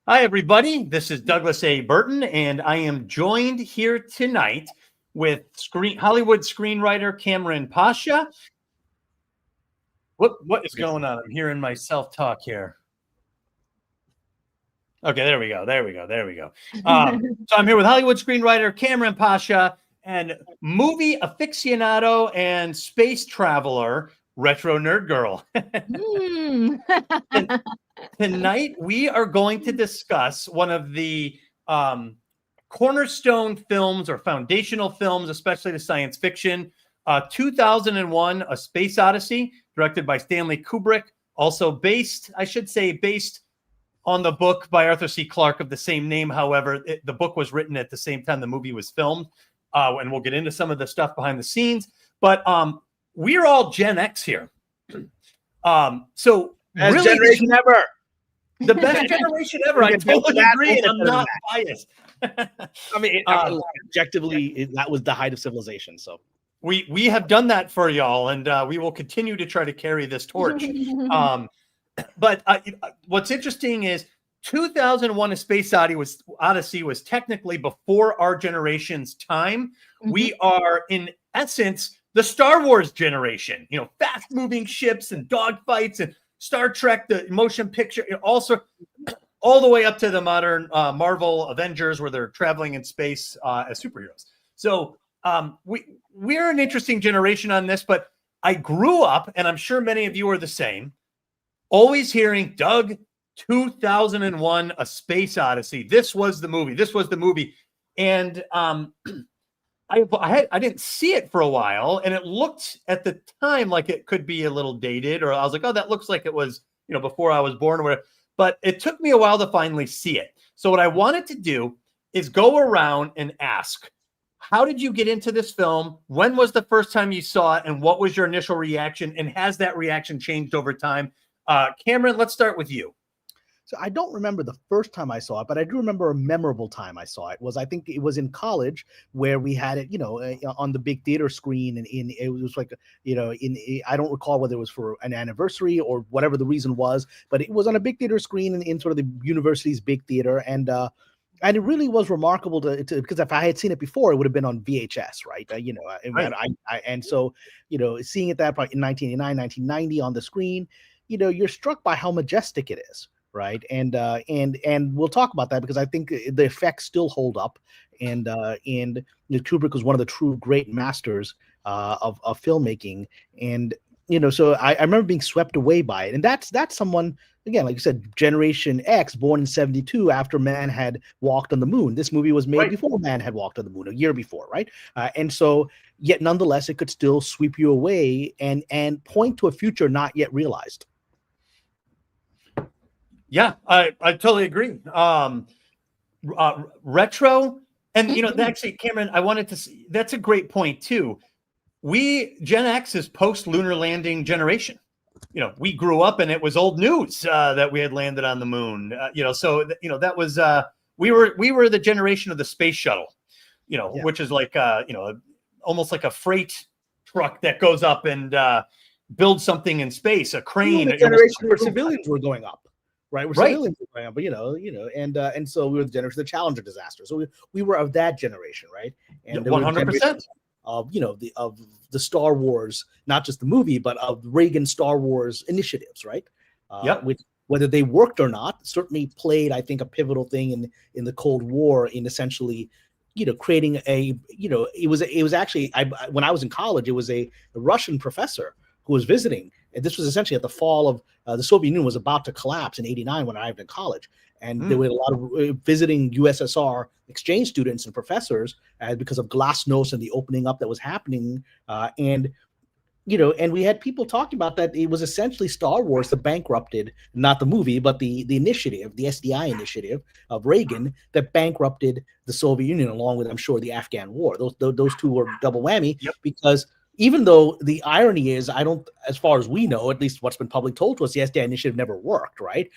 Hi, everybody. This is Douglas A. Burton, and I am joined here tonight with Hollywood screenwriter Cameron Pasha. What is going on? I'm hearing myself talk here. Okay, there we go. So I'm here with Hollywood screenwriter Cameron Pasha and movie aficionado and space traveler Retro Nerd Girl. Tonight, we are going to discuss one of the cornerstone films or foundational films, especially to science fiction, 2001, A Space Odyssey, directed by Stanley Kubrick, also based on the book by Arthur C. Clarke of the same name. However, the book was written at the same time the movie was filmed, and we'll get into some of the stuff behind the scenes. But we're all Gen X here. So Best really, generation ever. The best generation ever. I totally agree, and I'm not biased. I mean, objectively, that was the height of civilization. So we have done that for y'all, and we will continue to try to carry this torch. But what's interesting is 2001: A Space Odyssey was technically before our generation's time. Mm-hmm. We are, in essence, the Star Wars generation. You know, fast-moving ships and dogfights and Star Trek, the motion picture, also all the way up to the modern Marvel Avengers, where they're traveling in space as superheroes. So we're an interesting generation on this, but I grew up, and I'm sure many of you are the same, always hearing, Doug, 2001, A Space Odyssey. This was the movie. And I didn't see it for a while, and it looked at the time like it could be a little dated, or I was like, oh, that looks like it was, before I was born or whatever. But it took me a while to finally see it. So what I wanted to do is go around and ask, how did you get into this film? When was the first time you saw it? And what was your initial reaction? And has that reaction changed over time? Cameron, let's start with you. So I don't remember the first time I saw it, but I do remember a memorable time I saw it. I think it was in college, where we had it, on the big theater screen, and it was like, I don't recall whether it was for an anniversary or whatever the reason was, but it was on a big theater screen in sort of the university's big theater, and it really was remarkable to because if I had seen it before, it would have been on VHS, right? Right. And so seeing it that point in 1989, 1990 on the screen, you're struck by how majestic it is. Right. And we'll talk about that, because I think the effects still hold up. And Kubrick was one of the true great masters of filmmaking. And, so I remember being swept away by it. And that's someone, again, like you said, Generation X, born in 1972, after man had walked on the moon. This movie was made before man had walked on the moon, a year before. Right. And so yet nonetheless, it could still sweep you away and point to a future not yet realized. Yeah, I totally agree. Retro, and actually, Cameron, I wanted to see, that's a great point too. Gen X is post lunar landing generation. We grew up and it was old news that we had landed on the moon. That was we were the generation of the space shuttle. Which is like almost like a freight truck that goes up and builds something in space, a crane. The generation where civilians were going up. Right, we're civilians, but and so we were the generation of the Challenger disaster. So we were of that generation, right? And 100% of of the Star Wars, not just the movie, but of Reagan Star Wars initiatives, right? Which, whether they worked or not, certainly played, I think, a pivotal thing in the Cold War, in essentially, creating it was actually when I was in college, it was a Russian professor who was visiting. And this was essentially at the fall of the Soviet Union was about to collapse in 1989 when I arrived in college. And there were a lot of visiting USSR exchange students and professors because of Glasnost and the opening up that was happening. And we had people talking about that. It was essentially Star Wars that bankrupted, not the movie, but the initiative, the SDI initiative of Reagan that bankrupted the Soviet Union, along with, I'm sure, the Afghan War. Those two were double whammy, because even though the irony is, as far as we know, at least what's been publicly told to us, the SDI initiative never worked, right?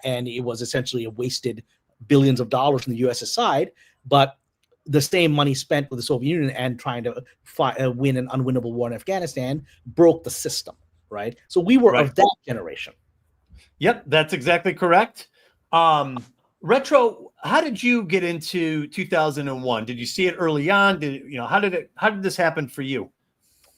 And it was essentially a wasted billions of dollars from the U.S.'s side, but the same money spent with the Soviet Union and trying to win an unwinnable war in Afghanistan broke the system, right? So we were of that generation. Yep, that's exactly correct. Retro, how did you get into 2001? Did you see it early on? How did this happen for you?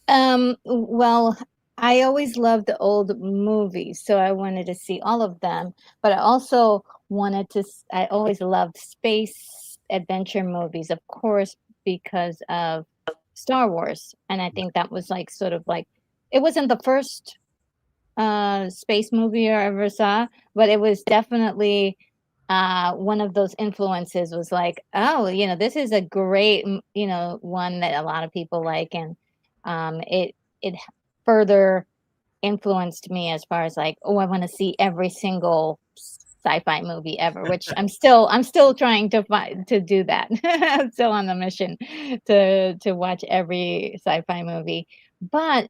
Well, I always loved the old movies, so I wanted to see all of them. But I also I always loved space adventure movies, of course, because of Star Wars. And I think that was like sort of like, it wasn't the first space movie I ever saw, but it was definitely one of those influences was like, oh, this is a great, one that a lot of people like. And it further influenced me as far as like, oh, I want to see every single sci-fi movie ever, which I'm still trying to do that. I'm still on the mission to watch every sci-fi movie. But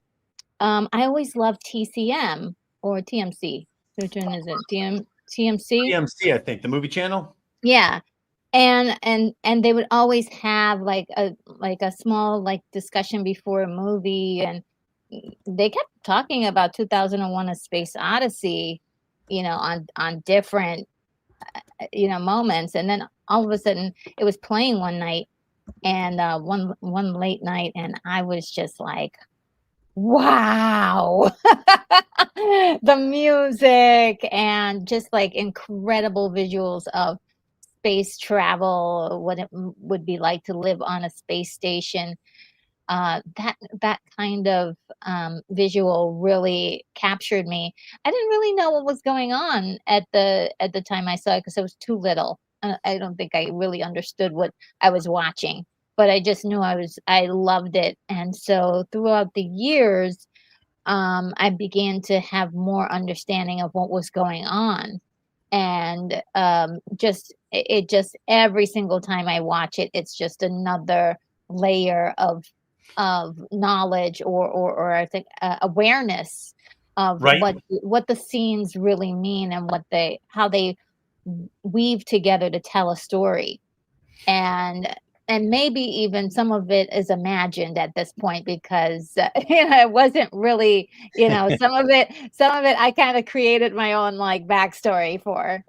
I always loved TCM or TMC. Which one is it? TMC? TMC, I think, the movie channel. Yeah. And they would always have like a small like discussion before a movie, and they kept talking about 2001 A Space Odyssey, on different moments. And then all of a sudden it was playing one night, and one late night, and I was just like, wow. The music and just like incredible visuals of space travel, what it would be like to live on a space station. That kind of visual really captured me. I didn't really know what was going on at the time I saw it because I was too little. I don't think I really understood what I was watching, but I just knew I loved it. And so throughout the years, I began to have more understanding of what was going on. And just every single time I watch it, it's just another layer of knowledge or I think awareness of Right. what the scenes really mean and how they weave together to tell a story. And maybe even some of it is imagined at this point because it wasn't really, some of it I kind of created my own like backstory for.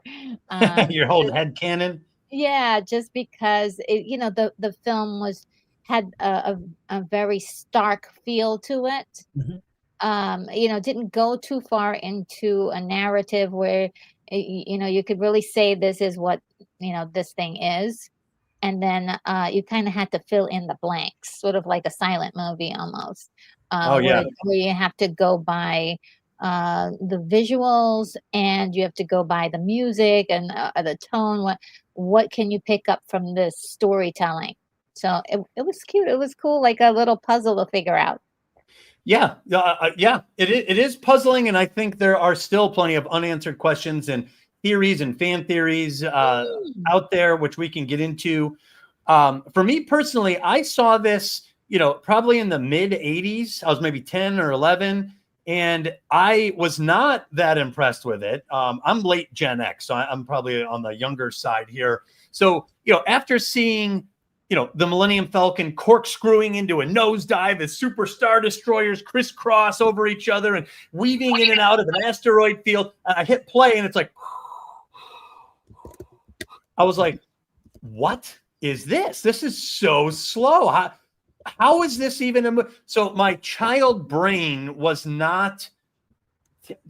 Your whole head canon. Yeah, just because the film had a very stark feel to it. Didn't go too far into a narrative where you could really say this is what this thing is. And then you kind of had to fill in the blanks, sort of like a silent movie almost, Oh yeah. where you have to go by the visuals, and you have to go by the music and the tone. What can you pick up from this storytelling? So it was cute. It was cool, like a little puzzle to figure out. Yeah, yeah. It is puzzling, and I think there are still plenty of unanswered questions and theories and fan theories out there, which we can get into. For me personally, I saw this, probably in the mid 80s. I was maybe 10 or 11, and I was not that impressed with it. I'm late Gen X, so I'm probably on the younger side here. So, after seeing, the Millennium Falcon corkscrewing into a nosedive as super star destroyers crisscross over each other and weaving in and out of an asteroid field, I hit play, and it's like, I was like, what is this? This is so slow. How is this even so my child brain was not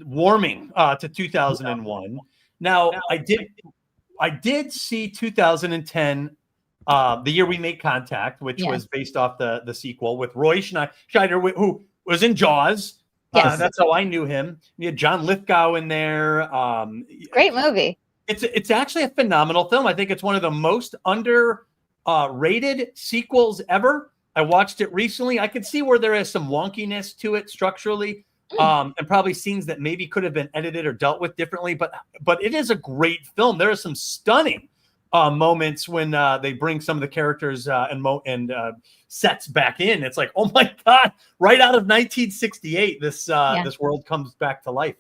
warming to 2001. Now I did see 2010, the year we made contact, which was based off the sequel with Roy Scheider, who was in Jaws. Yes. That's how I knew him. We had John Lithgow in there. Great movie. It's actually a phenomenal film. I think it's one of the most rated sequels ever. I watched it recently. I could see where there is some wonkiness to it structurally, and probably scenes that maybe could have been edited or dealt with differently. But it is a great film. There are some stunning moments when they bring some of the characters and sets back in. It's like, oh my God, right out of 1968, this world comes back to life.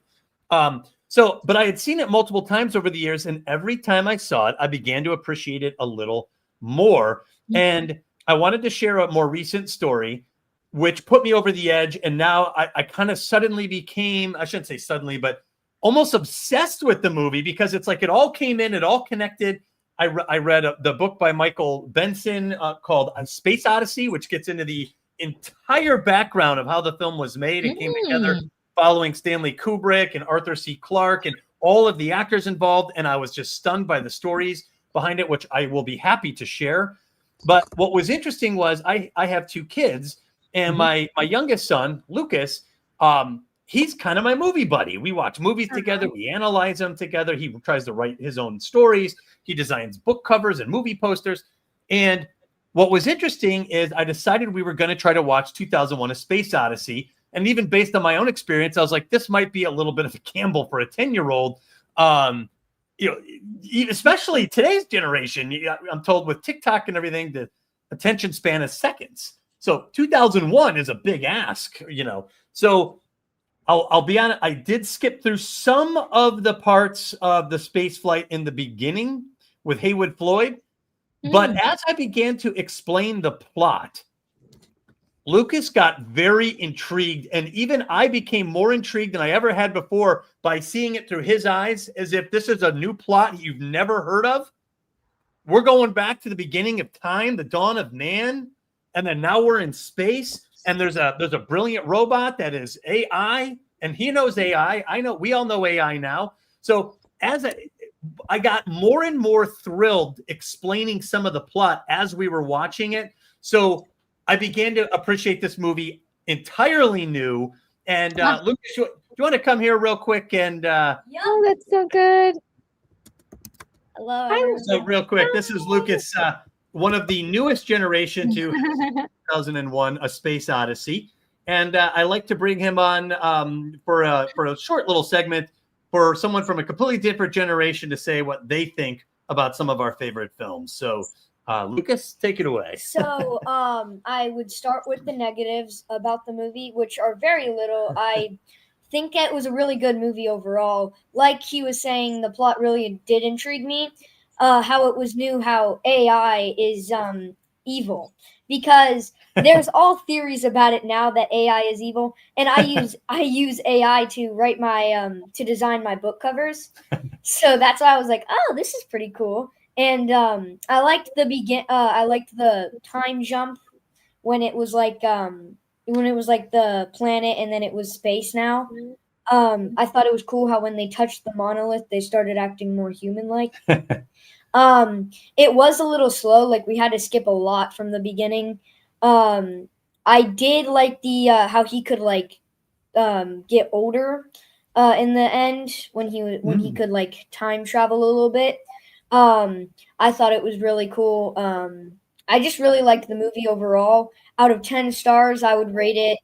But I had seen it multiple times over the years, and every time I saw it, I began to appreciate it a little more. And I wanted to share a more recent story, which put me over the edge. And now I kind of suddenly became, I shouldn't say suddenly, but almost obsessed with the movie because it's like it all came in, it all connected. I read the book by Michael Benson called Space Odyssey, which gets into the entire background of how the film was made. It came together following Stanley Kubrick and Arthur C. Clarke and all of the actors involved. And I was just stunned by the stories behind it, which I will be happy to share. But what was interesting was I have 2 kids, and my youngest son, Lucas, he's kind of my movie buddy. We watch movies together. We analyze them together. He tries to write his own stories. He designs book covers and movie posters. And what was interesting is I decided we were going to try to watch 2001: A Space Odyssey. And even based on my own experience, I was like, this might be a little bit of a gamble for a 10-year-old. Especially today's generation. I'm told with TikTok and everything, the attention span is seconds. So 2001 is a big ask, So I'll be honest, I did skip through some of the parts of the space flight in the beginning with Haywood Floyd. But as I began to explain the plot, Lucas got very intrigued. And even I became more intrigued than I ever had before by seeing it through his eyes, as if this is a new plot you've never heard of. We're going back to the beginning of time, the dawn of man. And then now we're in space. And there's a brilliant robot that is AI, and he knows AI. I know, we all know AI now. So as I got more and more thrilled explaining some of the plot as we were watching it. So I began to appreciate this movie entirely new. And Lucas, do you want to come here real quick? And oh, that's so good. Hello. So real quick, this is Lucas, one of the newest generation to 2001: A Space Odyssey. And I like to bring him on for a short little segment for someone from a completely different generation to say what they think about some of our favorite films. So, Lucas, take it away. So, I would start with the negatives about the movie, which are very little. I think it was a really good movie overall. Like he was saying, the plot really did intrigue me. How it was new, how AI is evil, because there's all theories about it now that AI is evil, and I use AI to write my to design my book covers. So that's why I was like, oh, this is pretty cool. And I liked the time jump when it was like the planet and then it was space now. I thought it was cool how when they touched the monolith, they started acting more human-like. It was a little slow, like we had to skip a lot from the beginning. I did like the how he could get older in the end when he could like time travel a little bit. I thought it was really cool. I just really liked the movie overall. Out of 10 stars, I would rate it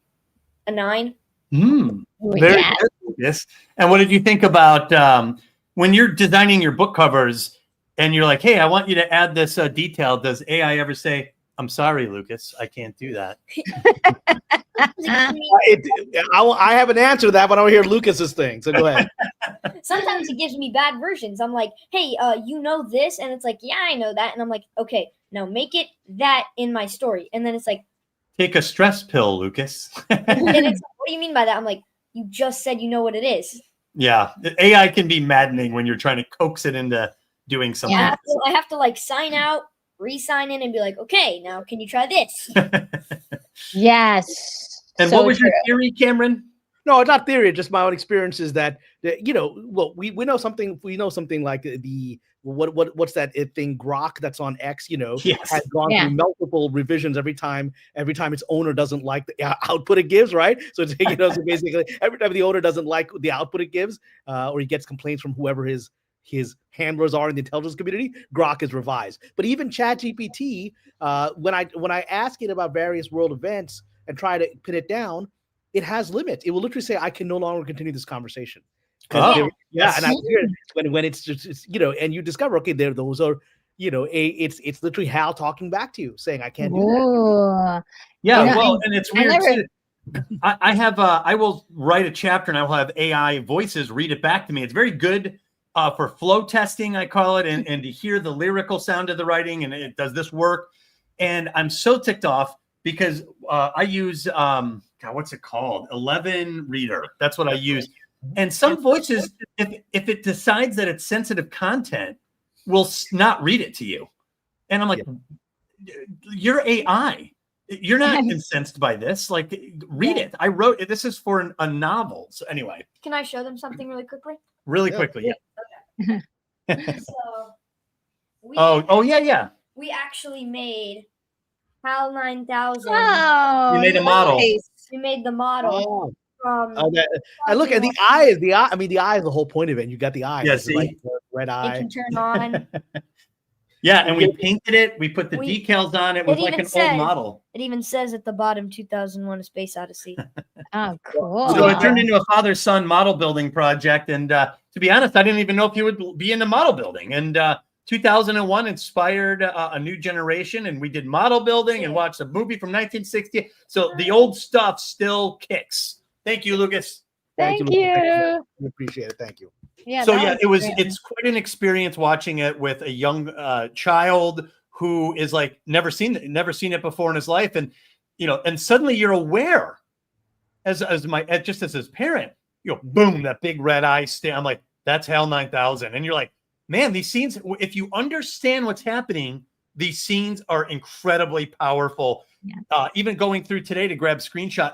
a 9. Very good. Yes. And what did you think about when you're designing your book covers and you're like, hey, I want you to add this detail? Does AI ever say, I'm sorry, Lucas, I can't do that? I have an answer to that, but I want to hear Lucas's thing. So go ahead. Sometimes it gives me bad versions. I'm like, hey, you know this? And it's like, yeah, I know that. And I'm like, okay, now make it that in my story. And then it's like, take a stress pill, Lucas. and it's like, what do you mean by that? I'm like, you just said you know what it is. Yeah, AI can be maddening when you're trying to coax it into doing something. Yeah, I have to like sign out, re-sign in, and be like, okay, now can you try this? Yes. And so what was true. your theory, Cameron? No, it's not theory. Just my own experiences that well, we know something. We know something like the what's that thing Grok that's on X? Yes. Has gone through multiple revisions every time its owner doesn't like the output it gives. Right. So so basically every time the owner doesn't like the output it gives, or he gets complaints from whoever his handlers are in the intelligence community, Grok is revised. But even ChatGPT, when I ask it about various world events and try to pin it down, it has limits. It will literally say, I can no longer continue this conversation. Oh, yes. And I hear when it's just, and you discover, okay, those are, it's literally Hal talking back to you saying, I can't do that. Yeah. Well, and it's weird too. I will write a chapter and I will have AI voices read it back to me. It's very good for flow testing, I call it, and to hear the lyrical sound of the writing, and does this work? And I'm so ticked off because I use what's it called? 11 Reader. That's what I use. And some voices, if it decides that it's sensitive content, will not read it to you. And I'm like, you're AI. You're not incensed by this. Like, read it. I wrote it. This is for a novel. So anyway. Can I show them something really quickly? Really quickly, Okay. So yeah. We actually made HAL 9000. Oh, You made a model. nice. We made the model from. And look, and the eye is the eye. I mean, the eye is the whole point of it. You got the eye. Yeah, the red It eye. can turn on. Yeah, and we painted it. We put the decals on. It was like an old model. It even says at the bottom, 2001: A Space Odyssey. Oh, cool. So it turned into a father-son model building project. And to be honest, I didn't even know if you would be into model building. And 2001 inspired a new generation, and we did model building and watched a movie from 1960. So the old stuff still kicks. Thank you, Lucas. Thank you. We appreciate it. Thank you. Yeah. So it's quite an experience watching it with a young child who is like never seen it before in his life, and and suddenly you're aware as his parent, boom, that big red eye stand. I'm like, that's HAL 9000, and you're like, man, these scenes, if you understand what's happening, these scenes are incredibly powerful. Yeah. Even going through today to grab screenshot,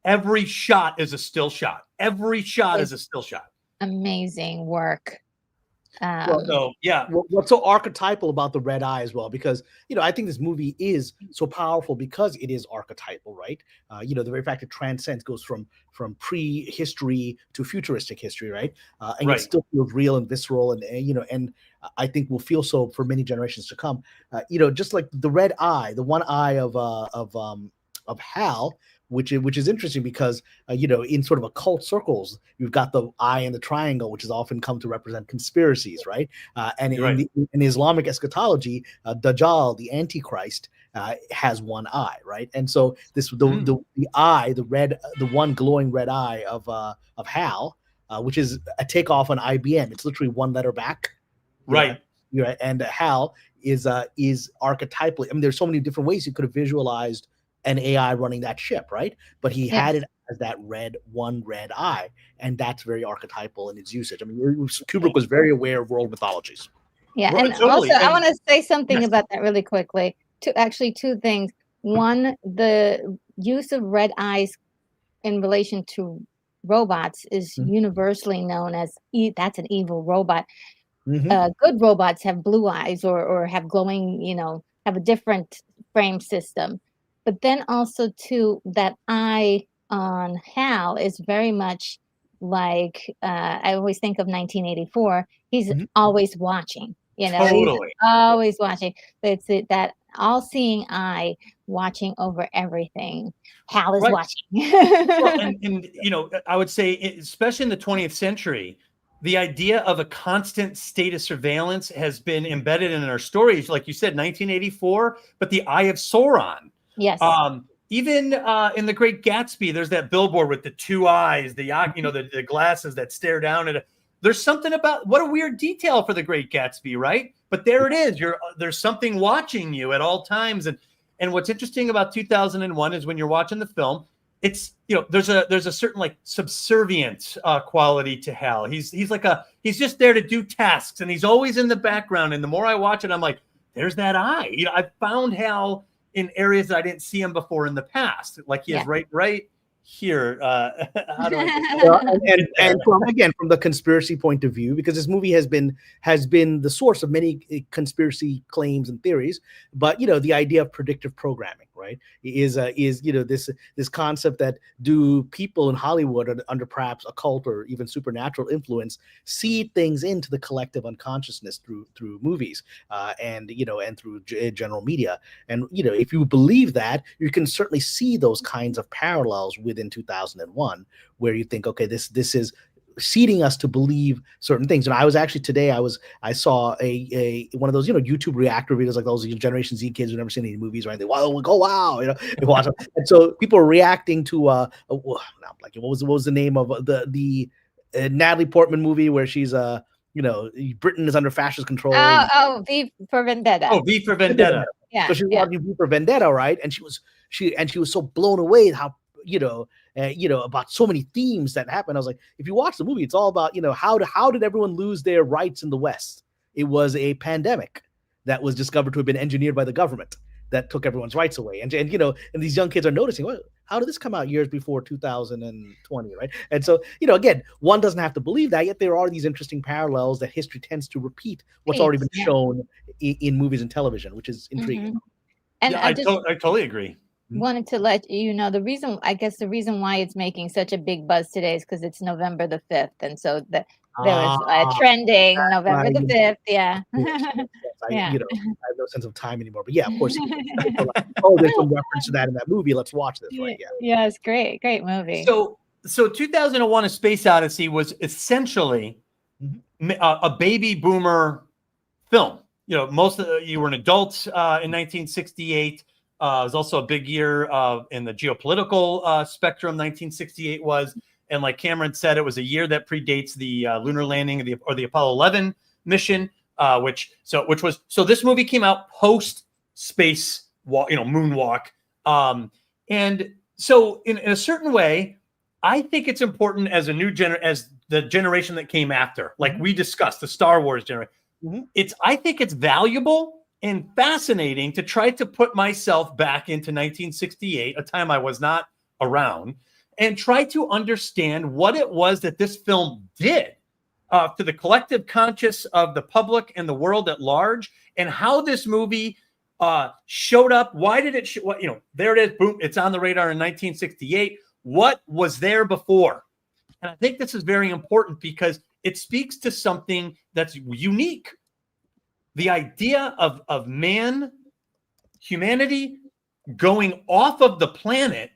every shot is a still shot. Every shot is a still shot. Amazing work. What's so archetypal about the red eye as well? Because I think this movie is so powerful because it is archetypal, right? The very fact it transcends, goes from pre-history to futuristic history, right? And it still feels real and visceral, and I think will feel so for many generations to come. Just like the red eye, the one eye of HAL. Which is interesting because in sort of occult circles, you've got the eye and the triangle, which has often come to represent conspiracies, right? And in Islamic eschatology, Dajjal, the Antichrist, has one eye, right? And so the eye, the one glowing red eye of HAL, which is a takeoff on IBM. It's literally one letter back, right? And HAL is archetypally. I mean, there's so many different ways you could have visualized an AI running that ship, right? But he had it as that red eye, and that's very archetypal in its usage. I mean, Kubrick was very aware of world mythologies. Yeah, and also I want to say something about that really quickly. Two things. One, the use of red eyes in relation to robots is universally known as that's an evil robot. Good robots have blue eyes or have glowing, have a different frame system. But then also too, that eye on HAL is very much like I always think of 1984. He's always watching, totally. He's always watching. It's that all-seeing eye watching over everything. HAL is watching. Well, and I would say, especially in the 20th century, the idea of a constant state of surveillance has been embedded in our stories, like you said, 1984. But the Eye of Sauron. Yes. Even in The Great Gatsby, there's that billboard with the two eyes, the glasses that stare down at it. There's something about what a weird detail for The Great Gatsby, right? But there it is. There's something watching you at all times. And what's interesting about 2001 is when you're watching the film, it's there's a certain like subservient quality to HAL. He's just there to do tasks, and he's always in the background. And the more I watch it, I'm like, there's that eye. I found HAL in areas that I didn't see him before in the past, like he is right here. How do I and from the conspiracy point of view, because this movie has been the source of many conspiracy claims and theories, but the idea of predictive programming, right, is this concept that do people in Hollywood under perhaps occult or even supernatural influence seed things into the collective unconsciousness through movies and through general media, and if you believe that, you can certainly see those kinds of parallels within 2001, where you think, okay, this is seeding us to believe certain things. And I was actually today, I saw a one of those YouTube reactor videos, like those Generation Z kids who've never seen any movies or anything. Wow, they watch them. And so people are reacting to what was the name of the Natalie Portman movie where she's Britain is under fascist control. V for Vendetta. Oh, V for Vendetta. Yeah. So she's watching V for Vendetta, right? And she was so blown away how about so many themes that happen. I was like, if you watch the movie, it's all about, how did everyone lose their rights in the West? It was a pandemic that was discovered to have been engineered by the government that took everyone's rights away. And these young kids are noticing, well, how did this come out years before 2020, right? And so, again, one doesn't have to believe that, yet there are these interesting parallels that history tends to repeat what's already been shown in movies and television, which is intriguing. Mm-hmm. And I totally agree. Wanted to let you know the reason why it's making such a big buzz today is because it's November the 5th, and so there was trending November the 5th. Yeah. I have no sense of time anymore, but yeah, of course. There's some reference to that in that movie. Let's watch this, right? Yeah, it's great movie. So 2001: A Space Odyssey was essentially a baby boomer film. Most of you were an adult in 1968. It was also a big year in the geopolitical spectrum. 1968 was, and like Cameron said, it was a year that predates the lunar landing or the Apollo 11 mission, which this movie came out post space walk, moonwalk, and so in a certain way, I think it's important as as the generation that came after, like we discussed, the Star Wars generation. I think it's valuable and fascinating to try to put myself back into 1968, a time I was not around, and try to understand what it was that this film did to the collective conscious of the public and the world at large, and how this movie showed up. Why did it? There it is. Boom! It's on the radar in 1968. What was there before? And I think this is very important because it speaks to something that's unique. The idea of humanity going off of the planet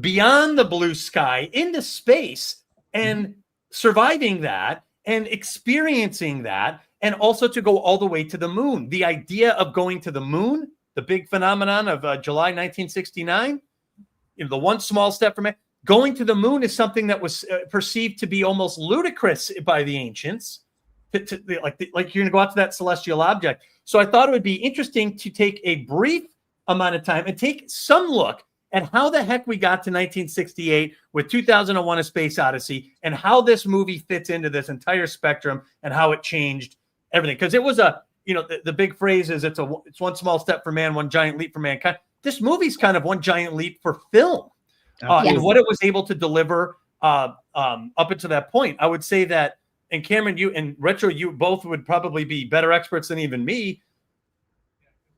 beyond the blue sky into space and surviving that and experiencing that, and also to go all the way to the moon. The idea of going to the moon, the big phenomenon of July 1969, the one small step from it, going to the moon is something that was perceived to be almost ludicrous by the ancients. Like you're going to go out to that celestial object. So I thought it would be interesting to take a brief amount of time and take some look at how the heck we got to 1968 with 2001: A Space Odyssey, and how this movie fits into this entire spectrum and how it changed everything. Because it was the big phrase is it's one small step for man, one giant leap for mankind. This movie's kind of one giant leap for film, and what it was able to deliver up until that point. I would say that. And Cameron, you and Retro, you both would probably be better experts than even me.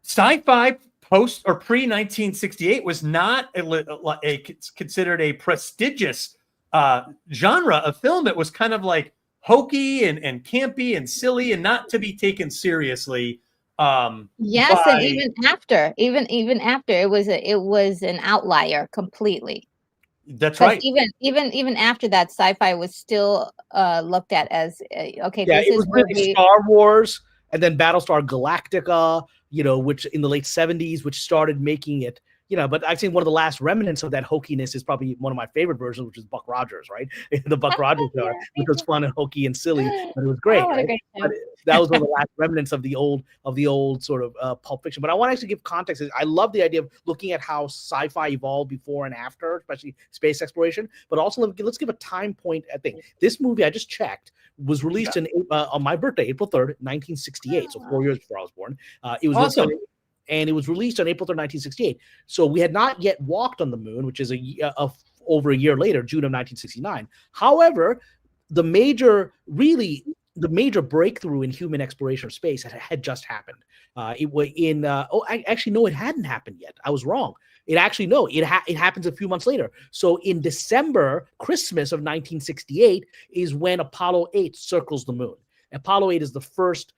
Sci-fi post or pre-1968 was not considered a prestigious genre of film. It was kind of like hokey and campy and silly and not to be taken seriously. And even after, it was an outlier completely. That's right. Even after that, sci-fi was still looked at as okay. Yeah, this it is was really Star Wars and then Battlestar Galactica, which in the late 70s, which started making it. But I think one of the last remnants of that hokiness is probably one of my favorite versions, which is Buck Rogers, right? The Buck Rogers show, which was fun and hokey and silly, but it was great. Right? But that was one of the last remnants of the old sort of Pulp Fiction. But I want to actually give context. I love the idea of looking at how sci-fi evolved before and after, especially space exploration. But also, let's give a time point. I think this movie I just checked was released on my birthday, April 3rd, 1968. So 4 years before I was born. It was awesome. And it was released on April 3rd, 1968. So we had not yet walked on the moon, which is over a year later, June of 1969. However, the major breakthrough in human exploration of space had just happened. It hadn't happened yet. I was wrong. It happens a few months later. So in December, Christmas of 1968 is when Apollo 8 circles the moon. Apollo 8 is the first.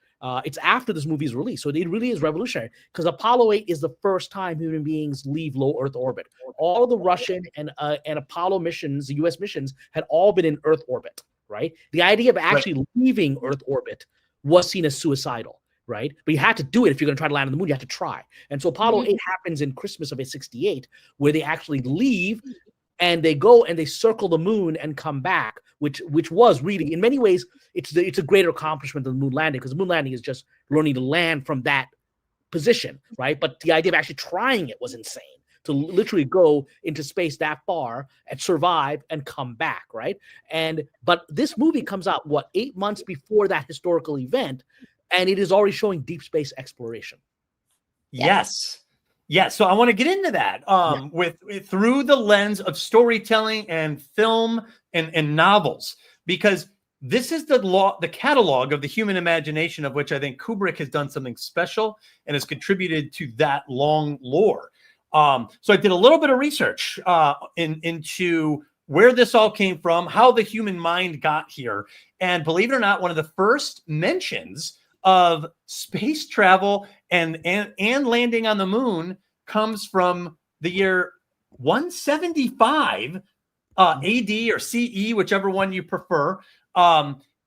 It's after this movie is released. So it really is revolutionary because Apollo 8 is the first time human beings leave low Earth orbit. All the Russian and Apollo missions, the U.S. missions, had all been in Earth orbit, right? The idea of actually leaving Earth orbit was seen as suicidal, right? But you had to do it if you're going to try to land on the moon. You had to try. And so Apollo 8 happens in Christmas of 68, where they actually leave and they go and they circle the moon and come back, which was really, in many ways, it's a greater accomplishment than the moon landing, because the moon landing is just learning to land from that position, right? But the idea of actually trying it was insane. to literally go into space that far and survive and come back, right? But this movie comes out 8 months before that historical event, and it is already showing deep space exploration. Yes. So I want to get into that with through the lens of storytelling and film and novels, because this is the catalog of the human imagination, of which I think Kubrick has done something special and has contributed to that long lore. So I did a little bit of research into where this all came from, how the human mind got here. And believe it or not, one of the first mentions of space travel and landing on the moon comes from the year 175 AD or CE, whichever one you prefer.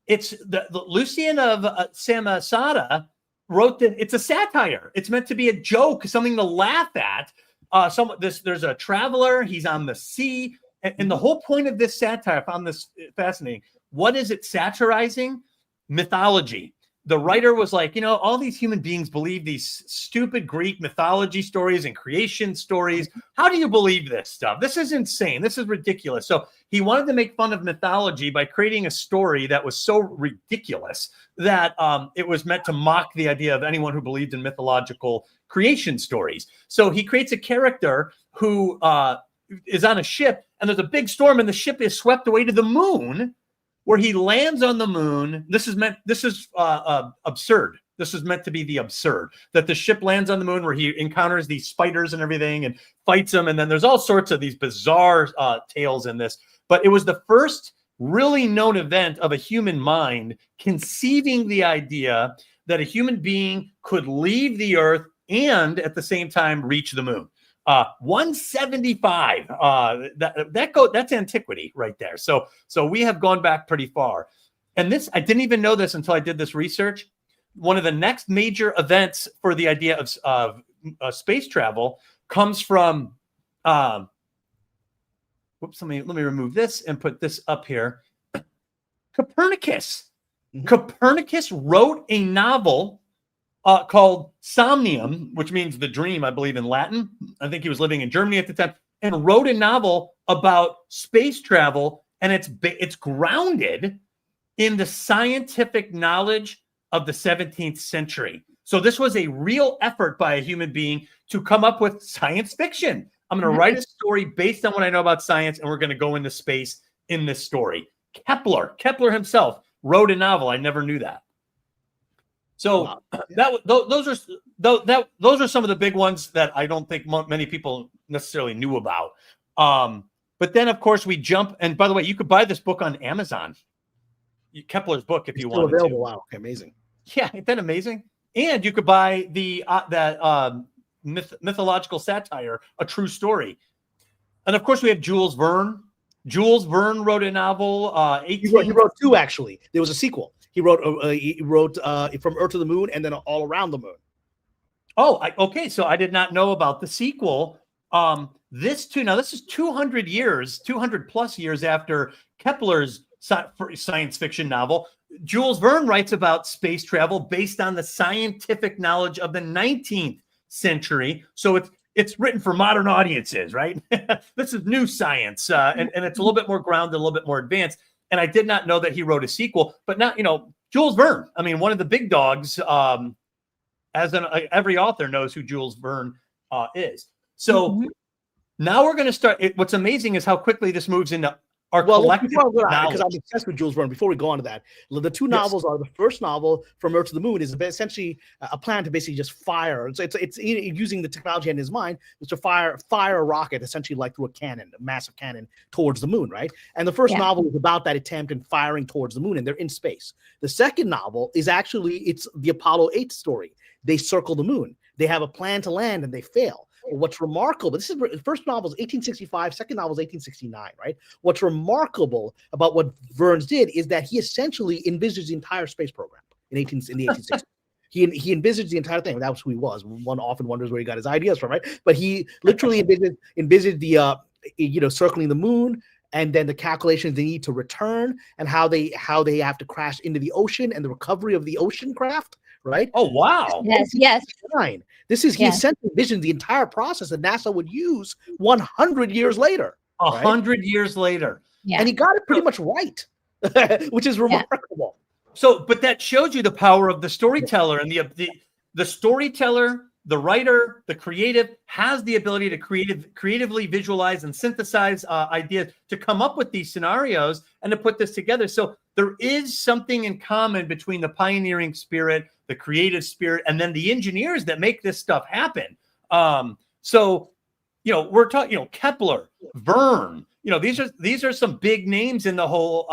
It's the Lucian of Samosata wrote that it's a satire. It's meant to be a joke, something to laugh at. There's a traveler, he's on the sea, and the whole point of this satire, I found this fascinating. What is it satirizing? Mythology. The writer was like, all these human beings believe these stupid Greek mythology stories and creation stories. How do you believe this stuff? This is insane. This is ridiculous. So he wanted to make fun of mythology by creating a story that was so ridiculous that it was meant to mock the idea of anyone who believed in mythological creation stories. So he creates a character who is on a ship, and there's a big storm, and the ship is swept away to the moon, where he lands on the moon. This is absurd. This is meant to be the absurd, that the ship lands on the moon where he encounters these spiders and everything and fights them. And then there's all sorts of these bizarre tales in this. But it was the first really known event of a human mind conceiving the idea that a human being could leave the earth and at the same time reach the moon. 175. That's antiquity right there. So we have gone back pretty far. And this, I didn't even know this until I did this research. One of the next major events for the idea of space travel comes from. Whoops! Let me remove this and put this up here. Copernicus. Mm-hmm. Copernicus wrote a novel called Somnium, which means the dream, I believe, in Latin. I think he was living in Germany at the time, and wrote a novel about space travel, and it's grounded in the scientific knowledge of the 17th century. So this was a real effort by a human being to come up with science fiction. I'm going to write a story based on what I know about science, and we're going to go into space in this story. Kepler himself wrote a novel. I never knew that. So those are some of the big ones that I don't think many people necessarily knew about. But then, of course, we jump. And by the way, you could buy this book on Amazon, Kepler's book, if you want. Still available. Wow, okay, amazing. Yeah, isn't that amazing? And you could buy that mythological satire, A True Story. And of course, we have Jules Verne. Jules Verne wrote a novel. He wrote two, actually. There was a sequel. He wrote From Earth to the Moon and then All Around the Moon. Oh, okay. So I did not know about the sequel. This is 200 plus years after Kepler's science fiction novel. Jules Verne writes about space travel based on the scientific knowledge of the 19th century. So it's written for modern audiences, right? This is new science, and it's a little bit more grounded, a little bit more advanced. And I did not know that he wrote a sequel, but now, Jules Verne, I mean, one of the big dogs, every author knows who Jules Verne is. So now we're going to start. What's amazing is how quickly this moves into our collective knowledge. Because I'm obsessed with Jules Verne. Before we go on to that, the two novels are, the first novel, From Earth to the Moon, is essentially a plan to basically just fire. It's using the technology in his mind is to fire a rocket, essentially like through a massive cannon towards the moon, right? And the first novel is about that attempt in firing towards the moon, and they're in space. The second novel is it's the Apollo 8 story. They circle the moon. They have a plan to land, and they fail. What's remarkable, this is the first novel is 1865, second novel is 1869, right? What's remarkable about what Verne's did is that he essentially envisaged the entire space program in the 1860s. He envisaged the entire thing. That was who he was. One often wonders where he got his ideas from, right? But he literally envisaged the circling the moon, and then the calculations they need to return, and how they have to crash into the ocean, and the recovery of the ocean craft, right? Oh, wow. Yes. Fine. This is, he Yes. essentially envisioned the entire process that NASA would use 100 years later. 100 years later. Yeah. And he got it pretty much right, which is remarkable. So, but that shows you the power of the storyteller, and the storyteller, the writer, the creative has the ability to creatively visualize and synthesize ideas to come up with these scenarios and to put this together. So there is something in common between the pioneering spirit, the creative spirit, and then the engineers that make this stuff happen. So, we're talking, Kepler, Verne, these are some big names in the whole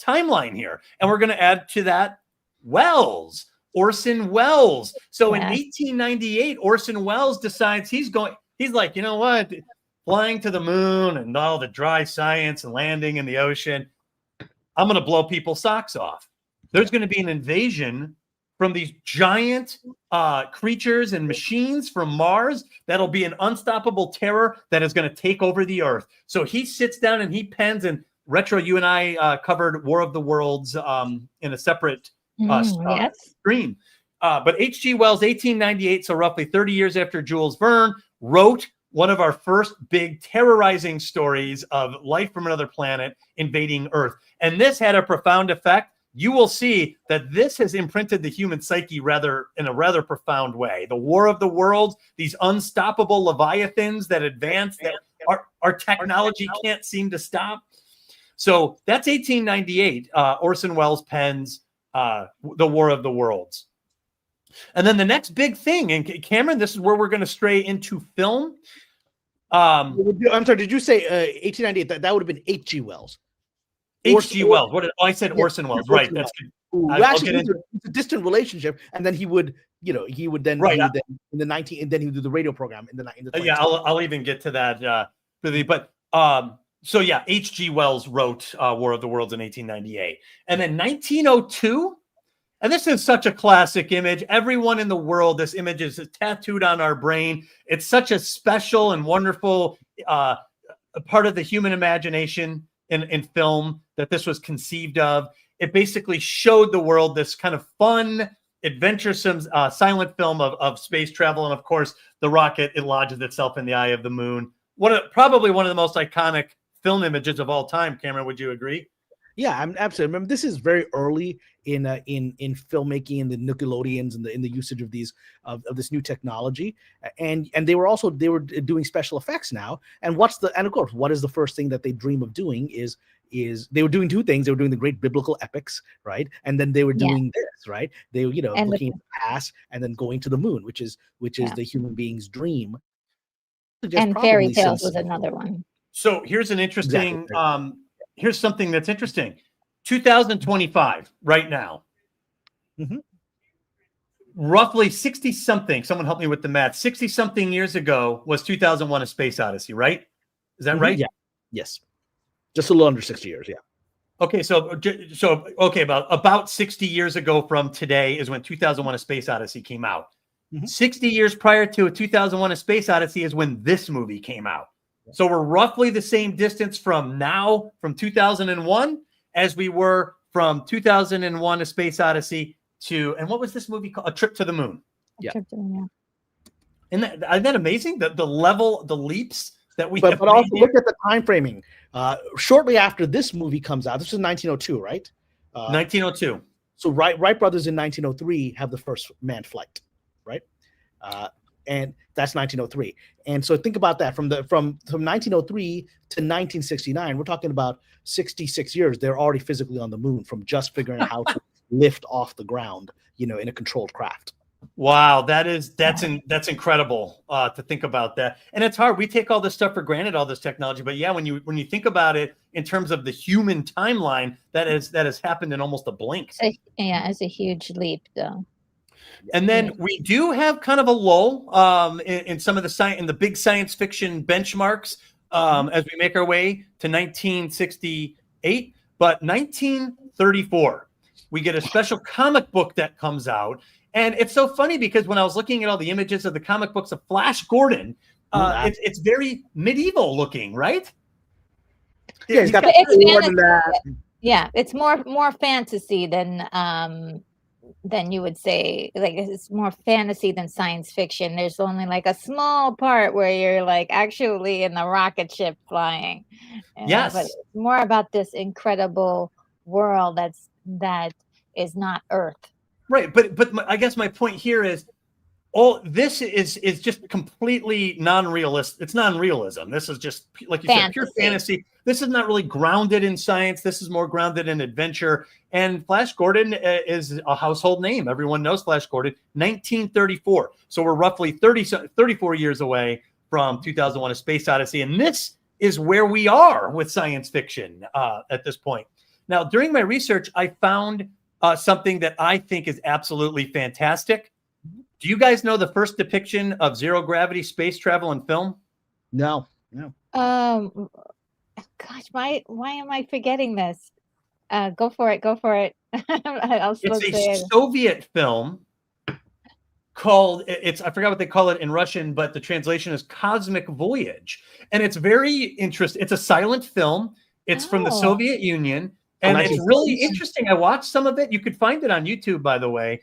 timeline here. And we're going to add to that Orson Welles. So in 1898, Orson Welles decides he's like, you know what? Flying to the moon and all the dry science and landing in the ocean, I'm going to blow people's socks off. There's going to be an invasion from these giant creatures and machines from Mars that'll be an unstoppable terror that is going to take over the Earth. So he sits down and he pens, and Retro, you and I covered War of the Worlds in a separate stream. But H.G. Wells, 1898, so roughly 30 years after Jules Verne, wrote one of our first big terrorizing stories of life from another planet invading Earth. And this had a profound effect. You will see that this has imprinted the human psyche in a rather profound way. The War of the Worlds, these unstoppable leviathans that advance, that our technology can't seem to stop. So that's 1898. Orson Welles pens The War of the Worlds. And then the next big thing, and Cameron, this is where we're going to stray into film. I'm sorry, did you say 1898? That would have been H.G. Wells. H.G. Wells. I said Orson Welles. Right. That's good. Actually, it's a distant relationship, and then he would then in the 19, and then he would do the radio program in the 20s. Yeah, I'll even get to that. But so yeah, H.G. Wells wrote War of the Worlds in 1898, and then 1902. And this is such a classic image. Everyone in the world, this image is tattooed on our brain. It's such a special and wonderful part of the human imagination in film that this was conceived of. It basically showed the world this kind of fun, adventuresome, silent film of space travel. And of course, the rocket, it lodges itself in the eye of the moon. Probably one of the most iconic film images of all time. Cameron, would you agree? Yeah, I'm absolutely. Remember, this is very early in filmmaking and the Nickelodeons and in the usage of these of this new technology, and they were doing special effects now. And of course, what is the first thing that they dream of doing is they were doing two things. They were doing the great biblical epics, right? And then they were doing this, right? They looking at the past and then going to the moon, which is the human being's dream. And fairy tales was another one. So here's an interesting. Here's something that's interesting. 2025, right now. Mm-hmm. Roughly 60-something, someone help me with the math, 60-something years ago was 2001: A Space Odyssey, right? Is that right? Yeah. Yes. Just a little under 60 years, yeah. Okay, so about 60 years ago from today is when 2001: A Space Odyssey came out. Mm-hmm. 60 years prior to 2001: A Space Odyssey is when this movie came out. So we're roughly the same distance from 2001, as we were from 2001: A Space Odyssey to, and what was this movie called? A Trip to the Moon. Yeah. Isn't that amazing? The leaps that we have. But also look at the time framing. Shortly after this movie comes out, this is 1902, right? 1902. So Wright brothers in 1903 have the first manned flight, right? And that's 1903. And so think about that from 1903 to 1969, we're talking about 66 years. They're already physically on the moon from just figuring out how to lift off the ground, in a controlled craft. Wow, that's incredible to think about that. And it's hard. We take all this stuff for granted, all this technology, but yeah, when you think about it in terms of the human timeline, that has happened in almost a blink. It's a huge leap, though. And then we do have kind of a lull in some of the big science fiction benchmarks as we make our way to 1968. But 1934, we get a special comic book that comes out. And it's so funny because when I was looking at all the images of the comic books of Flash Gordon, it's very medieval looking, right? Yeah, he's got more than that. Yeah, it's more fantasy than then you would say like it's more fantasy than science fiction. There's only like a small part where you're like actually in the rocket ship flying. But Yes. it's more about this incredible world that is not Earth. Right. But I guess my point here is all this is just completely non-realist. It's non-realism. This is just, like you said, pure fantasy. This is not really grounded in science. This is more grounded in adventure. And Flash Gordon is a household name. Everyone knows Flash Gordon. 1934. So we're roughly 34 years away from 2001: A Space Odyssey. And this is where we are with science fiction at this point. Now, during my research, I found something that I think is absolutely fantastic. Do you guys know the first depiction of zero gravity space travel in film? No. Gosh, why am I forgetting this? Go for it. It's a Soviet film called, I forgot what they call it in Russian, but the translation is Cosmic Voyage. And it's very interesting. It's a silent film. It's from the Soviet Union. And it's really interesting. I watched some of it. You could find it on YouTube, by the way.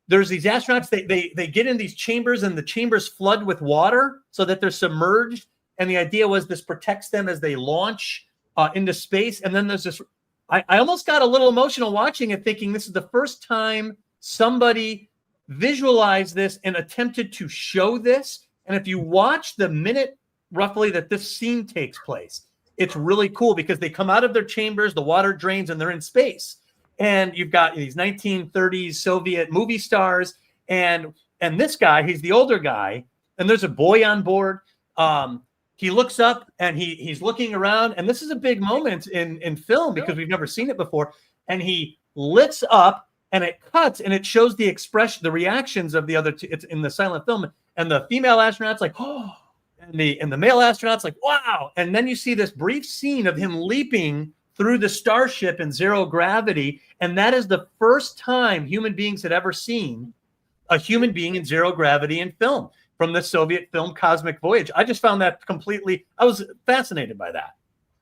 There's these astronauts, they get in these chambers, and the chambers flood with water so that they're submerged. And the idea was this protects them as they launch into space. And then there's this, I almost got a little emotional watching it, thinking this is the first time somebody visualized this and attempted to show this. And if you watch the minute roughly that this scene takes place, it's really cool because they come out of their chambers, the water drains, and they're in space. And you've got these 1930s Soviet movie stars, and this guy, he's the older guy, and there's a boy on board. He looks up and he's looking around, and this is a big moment in film because we've never seen it before. And he looks up, and it cuts, and it shows the expression, the reactions of the other two. It's in the silent film, and the female astronaut's like, oh, and the male astronaut's like, wow. And then you see this brief scene of him leaping through the starship in zero gravity. And that is the first time human beings had ever seen a human being in zero gravity in film from the Soviet film Cosmic Voyage. I just found that I was fascinated by that.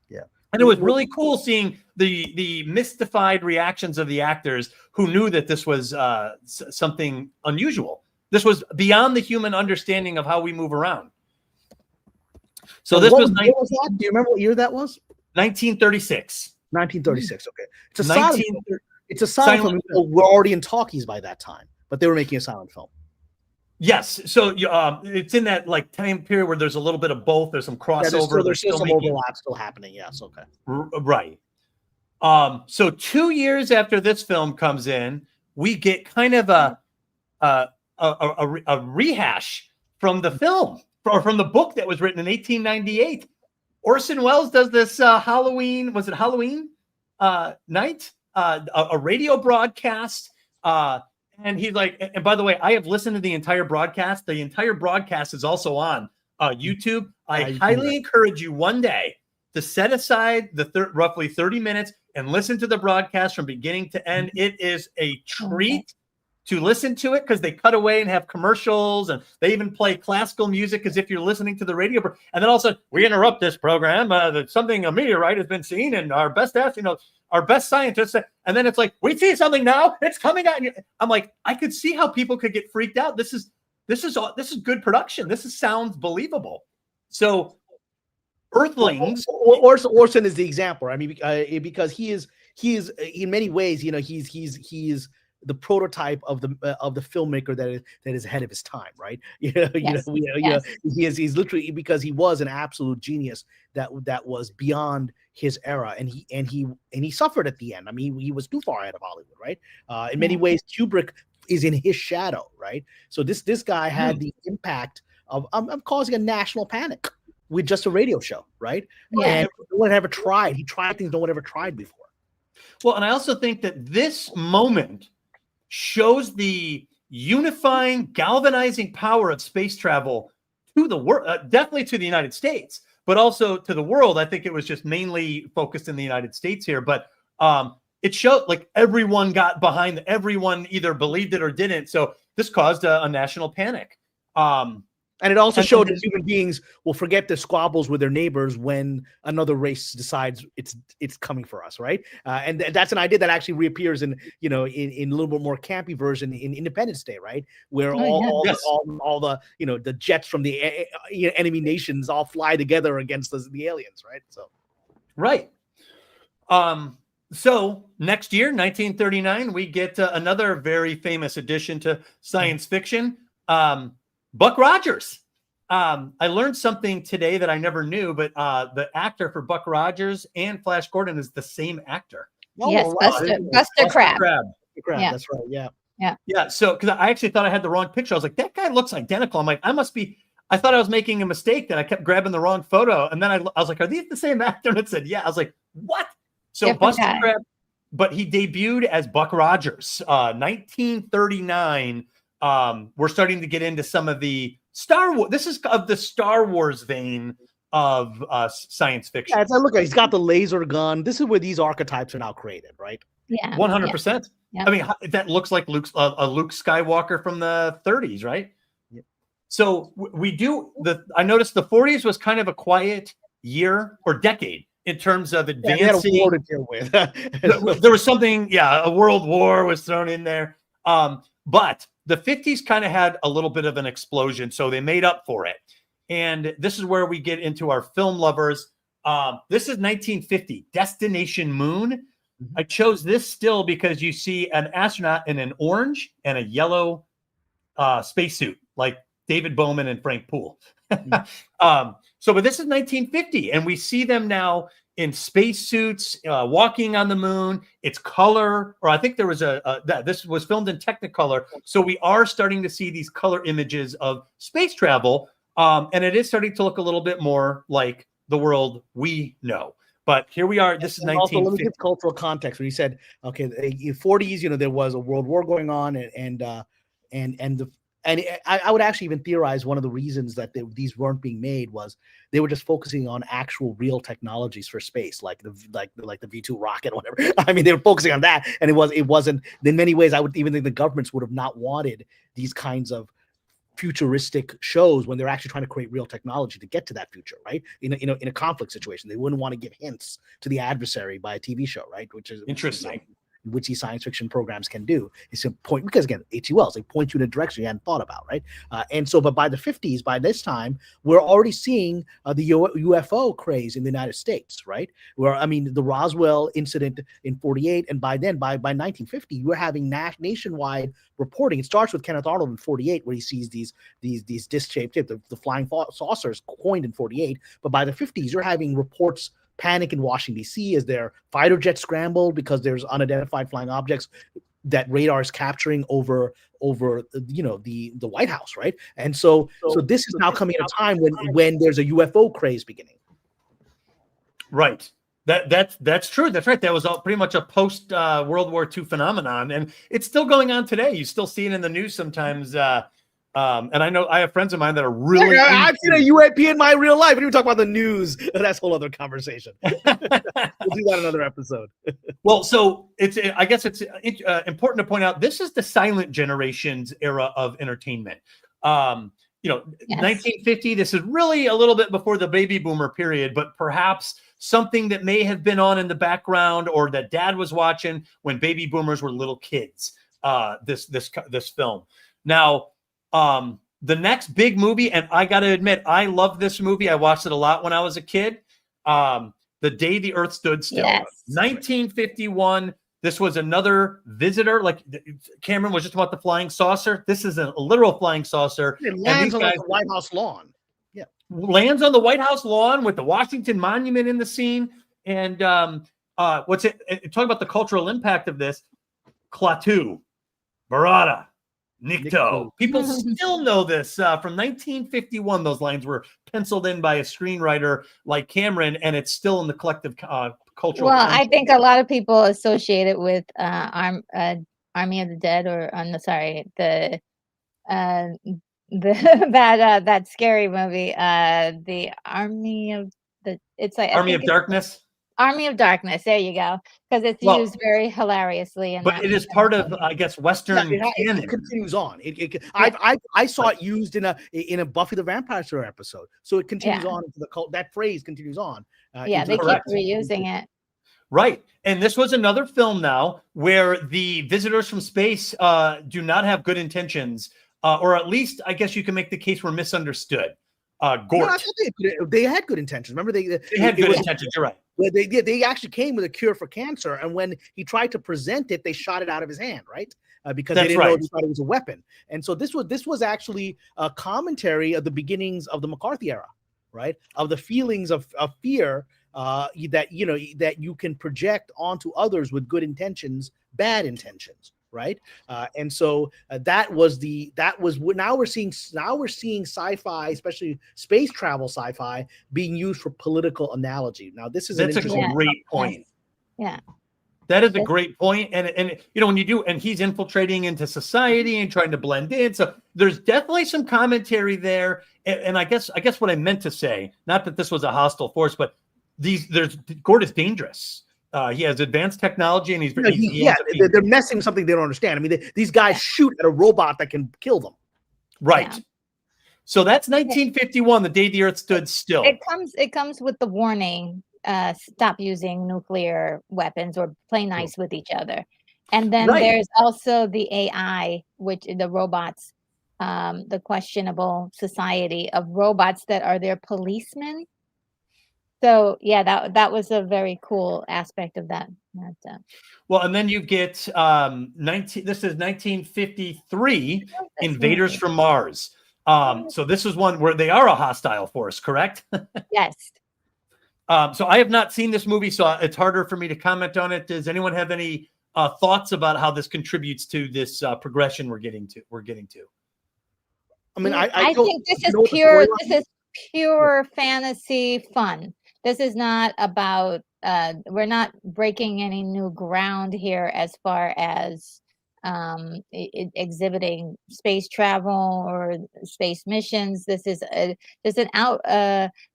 Yeah. And it was really cool seeing the mystified reactions of the actors who knew that this was something unusual. This was beyond the human understanding of how we move around. So this was do you remember what year that was? 1936. 1936. Okay, it's a silent film. It's a silent film. We're already in talkies by that time, but they were making a silent film. Yes, so it's in that like time period where there's a little bit of both. There's some crossover. Yeah, there's still some overlap still happening. Yes, okay. Right. So 2 years after this film comes in, we get kind of a rehash from the film or from the book that was written in 1898. Orson Welles does this Halloween, was it Halloween night? A radio broadcast. And he's like, and by the way, I have listened to the entire broadcast. The entire broadcast is also on YouTube. I highly encourage you one day to set aside the roughly 30 minutes and listen to the broadcast from beginning to end. It is a treat to listen to it because they cut away and have commercials, and they even play classical music as if you're listening to the radio. And then also, we interrupt this program that a meteorite has been seen, and our best scientists, and then it's like, we see something now, it's coming out. I'm like, I could see how people could get freaked out. This is good production. Sounds believable. So Earthlings, Orson is the example. I mean, because he is in many ways, he is the prototype of the filmmaker that is ahead of his time, right? He's literally, because he was an absolute genius that was beyond his era, and he suffered at the end. I mean, he was too far ahead of Hollywood, right? In many ways, Kubrick is in his shadow, right? So this guy had the impact of causing a national panic with just a radio show, right? Yeah. And no one ever tried. He tried things no one ever tried before. Well, and I also think that this moment shows the unifying, galvanizing power of space travel to the world, definitely to the United States, but also to the world. I think it was just mainly focused in the United States here, but it showed like everyone got behind everyone either believed it or didn't. So this caused a national panic. And it also And showed then- that human beings will forget their squabbles with their neighbors when another race decides it's coming for us, right? And that's an idea that actually reappears in in a little bit more campy version in Independence Day, right? Where all the the jets from the enemy nations all fly together against the aliens, right? So right. So next year, 1939, we get another very famous addition to science fiction. Buck Rogers. I learned something today that I never knew, but the actor for Buck Rogers and Flash Gordon is the same actor. Yes, Buster Crabbe. Yeah. That's right. Yeah. So, because I actually thought I had the wrong picture. I was like, that guy looks identical. I'm like, I thought I was making a mistake, that I kept grabbing the wrong photo. And then I was like, are these the same actor? And it said, yeah. I was like, what? So Different Buster guy. Crabbe, but he debuted as Buck Rogers, 1939. We're starting to get into some of the Star Wars. This is of the Star Wars vein of science fiction. Yeah, look, he's got the laser gun. This is where these archetypes are now created, right? Yeah, 100%. Yeah. I mean, that looks like a Luke Skywalker from the 30s, right? Yep. So I noticed the 40s was kind of a quiet year or decade in terms of advancing. They had a war to deal with. There was something, a world war was thrown in there. But the 50s kind of had a little bit of an explosion, so they made up for it. And this is where we get into our film lovers. This is 1950, Destination Moon. Mm-hmm. I chose this still because you see an astronaut in an orange and a yellow spacesuit, like David Bowman and Frank Poole. Mm-hmm. But this is 1950, and we see them now in spacesuits, walking on the moon. It's color, or I think there was this was filmed in Technicolor. So we are starting to see these color images of space travel. And it is starting to look a little bit more like the world we know. But here we are. This is 1950. Also, let me give cultural context. When you said, okay, in the 40s, there was a world war going on, and I would actually even theorize one of the reasons that these weren't being made was they were just focusing on actual real technologies for space, like the V2 rocket or whatever. I mean, they were focusing on that, and it wasn't. In many ways, I would even think the governments would have not wanted these kinds of futuristic shows when they're actually trying to create real technology to get to that future, right? In a conflict situation, they wouldn't want to give hints to the adversary by a TV show, right? Which is interesting. Which these science fiction programs can do is to point, because again, H.G. Wells, they point you in a direction you hadn't thought about, right? But by the 50s, by this time, we're already seeing the UFO craze in the United States, right? The Roswell incident in 48, and by 1950, we're having nationwide reporting. It starts with Kenneth Arnold in 48, where he sees these disc-shaped, the flying saucers coined in 48, but by the 50s, you're having reports panic in Washington, D.C. as their fighter jets scrambled because there's unidentified flying objects that radar is capturing over the White House, right? And so this is now coming at a time when there's a UFO craze beginning. Right. That's true. That's right. That was pretty much a post World War II phenomenon, and it's still going on today. You still see it in the news sometimes. And I know I have friends of mine that are really. I've seen a UAP in my real life. When you talk about the news, that's a whole other conversation. We'll do that another episode. Well, so I guess it's important to point out this is the silent generation's era of entertainment. Yes. 1950. This is really a little bit before the baby boomer period, but perhaps something that may have been on in the background or that dad was watching when baby boomers were little kids. This film now. The next big movie, and I got to admit, I love this movie. I watched it a lot when I was a kid. The Day the Earth Stood Still, yes. 1951. This was another visitor. Like Cameron was just about the flying saucer. This is a literal flying saucer. It lands on the White House lawn. Yeah, lands on the White House lawn with the Washington Monument in the scene. And talk about the cultural impact of this. Klaatu, Barada. Nikto. People still know this from 1951. Those lines were penciled in by a screenwriter like Cameron, and it's still in the collective cultural. Well, I think a lot of people associate it with Army of the Dead, or that scary movie, the Army of the. It's like Army of Darkness. Army of Darkness. There you go, because it's Well, used very hilariously. In but that it is part of, I guess, Western canon. It continues on. I saw it used in a Buffy the Vampire Slayer episode, so it continues on into the cult. That phrase continues on. Yeah, they Correct. keep reusing it. Right. And this was another film now where the visitors from space do not have good intentions, or at least I guess you can make the case were misunderstood. Gort. No, I thought they had good intentions. Remember, they had good intentions. You're right. They actually came with a cure for cancer, and when he tried to present it, they shot it out of his hand, right? Because they didn't know, they thought it was a weapon. And so this was actually a commentary of the beginnings of the McCarthy era, right? Of the feelings of fear that you can project onto others with good intentions, bad intentions, right? And so that was now we're seeing sci-fi, especially space travel sci-fi, being used for political analogy. Now this is a great point. Yeah. That is a great point. And when you do, and he's infiltrating into society and trying to blend in. So there's definitely some commentary there. And I guess what I meant to say, not that this was a hostile force, but Gort is dangerous. He has advanced technology, and they're messing with something they don't understand. I mean, these guys shoot at a robot that can kill them. Right. Yeah. So that's 1951, the day the Earth stood still. It comes with the warning: stop using nuclear weapons or play nice with each other. And then there's also the AI, which the robots, the questionable society of robots that are their policemen. So yeah, that was a very cool aspect of that. Well, and then you get this is 1953, Invaders from Mars. So this is one where they are a hostile force, correct? Yes. So I have not seen this movie, so it's harder for me to comment on it. Does anyone have any thoughts about how this contributes to this progression we're getting to? I mean, I think this is pure. This is pure fantasy fun. This is not about, we're not breaking any new ground here as far as exhibiting space travel or space missions. This is an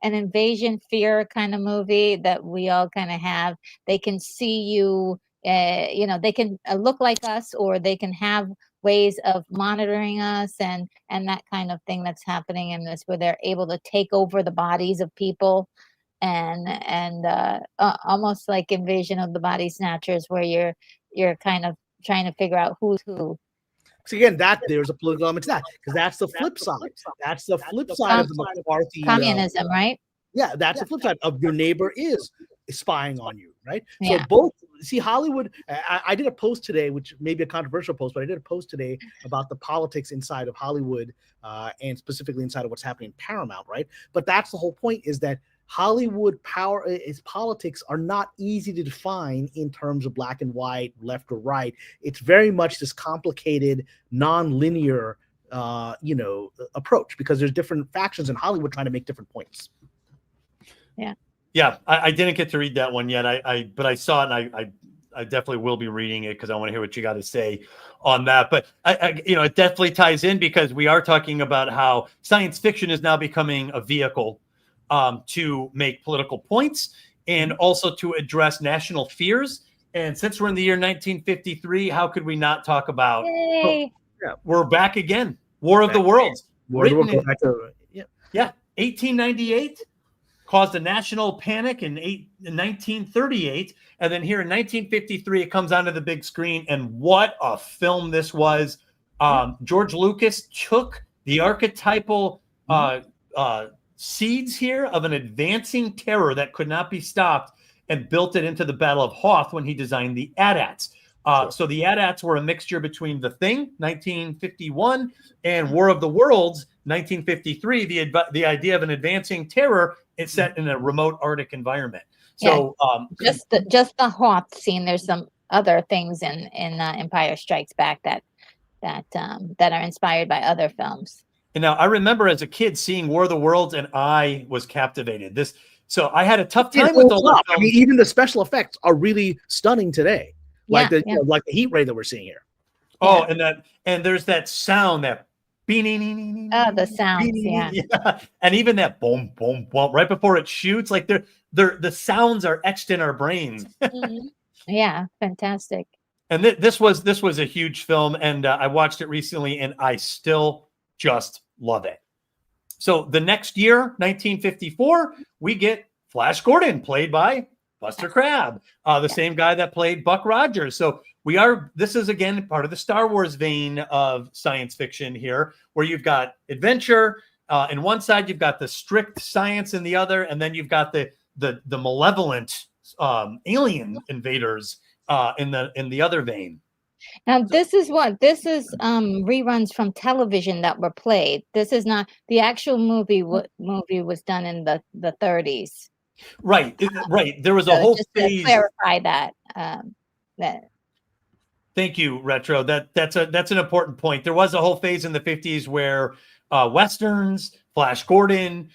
invasion fear kind of movie that we all kind of have. They can see you, they can look like us, or they can have ways of monitoring us and that kind of thing that's happening in this, where they're able to take over the bodies of people. And almost like Invasion of the Body Snatchers, where you're kind of trying to figure out who's who. So again, there's a political element to that, because that's the flip side. That's the flip side of the McCarthy communism, right? Yeah, that's the flip side of your neighbor is spying on you, right? Yeah. So Hollywood. I did a post today, which may be a controversial post, but I did a post today about the politics inside of Hollywood, and specifically inside of what's happening in Paramount, right? But that's the whole point, is that Hollywood politics are not easy to define in terms of black and white, left or right. It's very much this complicated, non-linear, approach, because there's different factions in Hollywood trying to make different points. Yeah. Yeah, I didn't get to read that one yet. But I saw it, and I definitely will be reading it, because I want to hear what you got to say on that. But it definitely ties in, because we are talking about how science fiction is now becoming a vehicle to make political points and also to address national fears. And since we're in the year 1953, how could we not talk about? We're back again. War of the Worlds. 1898 caused a national panic in 1938, and then here in 1953 it comes onto the big screen, and what a film this was. George Lucas took the archetypal seeds here of an advancing terror that could not be stopped and built it into the Battle of Hoth when he designed the AT-ATs. So the AT-ATs were a mixture between The Thing, 1951, and War of the Worlds, 1953. The idea of an advancing terror is set in a remote Arctic environment. So just the Hoth scene. There's some other things in Empire Strikes Back that are inspired by other films. And now I remember as a kid seeing War of the Worlds, and I was captivated. So I had a tough time with those films. I mean, even the special effects are really stunning today, like the heat ray that we're seeing here. Oh, and there's that sound, that Oh, the sounds, yeah. And even that boom, boom, boom, right before it shoots, like the sounds are etched in our brains. Yeah, fantastic. And this was a huge film, and I watched it recently, and I still just love it. So the next year, 1954, we get Flash Gordon, played by Buster Crabbe, the same guy that played Buck Rogers. So this is again part of the Star Wars vein of science fiction here, where you've got adventure in one side, you've got the strict science in the other, and then you've got the malevolent alien invaders in the other vein. Now this is reruns from television that were played. This is not the actual movie. What movie was done in the 30s? Right. There was a whole just phase. To clarify that. Thank you, Retro. That's an important point. There was a whole phase in the 50s where westerns, Flash Gordon,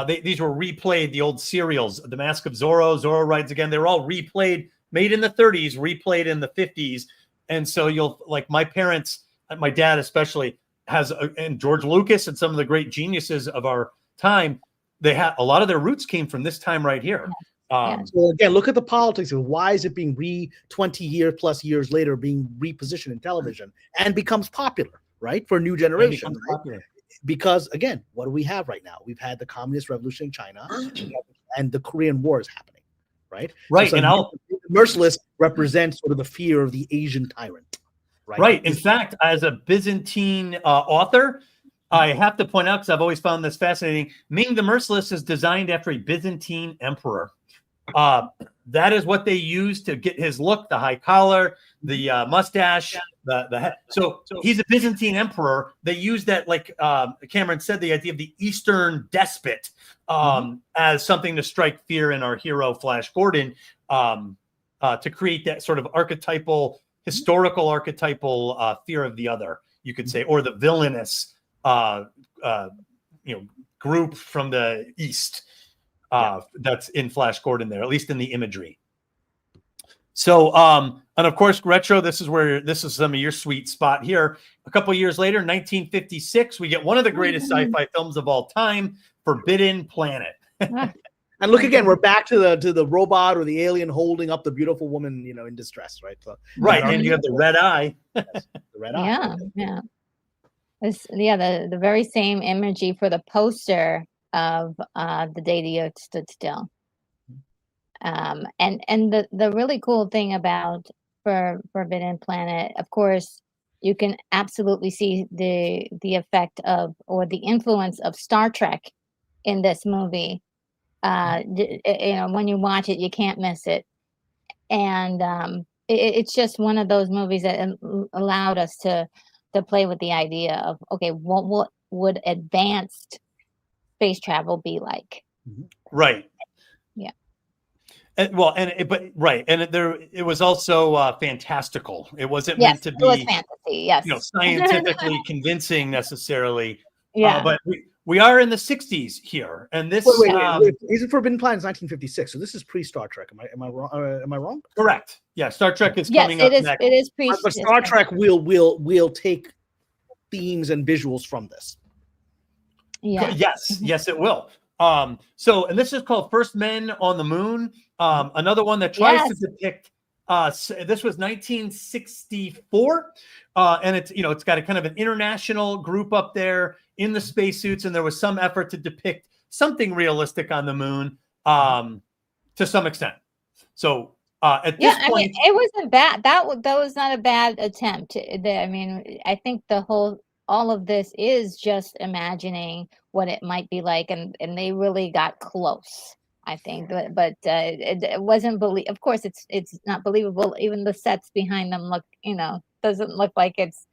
these were replayed. The old serials, The Mask of Zorro, Zorro Rides Again. They were all replayed, made in the 30s, replayed in the 50s. And so like my parents, my dad especially, and George Lucas and some of the great geniuses of our time, they had a lot of their roots came from this time right here. So again, look at the politics of why is it being 20 plus years later being repositioned in television and becomes popular, right? For a new generation. Right? Because again, what do we have right now? We've had the Communist Revolution in China and the Korean War is happening. Right. Right. So And Merciless represents sort of the fear of the Asian tyrant. Right. In fact, as a Byzantine author, I have to point out, because I've always found this fascinating, Ming the Merciless is designed after a Byzantine emperor. That is what they used to get his look, the high collar, the mustache, the head. So he's a Byzantine emperor. They used that, like Cameron said, the idea of the Eastern despot as something to strike fear in our hero, Flash Gordon, to create that sort of historical archetypal fear of the other, you could say, or the villainous group from the East. That's in Flash Gordon there, at least in the imagery. So, and of course, Retro, this is some of your sweet spot here. A couple of years later, 1956, we get one of the greatest sci-fi films of all time, Forbidden Planet. And look again, we're back to the robot or the alien holding up the beautiful woman, in distress, right? So, right, and you have the red eye. Yes, the red eye. Yeah. The very same imagery for the poster of The Day the Earth Stood Still. And the really cool thing about Forbidden Planet, of course, you can absolutely see the effect of, or the influence of, Star Trek in this movie. When you watch it, you can't miss it. And it's just one of those movies that allowed us to play with the idea of, okay, what would advanced space travel be like? Right. Yeah. It was also fantastical. It wasn't meant to be, it was fantasy, yes. Scientifically convincing necessarily. Yeah. But we are in the 60s here, and this wait. Is it Forbidden Planet 1956? So this is pre-Star Trek. Am I wrong? Am I wrong? Correct. Yeah, Star Trek is coming up next. It is pre. But Star Trek will take themes and visuals from this. Yeah. Yes, it will. And this is called First Men on the Moon. Another one that tries to depict. This was 1964, and it's got a kind of an international group up there in the spacesuits, and there was some effort to depict something realistic on the moon, to some extent. So at this point, it wasn't bad. That was not a bad attempt. I think all of this is just imagining what it might be like, and they really got close, I think. But it wasn't of course, it's not believable. Even the sets behind them doesn't look like it's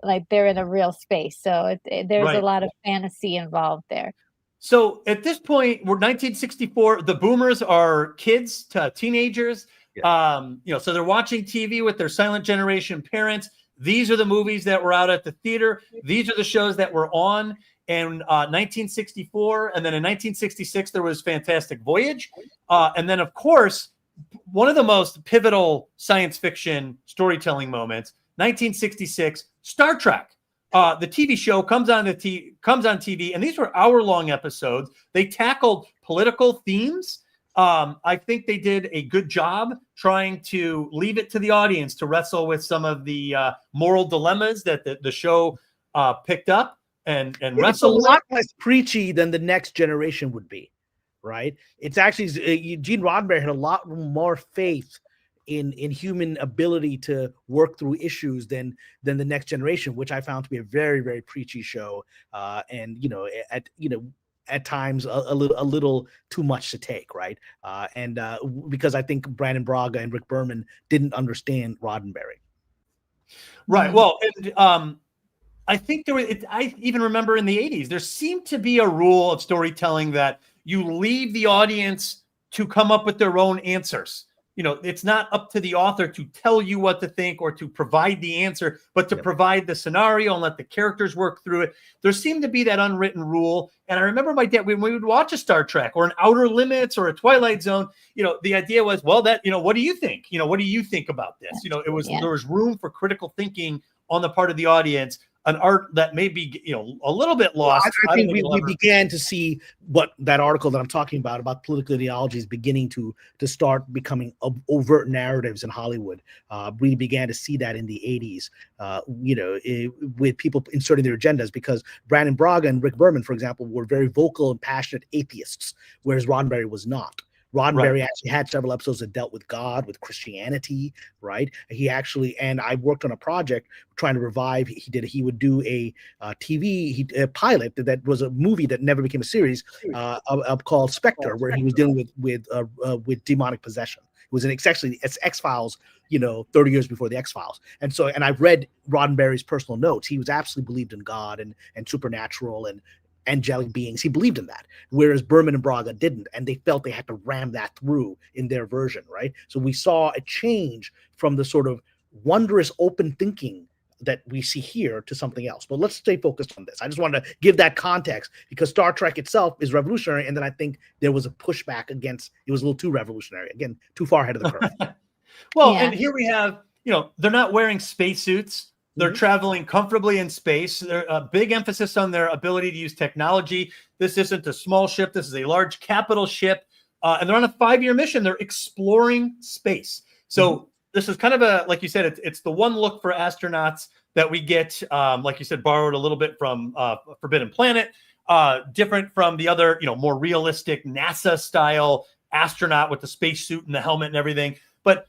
like they're in a real space. So there's a lot of fantasy involved there. So at this point, we're 1964. The boomers are kids to teenagers. Yeah. So they're watching TV with their silent generation parents. These are the movies that were out at the theater. These are the shows that were on in 1964. And then in 1966, there was Fantastic Voyage. And then, of course, one of the most pivotal science fiction storytelling moments, 1966, Star Trek. The TV show comes on TV, and these were hour-long episodes. They tackled political themes. I think they did a good job trying to leave it to the audience to wrestle with some of the moral dilemmas that the show picked up and It's a wrestled lot with. less preachy than the next generation would be, right? It's actually Gene Roddenberry had a lot more faith in human ability to work through issues than the next generation, which I found to be a very, very preachy show, and at times a little too much to take, right? Because I think Brandon Braga and Rick Berman didn't understand Roddenberry. Right. Well, and I think I even remember in the 80s, there seemed to be a rule of storytelling that you leave the audience to come up with their own answers. It's not up to the author to tell you what to think or to provide the answer, but to provide the scenario and let the characters work through it. There seemed to be that unwritten rule. And I remember my dad, when we would watch a Star Trek or an Outer Limits or a Twilight Zone, the idea was, well, what do you think? What do you think about this? There was room for critical thinking on the part of the audience, an art that may be, a little bit lost. I think we began to see what that article that I'm talking about political ideology is beginning to start becoming overt narratives in Hollywood. We began to see that in the 80s, with people inserting their agendas, because Brandon Braga and Rick Berman, for example, were very vocal and passionate atheists, whereas Roddenberry was not. Roddenberry actually had several episodes that dealt with God, with Christianity, right? He actually, and I worked on a project trying to revive. He would do a TV pilot that was a movie that never became a series, called Spectre, where he was dealing with demonic possession. It was it's X-Files, 30 years before the X-Files. And I've read Roddenberry's personal notes. He was absolutely believed in God and supernatural and angelic beings. He believed in that, whereas Berman and Braga didn't, and they felt they had to ram that through in their version, right? So we saw a change from the sort of wondrous open thinking that we see here to something else. But let's stay focused on this. I just wanted to give that context, because Star Trek itself is revolutionary, and then I think there was a pushback against it. Was a little too revolutionary, again, too far ahead of the curve. And here we have, they're not wearing spacesuits. They're traveling comfortably in space. There's a big emphasis on their ability to use technology. This isn't a small ship. This is a large capital ship. And they're on a 5-year mission. They're exploring space. So this is kind of like you said, it's the one look for astronauts that we get, like you said, borrowed a little bit from Forbidden Planet, different from the other, more realistic NASA-style astronaut with the spacesuit and the helmet and everything. But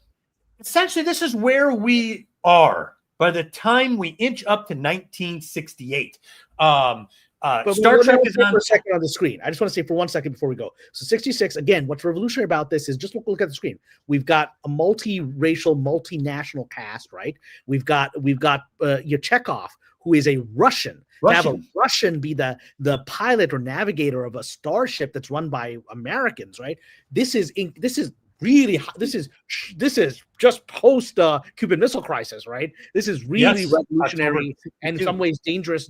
essentially, this is where we are by the time we inch up to 1968. Star Trek is on for a second on the screen. I just want to say for 1 second before we go. So 66, again, what's revolutionary about this is just look at the screen. We've got a multiracial, multinational cast, right? We've got your Chekhov, who is a Russian. To have a Russian be the pilot or navigator of a starship that's run by Americans, right? This is really, this is just post Cuban Missile Crisis, right? This is really revolutionary and in some ways dangerous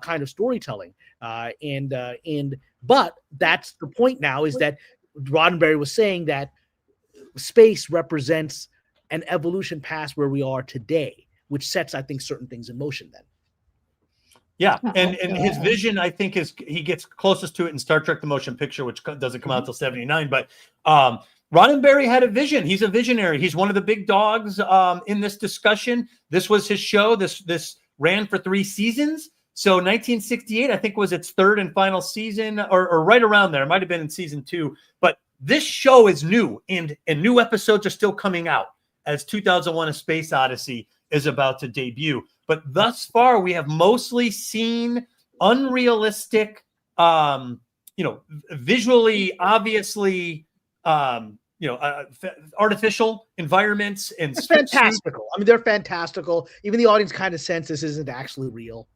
kind of storytelling. But that's the point now, is that Roddenberry was saying that space represents an evolution past where we are today, which sets, I think, certain things in motion then. Yeah, and his vision, I think, is he gets closest to it in Star Trek: The Motion Picture, which doesn't come out till '79. But Roddenberry had a vision. He's a visionary. He's one of the big dogs in this discussion. This was his show. This ran for 3 seasons. So 1968, I think, was its 3rd and final season, or right around there. It might have been in season 2. But this show is new, and new episodes are still coming out as 2001: A Space Odyssey is about to debut. But thus far, we have mostly seen unrealistic, visually, obviously, artificial environments and fantastical. I mean, they're fantastical. Even the audience kind of sense this isn't actually real.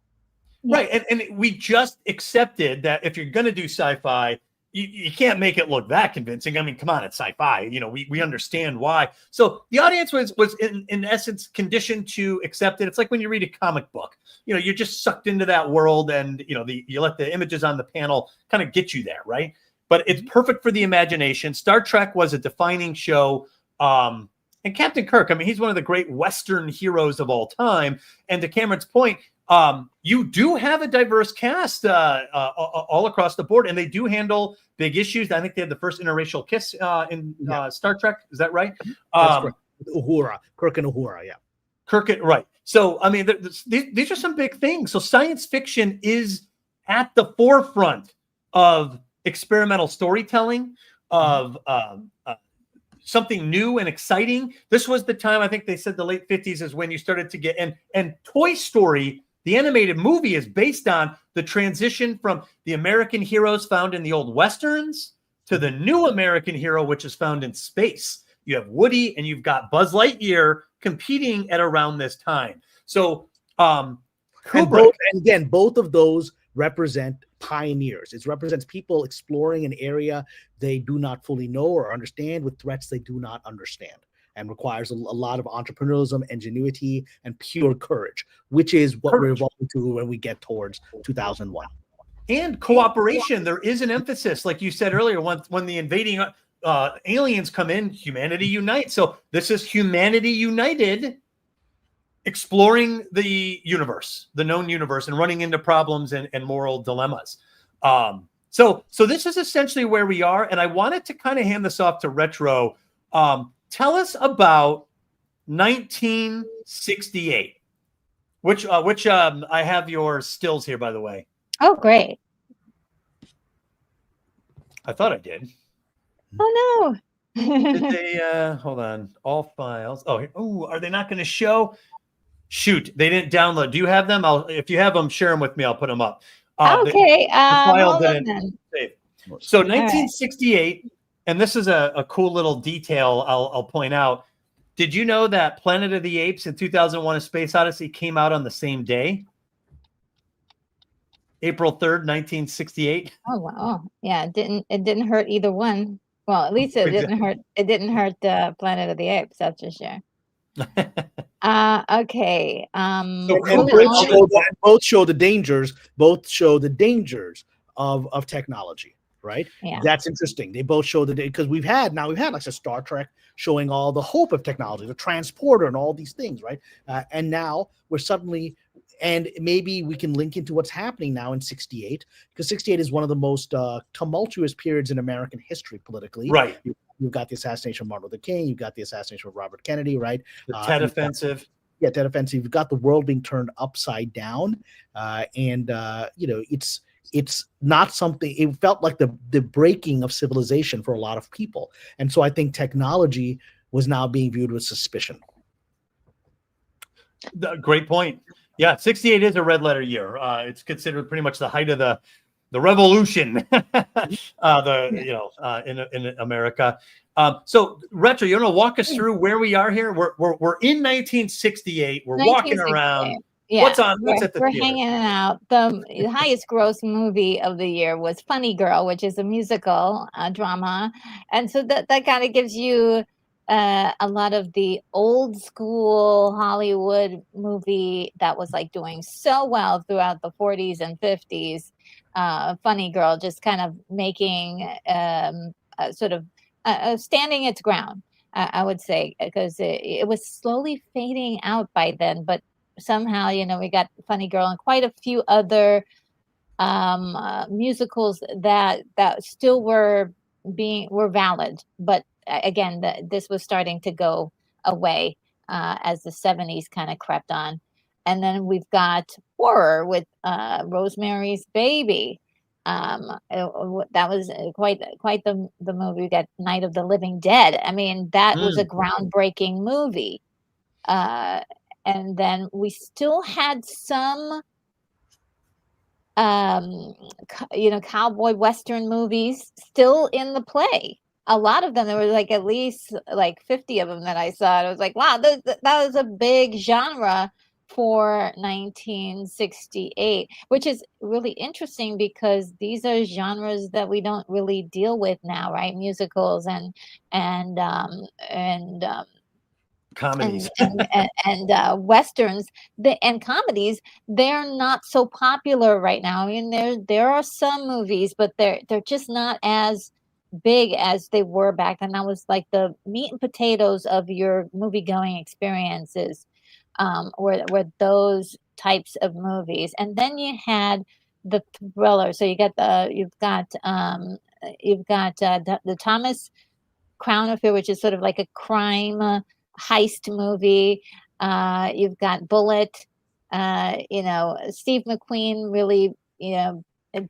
Right. And we just accepted that if you're going to do sci-fi, you can't make it look that convincing. I mean, come on, it's sci-fi. We understand why. So the audience was in essence conditioned to accept it. It's like when you read a comic book. You're just sucked into that world, and you let the images on the panel kind of get you there, right? But it's perfect for the imagination. Star Trek was a defining show. And Captain Kirk, I mean, he's one of the great Western heroes of all time. And to Cameron's point, You do have a diverse cast all across the board, and they do handle big issues. I think they had the first interracial kiss in Star Trek. Is that right? That's correct. Uhura, Kirk and Uhura, yeah. Kirk, right. So, I mean, these are some big things. So science fiction is at the forefront of experimental storytelling, of something new and exciting. This was the time, I think they said the late 50s is when you started to get, and Toy Story, the animated movie, is based on the transition from the American heroes found in the old Westerns to the new American hero, which is found in space. You have Woody and you've got Buzz Lightyear competing at around this time. So, Kubrick, and again, both of those represent pioneers. It represents people exploring an area they do not fully know or understand with threats they do not understand, and requires a lot of entrepreneurialism, ingenuity, and pure courage, which is what we're evolving to when we get towards 2001. And cooperation. There is an emphasis, like you said earlier, when the invading aliens come in, humanity unites. So this is humanity united, exploring the universe, the known universe, and running into problems and moral dilemmas. So this is essentially where we are. And I wanted to kind of hand this off to Retro. Tell us about 1968, which I have your stills here, by the way. Oh, great. I thought I did. Oh, no. Did they, hold on, all files. Oh, are they not going to show? Shoot, they didn't download. Do you have them? If you have them, share them with me. I'll put them up. Okay. The file hold on didn't then. save. So 1968, and this is a cool little detail I'll point out. Did you know that Planet of the Apes and 2001: A Space Odyssey came out on the same day? April 3rd, 1968. Oh, wow. Yeah, it didn't hurt either one. Well, at least it didn't hurt. It didn't hurt Planet of the Apes, that's for sure. Okay. So both show the dangers. Both show the dangers of technology, right? Yeah. That's interesting. They both show because we've had like a Star Trek showing all the hope of technology, the transporter, and all these things, right? And now we're suddenly. And maybe we can link into what's happening now in 68, because 68 is one of the most tumultuous periods in American history politically. Right. You've got the assassination of Martin Luther King. You've got the assassination of Robert Kennedy, right? The Tet Offensive. Tet Offensive. You've got the world being turned upside down. It's not something, it felt like the breaking of civilization for a lot of people. And so I think technology was now being viewed with suspicion. Great point. Yeah, 68 is a red letter year. It's considered pretty much the height of the revolution, in America. So, Retro, you want to walk us through where we are here? We're in 1968. We're walking around. Yeah, What's at the we're theater? hanging out. The highest gross movie of the year was Funny Girl, which is a musical drama, and so that kind of gives you a lot of the old school Hollywood movie that was like doing so well throughout the 40s and 50s. Funny Girl just kind of making sort of standing its ground, I would say, because it was slowly fading out by then, but somehow, we got Funny Girl and quite a few other musicals that still were valid, but again, this was starting to go away as the 70s kind of crept on. And then we've got horror with Rosemary's Baby. That was quite the movie. We got Night of the Living Dead. I mean, that was a groundbreaking movie. And then we still had some cowboy western movies still in the play. A lot of them, there were like at least like 50 of them that I saw. And I was like, wow, that was a big genre for 1968, which is really interesting because these are genres that we don't really deal with now, right? Musicals and comedies and westerns and comedies. They're not so popular right now. I mean, there are some movies, but they're just not as big as they were back then. That was like the meat and potatoes of your movie going experiences, were those types of movies. And then you had the thriller. So you've got the Thomas Crown Affair, which is sort of like a crime heist movie. You've got Bullet. Steve McQueen really,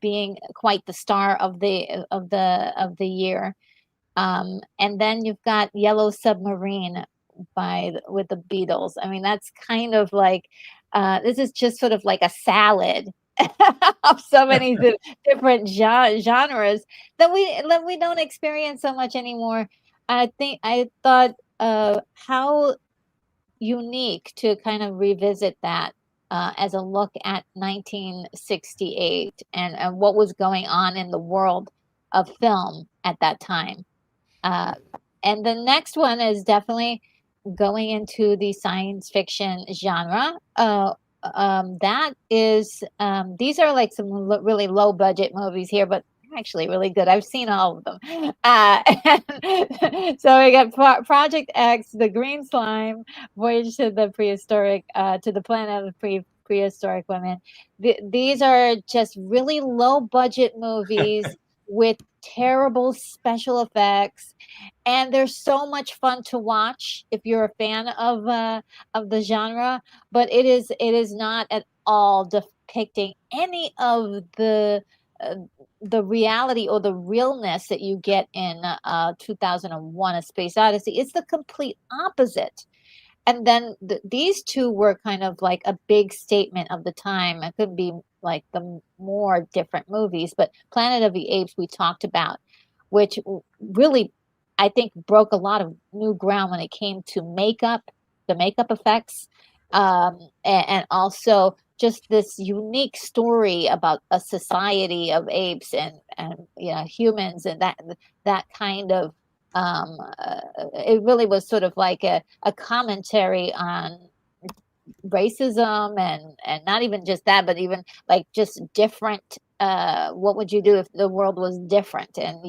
being quite the star of the year. And then you've got Yellow Submarine with the Beatles. I mean, that's kind of like this is just sort of like a salad of so many different genres that we don't experience so much anymore. I thought how unique to kind of revisit that as a look at 1968 and what was going on in the world of film at that time. And the next one is definitely going into the science fiction genre. That is, these are like some really low budget movies here, but actually really good. I've seen all of them. So we got Project X, The Green Slime, Voyage to the Prehistoric, to the Planet of Prehistoric Women. These are just really low budget movies with terrible special effects, and they're so much fun to watch if you're a fan of the genre. But it is not at all depicting any of the reality or the realness that you get in 2001: A Space Odyssey. It's the complete opposite. And then these two were kind of like a big statement of the time. It could be like the more different movies, but Planet of the Apes we talked about, which really, I think, broke a lot of new ground when it came to the makeup effects, and also just this unique story about a society of apes and humans, and that kind of it really was sort of like a commentary on racism and not even just that, but even like just different. What would you do if the world was different? And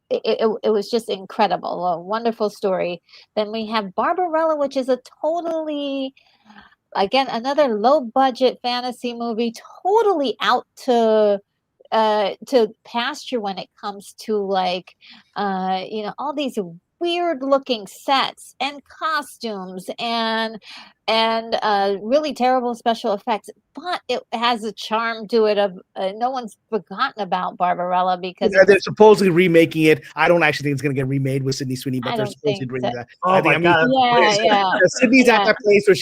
it was just incredible, a wonderful story. Then we have Barbarella, which is a totally, again, another low budget fantasy movie, totally out to pasture when it comes to like all these weird looking sets and costumes and really terrible special effects, but it has a charm to it of no one's forgotten about Barbarella because they're supposedly remaking it. I don't actually think it's going to get remade with Sydney Sweeney, but they're supposedly bringing that. Oh my God! Sydney's at that place where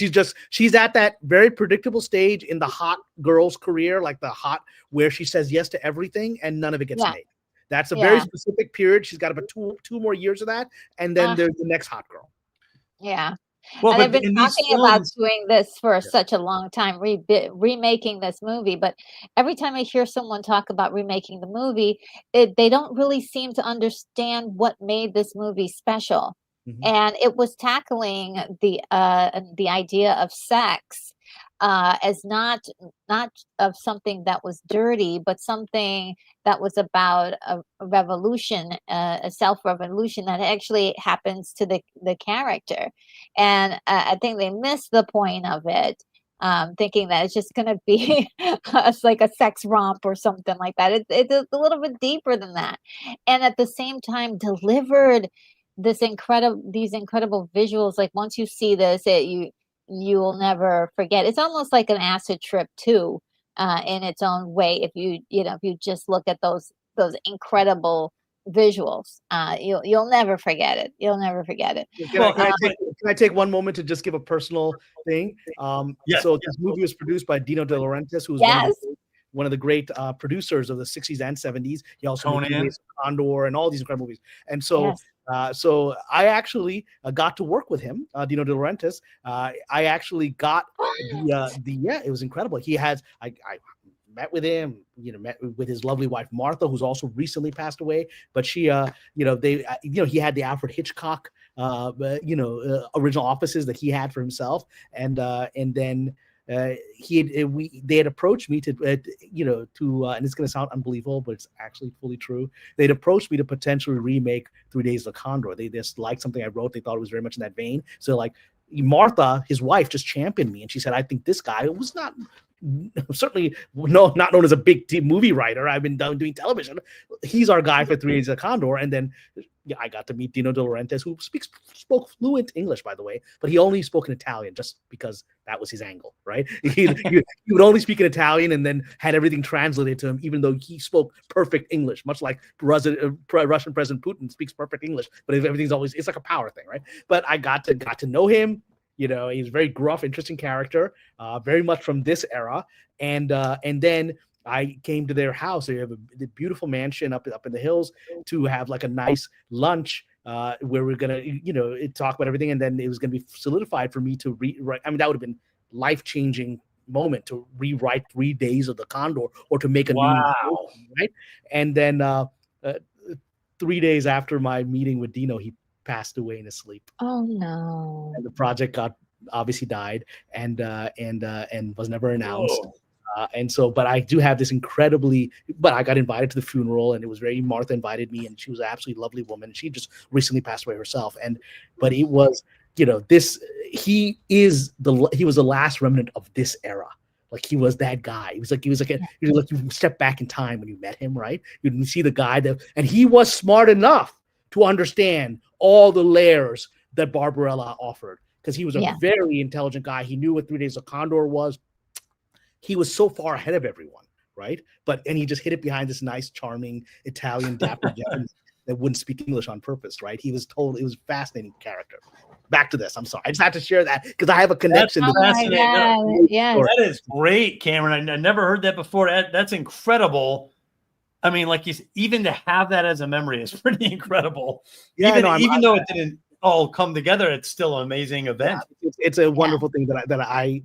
she's at that very predictable stage in the hot girl's career, like the hot where she says yes to everything and none of it gets made. That's a very specific period. She's got about two more years of that, and then there's the next hot girl. Yeah. Well, and they've been talking about doing this for such a long time, remaking this movie. But every time I hear someone talk about remaking the movie, they don't really seem to understand what made this movie special. Mm-hmm. And it was tackling the idea of sex as not of something that was dirty, but something that was about a revolution, a self-revolution that actually happens to the character. And I think they missed the point of it, thinking that it's just going to be like a sex romp or something like that. It's a little bit deeper than that. And at the same time delivered these incredible visuals. Like once you see this, you will never forget. It's almost like an acid trip too, in its own way. If you just look at those incredible visuals, you'll never forget it. You'll never forget it. Can I take one moment to just give a personal thing? So this movie was produced by Dino De Laurentiis, who's one of the great producers of the 60s and 70s. He also made Condor and all these incredible movies. And so so I actually got to work with him, Dino De Laurentiis. I actually got it was incredible. He has I met with him, met with his lovely wife Martha, who's also recently passed away. But she, he had the Alfred Hitchcock, original offices that he had for himself, and then. They had approached me to and it's going to sound unbelievable, but it's actually fully true. They'd approached me to potentially remake 3 Days of Condor. They just liked something I wrote. They thought it was very much in that vein. So like, Martha, his wife, just championed me, and she said, "I think this guy was not certainly not known as a big movie writer. I've been doing television. He's our guy for 3 Days of the Condor." And then I got to meet Dino De Laurentiis, who spoke fluent English, by the way, but he only spoke in Italian just because that was his angle, right? He would only speak in Italian and then had everything translated to him, even though he spoke perfect English, much like Russian President Putin speaks perfect English, but everything's always, it's like a power thing, right? But I got to know him. You know, he's a very gruff, interesting character, very much from this era. And then I came to their house. They have a beautiful mansion up in the hills to have like a nice lunch where we're gonna, talk about everything. And then it was gonna be solidified for me to rewrite. I mean, that would have been life-changing moment to rewrite 3 Days of the Condor or to make a new movie, right? And then 3 days after my meeting with Dino, he passed away in his sleep. Oh no! And the project obviously died and was never announced. But I do have this but I got invited to the funeral, and it was Martha invited me, and she was an absolutely lovely woman. She just recently passed away herself. But it was, he was the last remnant of this era. Like he was that guy. He was like you step back in time when you met him, right? You didn't see the guy and he was smart enough to understand all the layers that Barbarella offered, because he was a very intelligent guy. He knew what 3 Days of Condor was. He was so far ahead of everyone, right? And he just hid it behind this nice, charming Italian dapper gentleman that wouldn't speak English on purpose, right? It was a fascinating character. Back to this. I'm sorry. I just had to share that because I have a connection. That's fascinating. Yeah, that is great, Cameron. I never heard that before. That's incredible. I mean, like even to have that as a memory is pretty incredible. Yeah, even though it didn't all come together, it's still an amazing event. It's a wonderful thing that I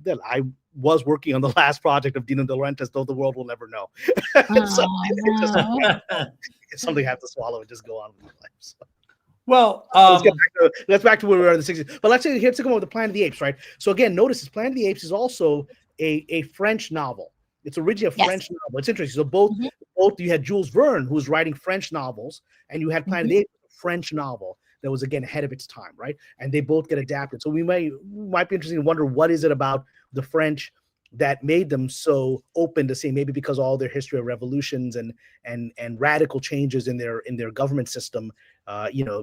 was working on the last project of Dino De Laurentiis, though the world will never know. It's something I have to swallow and just go on with my life. So. Well, let's back to where we were in the 60s. But let's come on with the Planet of the Apes, right? So again, notice this Planet of the Apes is also a French novel. It's originally a French novel. It's interesting. So both you had Jules Verne, who was writing French novels, and you had Planet of the Apes, a French novel that was again ahead of its time, right? And they both get adapted. So we might be interested to wonder what is it about the French that made them so open to say, maybe because all their history of revolutions and radical changes in their government system,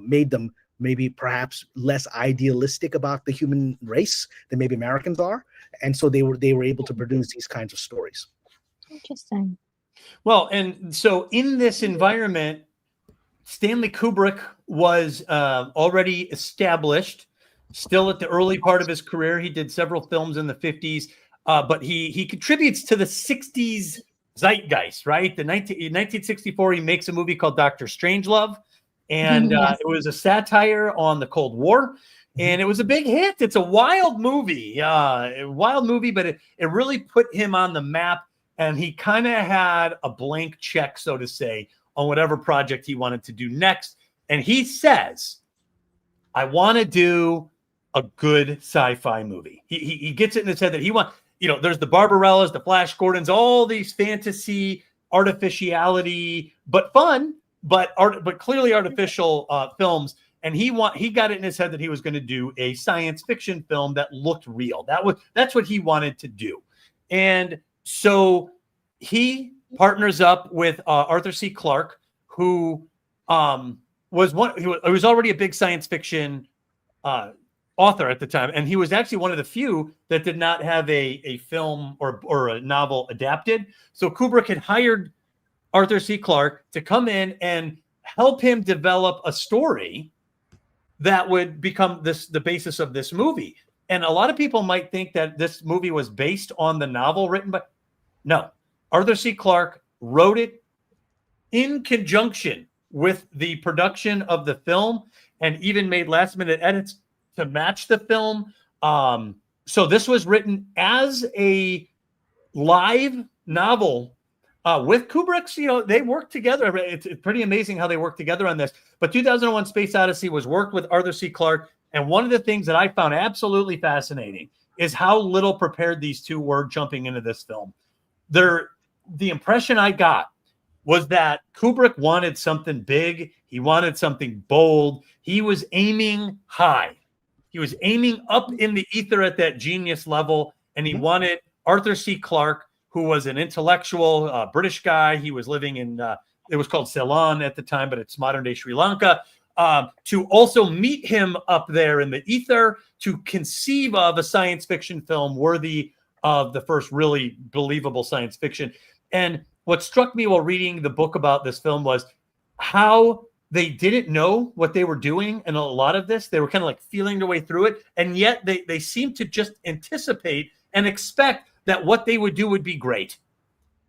made them maybe perhaps less idealistic about the human race than maybe Americans are, and so they were able to produce these kinds of stories. Interesting. Well, and so in this environment, Stanley Kubrick was already established, still at the early part of his career. He did several films in the 50s, but he contributes to the 60s zeitgeist, right? In 1964, he makes a movie called Dr. Strangelove, and it was a satire on the Cold War, and it was a big hit. It's a wild movie, but it really put him on the map, and he kind of had a blank check, so to say, on whatever project he wanted to do next. And he says, I want to do a good sci-fi movie. He gets it in his head that he wants, there's the Barbarellas, the Flash Gordons, all these fantasy artificiality, but fun, but clearly artificial films. And he got it in his head that he was going to do a science fiction film that looked real. That's what he wanted to do. And so he partners up with Arthur C. Clarke, who was already a big science fiction author at the time, and he was actually one of the few that did not have a film or a novel adapted. So Kubrick had hired Arthur C. Clarke to come in and help him develop a story that would become the basis of this movie. And a lot of people might think that this movie was based on the novel written by... No. Arthur C. Clarke wrote it in conjunction with the production of the film and even made last-minute edits to match the film. So this was written as a live novel with Kubrick's, they worked together. It's pretty amazing how they worked together on this. But 2001 Space Odyssey was worked with Arthur C. Clarke. And one of the things that I found absolutely fascinating is how little prepared these two were jumping into this film. The impression I got was that Kubrick wanted something big. He wanted something bold. He was aiming high. He was aiming up in the ether at that genius level, and he wanted Arthur C. Clarke, who was an intellectual British guy. He was living in, it was called Ceylon at the time, but it's modern day Sri Lanka, to also meet him up there in the ether to conceive of a science fiction film worthy of the first really believable science fiction. And what struck me while reading the book about this film was how they didn't know what they were doing. And a lot of this, they were kind of like feeling their way through it. And yet they seemed to just anticipate and expect that what they would do would be great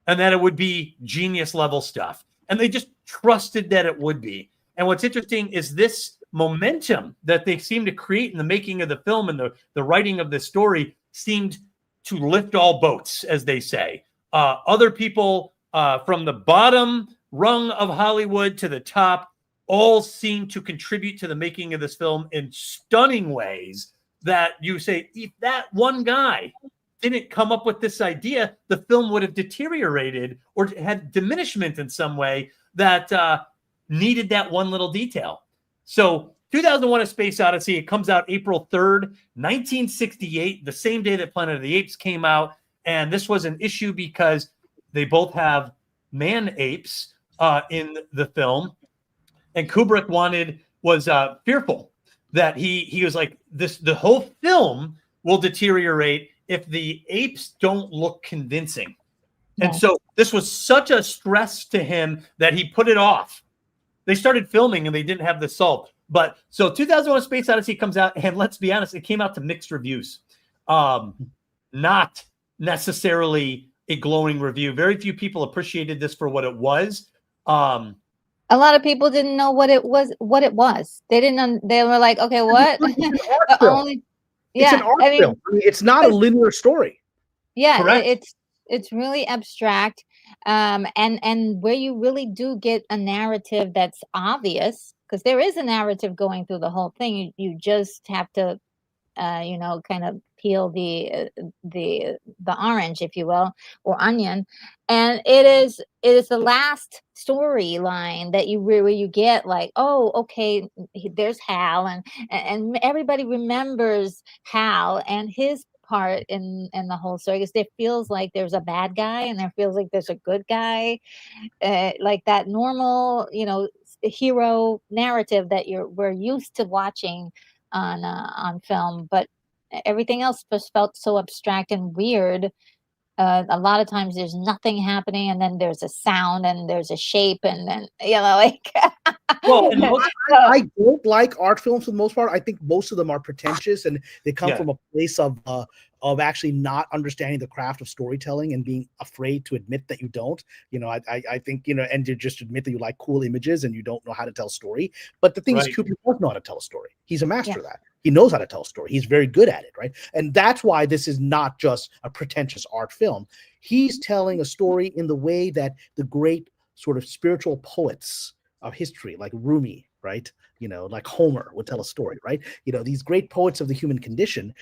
and that it would be genius level stuff. And they just trusted that it would be. And what's interesting is this momentum that they seemed to create in the making of the film and the writing of the story seemed to lift all boats, as they say. Other people from the bottom rung of Hollywood to the top all seem to contribute to the making of this film in stunning ways that you say, if that one guy didn't come up with this idea, the film would have deteriorated or had diminishment in some way that needed that one little detail. So 2001: A Space Odyssey, it comes out April 3rd, 1968, the same day that Planet of the Apes came out. And this was an issue because they both have man apes in the film. And Kubrick was fearful that he was like, the whole film will deteriorate if the apes don't look convincing. Yeah. And so this was such a stress to him that he put it off. They started filming and they didn't have this solved. But so 2001: A Space Odyssey comes out, and let's be honest, it came out to mixed reviews. Not necessarily a glowing review. Very few people appreciated this for what it was. A lot of people didn't know what it was. They didn't. They were like, "Okay, what?" It's an art film. I mean, it's not a linear story. Yeah, it's really abstract, and where you really do get a narrative that's obvious, because there is a narrative going through the whole thing. You just have to, kind of peel the orange, if you will, or onion, and it is the last storyline that where you get like, oh, okay, there's Hal, and everybody remembers Hal and his part in the whole story, because there feels like there's a bad guy and there feels like there's a good guy, like that normal hero narrative that we're used to watching on film, but everything else just felt so abstract and weird. A lot of times there's nothing happening, and then there's a sound and there's a shape, and then like well, I don't like art films for the most part. I think most of them are pretentious, and they come from a place of actually not understanding the craft of storytelling and being afraid to admit that you don't. I think, and to just admit that you like cool images and you don't know how to tell a story. But the thing is, Kubrick does know how to tell a story. He's a master of that. He knows how to tell a story. He's very good at it, right? And that's why this is not just a pretentious art film. He's telling a story in the way that the great sort of spiritual poets of history, like Rumi, right? Like Homer would tell a story, right? These great poets of the human condition,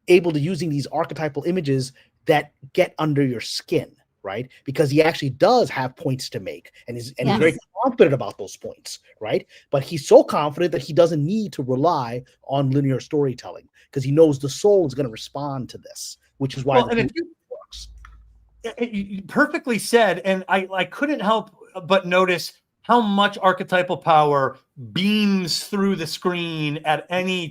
able to using these archetypal images that get under your skin, right? Because he actually does have points to make, and he's very confident about those points, right? But he's so confident that he doesn't need to rely on linear storytelling, because he knows the soul is going to respond to this, which is why it works. Perfectly said, and I couldn't help but notice how much archetypal power beams through the screen at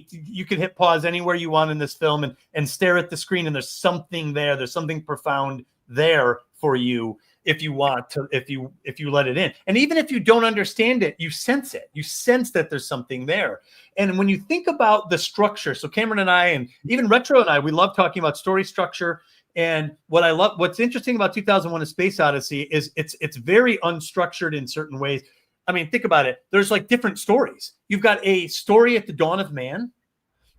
you can hit pause anywhere you want in this film and stare at the screen, and there's something there. There's something profound there for you if you want to, if you let it in. And even if you don't understand it, you sense it. You sense that there's something there. And when you think about the structure, so Cameron and I, and even Retro and I, we love talking about story structure. And what's interesting about 2001: A Space Odyssey is it's very unstructured in certain ways. I mean, think about it. There's like different stories. You've got a story at the dawn of man.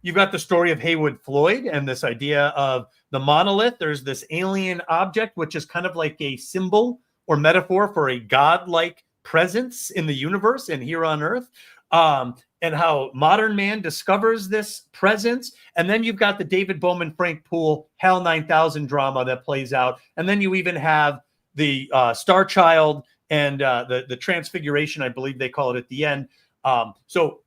You've got the story of Haywood Floyd and this idea of the monolith. There's this alien object, which is kind of like a symbol or metaphor for a godlike presence in the universe and here on Earth. And how modern man discovers this presence. And then you've got the David Bowman, Frank Poole, HAL 9000 drama that plays out. And then you even have the Star Child and the Transfiguration, I believe they call it at the end. So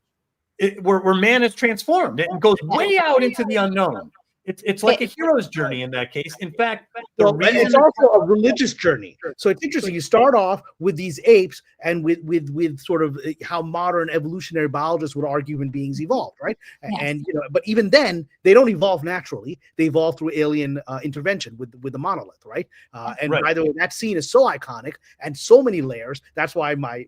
where man is transformed and goes way out into the unknown. It's like a hero's journey in that case. In fact, it's also a religious journey. So it's interesting. You start off with these apes and with sort of how modern evolutionary biologists would argue human beings evolved, right? Yes. And but even then, they don't evolve naturally. They evolve through alien intervention with the monolith, right? And by the way, that scene is so iconic and so many layers. That's why my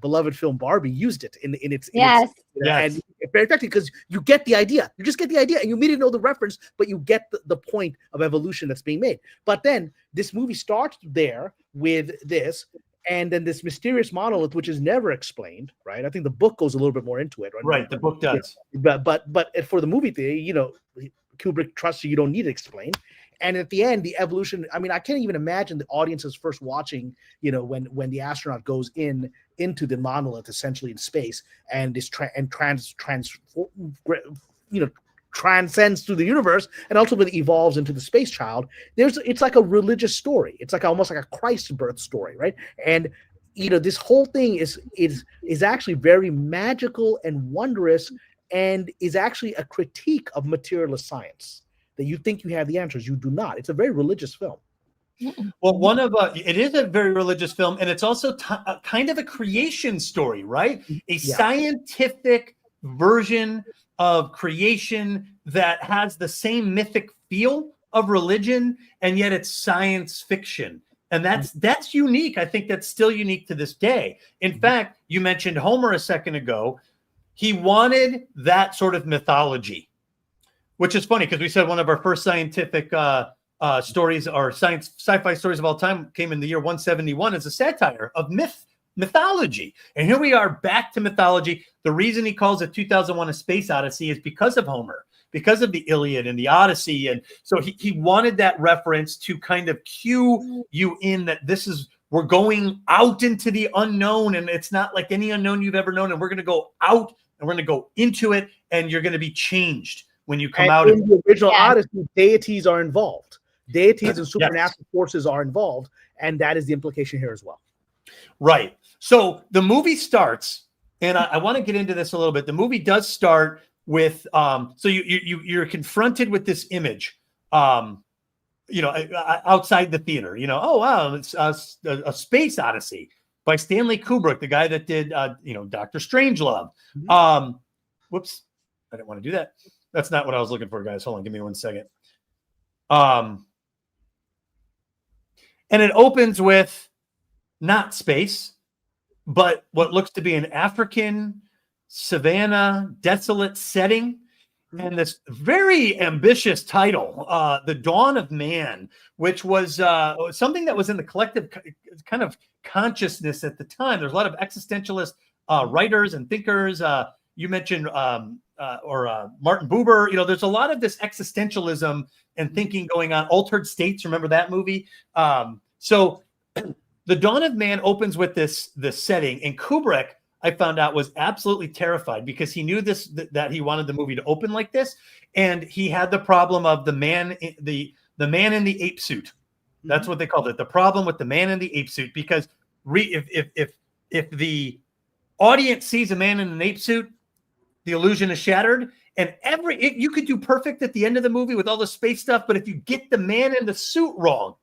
beloved film Barbie used it in its yes. And very effective because you get the idea. You just get the idea and you immediately know the reference, but you get the point of evolution that's being made. But then this movie starts there with this, and then this mysterious monolith, which is never explained, right? I think the book goes a little bit more into it. Right, the book does. But for the movie theory, Kubrick trusts you don't need to explain. And at the end, the evolution, I mean, I can't even imagine the audiences first watching, when the astronaut goes into the monolith essentially in space and is transcends through the universe and ultimately evolves into the space child. It's like a religious story. It's like almost like a Christ birth story, right? And this whole thing is actually very magical and wondrous, and is actually a critique of materialist science. That you think you have the answers, you do not. It's a very religious film. Well, it is a very religious film, and it's also kind of a creation story, right? A scientific version of creation that has the same mythic feel of religion, and yet it's science fiction. And that's unique. I think that's still unique to this day. In fact, you mentioned Homer a second ago. He wanted that sort of mythology. Which is funny because we said one of our first scientific stories or sci-fi stories of all time came in the year 171 as a satire of mythology. And here we are back to mythology. The reason he calls it 2001: A Space Odyssey is because of Homer, because of the Iliad and the Odyssey. And so he wanted that reference to kind of cue you in that we're going out into the unknown, and it's not like any unknown you've ever known. And we're going to go out and we're going to go into it, and you're going to be changed. When you come out in the original Odyssey, deities are involved. Deities and supernatural forces are involved, and that is the implication here as well. Right. So the movie starts, and I want to get into this a little bit. The movie does start with so you're confronted with this image, outside the theater. Oh wow, it's a Space Odyssey by Stanley Kubrick, the guy that did Dr. Strangelove. Whoops, I didn't want to do that. That's not what I was looking for, guys. Hold on, give me 1 second. And it opens with not space, but what looks to be an African savanna, desolate setting, and this very ambitious title, "The Dawn of Man," which was something that was in the collective kind of consciousness at the time. There's a lot of existentialist writers and thinkers. You mentioned Martin Buber. There's a lot of this existentialism and thinking going on. Altered States, remember that movie? So The Dawn of Man opens with this setting, and Kubrick, I found out, was absolutely terrified because he knew that he wanted the movie to open like this, and he had the problem of the man in the ape suit. That's what they called it. The problem with the man in the ape suit, because if the audience sees a man in an ape suit, the illusion is shattered, and you could do perfect at the end of the movie with all the space stuff, but if you get the man in the suit wrong,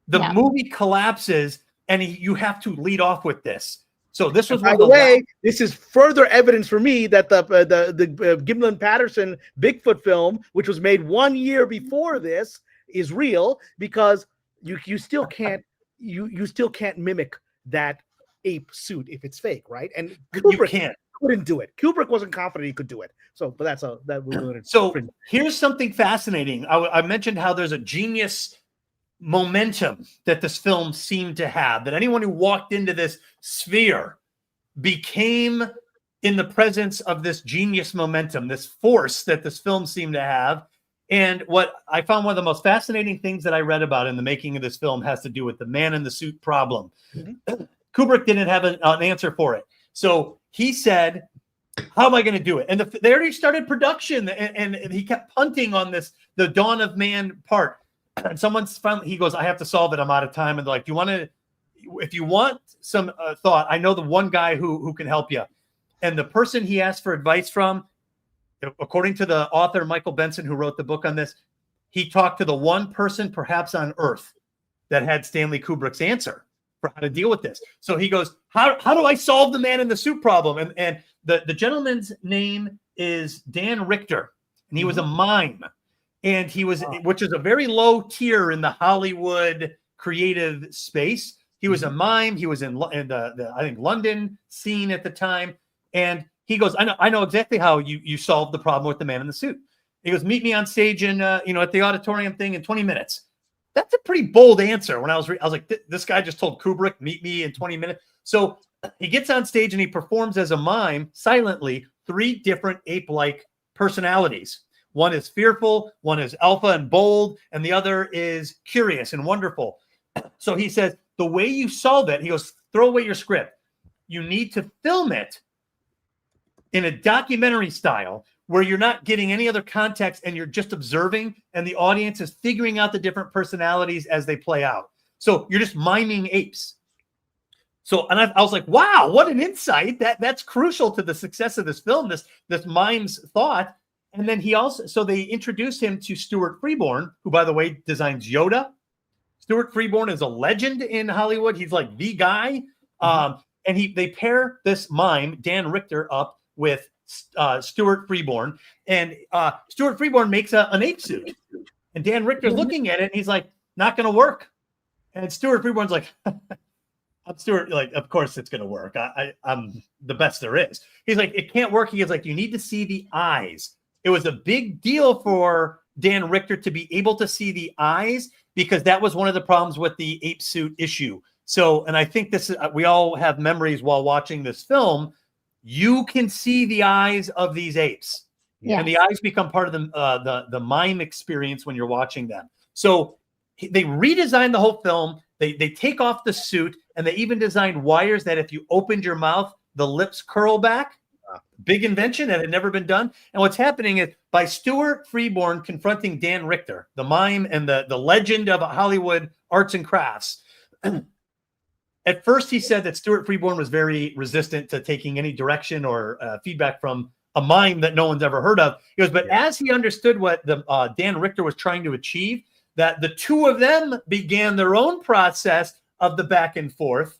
the movie collapses, and you have to lead off with this. So this was, by the way, this is further evidence for me that the Gimlin-Patterson Bigfoot film, which was made 1 year before this, is real, because you still can't mimic that ape suit if it's fake, right? And Kubrick couldn't do it. Kubrick wasn't confident he could do it. So, but so here's something fascinating. I mentioned how there's a genius momentum that this film seemed to have, that anyone who walked into this sphere became in the presence of this genius momentum, this force that this film seemed to have. And what I found, one of the most fascinating things that I read about in the making of this film has to do with the man in the suit problem. Mm-hmm. Kubrick didn't have an answer for it. So he said, how am I going to do it? And they already started production, and he kept punting on the Dawn of Man part. And he goes, I have to solve it. I'm out of time. And they're like, if you want some thought, I know the one guy who can help you. And the person he asked for advice from, according to the author Michael Benson, who wrote the book on this, he talked to the one person perhaps on Earth that had Stanley Kubrick's answer for how to deal with this. So he goes, how do I solve the man in the suit problem? And the gentleman's name is Dan Richter, and he was a mime. And he was, which is a very low tier in the Hollywood creative space. He was a mime. He was in the I think London scene at the time. And he goes, I know exactly how you solved the problem with the man in the suit. He goes, meet me on stage in at the auditorium thing in 20 minutes. That's a pretty bold answer. When I was like, this guy just told Kubrick, meet me in 20 minutes. So he gets on stage and he performs as a mime silently 3 different ape-like personalities. One is fearful, one is alpha and bold, and the other is curious and wonderful. So he says, the way you solve it, he goes, throw away your script. You need to film it in a documentary style where you're not getting any other context and you're just observing, and the audience is figuring out the different personalities as they play out. So you're just miming apes. So, and I was like, wow, what an insight. That's crucial to the success of this film, this mime's thought. And then they introduced him to Stuart Freeborn, who, by the way, designs Yoda. Stuart Freeborn is a legend in Hollywood. He's like the guy. And they pair this mime, Dan Richter, up with Stuart Freeborn. And Stuart Freeborn makes an ape suit. And Dan Richter's looking at it, and he's like, not going to work. And Stuart Freeborn's like, I'm Stuart, like, of course it's going to work. I'm the best there is. He's like, it can't work. He's like, you need to see the eyes. It was a big deal for Dan Richter to be able to see the eyes, because that was one of the problems with the ape suit issue. So, and I think this is, we all have memories while watching this film. You can see the eyes of these apes, and the eyes become part of the mime experience when you're watching them. So they redesigned the whole film. They take off the suit, and they even designed wires that if you opened your mouth, the lips curl back. Big invention that had never been done. And what's happening is, by Stuart Freeborn confronting Dan Richter, the mime and the legend of Hollywood arts and crafts. At first, he said that Stuart Freeborn was very resistant to taking any direction or feedback from a mime that no one's ever heard of. He goes, but as he understood what the Dan Richter was trying to achieve, that the two of them began their own process of the back and forth.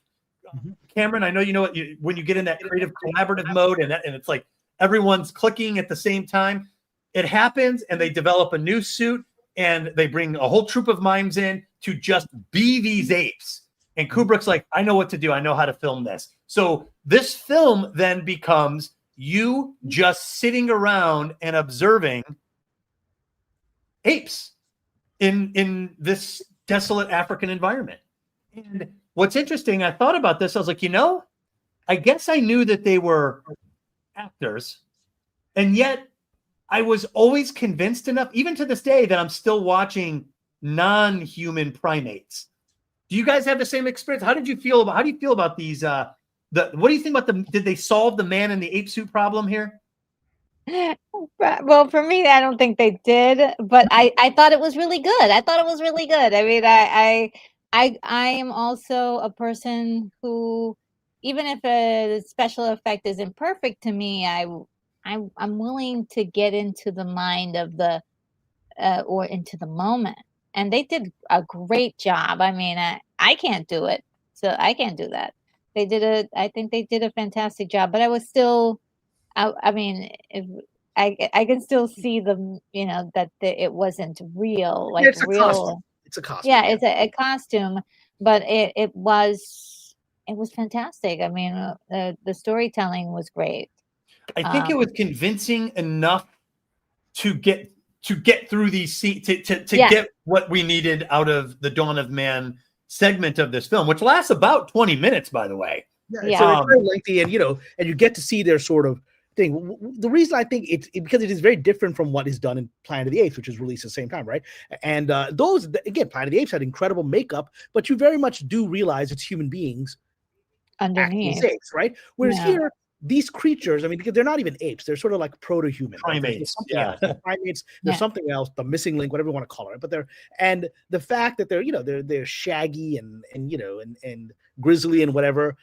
Cameron, I know you know what when you get in that creative collaborative mode, and it's like everyone's clicking at the same time, it happens, and they develop a new suit, and they bring a whole troop of mimes in to just be these apes. And Kubrick's like, I know what to do. I know how to film this. So this film then becomes you just sitting around and observing apes in this desolate African environment. And what's interesting, I thought about this. I was like, I guess I knew that they were actors, and yet I was always convinced enough, even to this day, that I'm still watching non-human primates. Do you guys have the same experience? How do you feel about these? What do you think about did they solve the man in the ape suit problem here? Well, for me, I don't think they did, but I thought it was really good. I mean, I am also a person who, even if a special effect isn't perfect to me, I'm willing to get into the mind of the or into the moment. And they did a great job. I mean, I can't do it, so I can't do that. I think they did a fantastic job. But I was still, I mean, if I can still see them, that it wasn't real, like it's real. Costume. It's a costume. Yeah, it's a costume, but it was fantastic. I mean, the storytelling was great. I think it was convincing enough to get through these scenes, to get what we needed out of the Dawn of Man segment of this film, which lasts about 20 minutes, by the way. Yeah. So it's very lengthy, and you get to see their sort of thing. The reason I think it's because it is very different from what is done in Planet of the Apes, which is released at the same time, right? And those, again, Planet of the Apes had incredible makeup, but you very much do realize it's human beings underneath, apes, right? Whereas here, these creatures, I mean, because they're not even apes, they're sort of like proto-human. Right? Primates, Primates, there's something else, the missing link, whatever you want to call it. But and the fact that they're shaggy and grizzly and whatever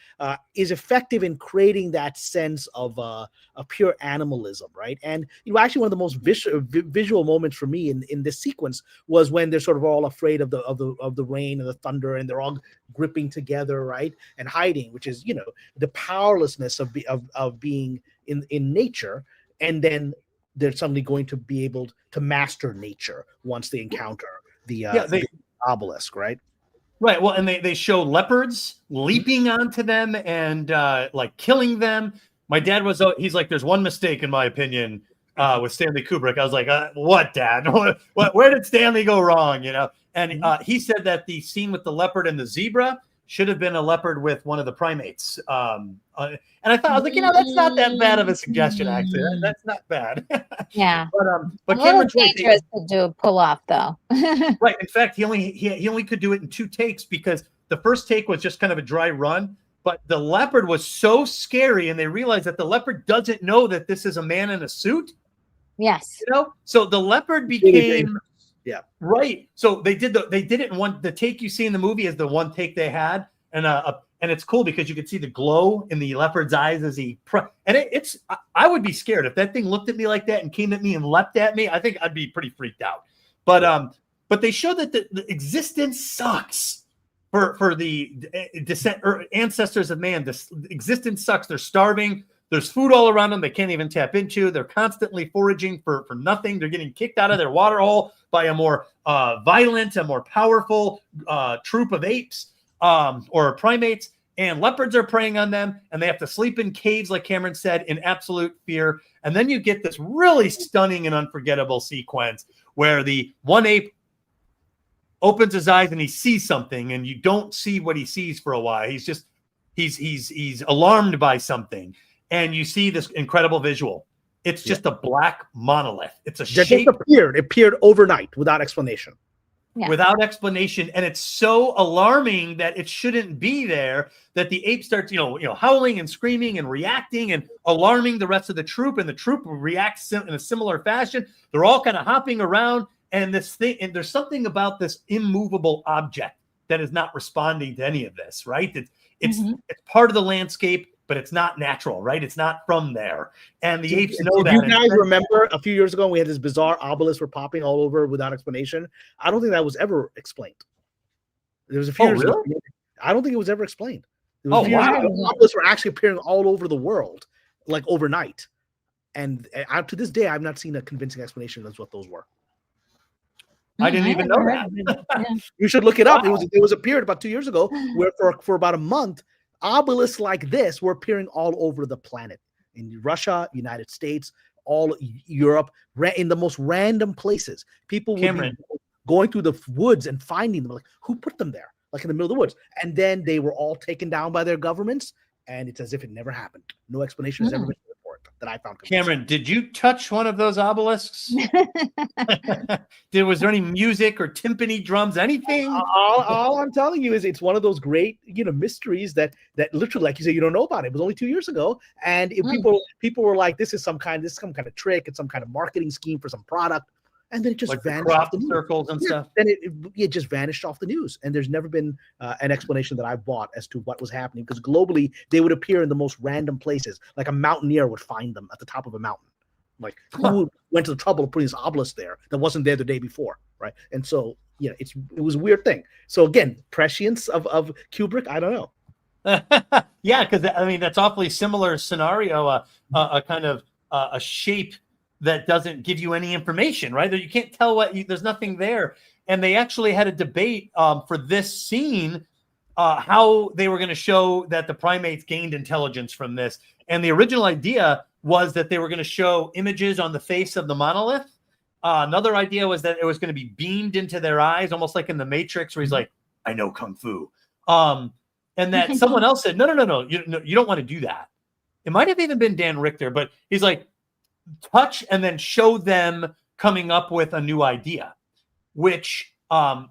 is effective in creating that sense of a pure animalism, right? And actually one of the most visual moments for me in this sequence was when they're sort of all afraid of the rain and the thunder, and they're all gripping together, right, and hiding, which is the powerlessness of being in nature, and then they're suddenly going to be able to master nature once they encounter the obelisk, right? Right. Well, and they show leopards leaping onto them and like killing them. My dad he's like, there's one mistake in my opinion with Stanley Kubrick. I was like, what, Dad? Where did Stanley go wrong? And he said that the scene with the leopard and the zebra should have been a leopard with one of the primates. And I thought, I was like, that's not that bad of a suggestion, actually. That's not bad. Yeah. But a little Cameron's right. dangerous to pull off, though. Right. In fact, he only could do it in 2 takes, because the first take was just kind of a dry run. But the leopard was so scary, and they realized that the leopard doesn't know that this is a man in a suit. Yes. So the leopard became right. So they did it in the take you see in the movie is the one take they had, and it's cool because you could see the glow in the leopard's eyes as I would be scared if that thing looked at me like that and came at me and leapt at me. I think I'd be pretty freaked out. But they show that the existence sucks for the descent or ancestors of man. This existence sucks. They're starving. There's food all around them they can't even tap into. They're constantly foraging for nothing. They're getting kicked out of their water hole by a more violent, a more powerful troop of apes or primates. And leopards are preying on them, and they have to sleep in caves, like Cameron said, in absolute fear. And then you get this really stunning and unforgettable sequence where the one ape opens his eyes and he sees something, and you don't see what he sees for a while. He's alarmed by something. And you see this incredible visual. It's just a black monolith. It's a shape. It appeared overnight without explanation. Yeah. Without explanation. And it's so alarming that it shouldn't be there, that the ape starts, howling and screaming and reacting and alarming the rest of the troop. And the troop reacts in a similar fashion. They're all kind of hopping around. And there's something about this immovable object that is not responding to any of this, right? It's part of the landscape, but it's not natural, right? It's not from there. And the apes know that. You guys remember a few years ago, we had this bizarre obelisk were popping all over without explanation. I don't think that was ever explained. There was a few years ago. I don't think it was ever explained. Wow. Obelisks were actually appearing all over the world, like overnight. And to this day, I've not seen a convincing explanation as what those were. I didn't even know that. You should look it up. Wow. It was a period about 2 years ago where for about a month, obelisks like this were appearing all over the planet, in Russia, United States, all Europe, in the most random places. People would be going through the woods and finding them, like, who put them there, like in the middle of the woods, and then they were all taken down by their governments, and it's as if it never happened. No explanation has ever been reported that I found. Cameron, did you touch one of those obelisks? Was there any music or timpani drums, anything? All I'm telling you is it's one of those great, mysteries that literally, like you say, you don't know about it. It was only 2 years ago, and people were like, this is some kind of trick. It's some kind of marketing scheme for some product, and then it just vanished off the news. Circles and stuff. Then it just vanished off the news, and there's never been an explanation that I've bought as to what was happening, because globally they would appear in the most random places. Like a mountaineer would find them at the top of a mountain. Like, who went to the trouble of putting this obelisk there that wasn't there the day before, right? And so, it was a weird thing. So again, prescience of Kubrick, I don't know. Yeah, because that's awfully similar scenario. A kind of a shape that doesn't give you any information, right? You can't tell there's nothing there. And they actually had a debate for this scene, how they were going to show that the primates gained intelligence from this. And the original idea was that they were going to show images on the face of the monolith. Another idea was that it was going to be beamed into their eyes, almost like in the Matrix, where he's like, I know Kung Fu. And that someone else said, no, you don't want to do that. It might have even been Dan Richter, but he's like, touch and then show them coming up with a new idea, which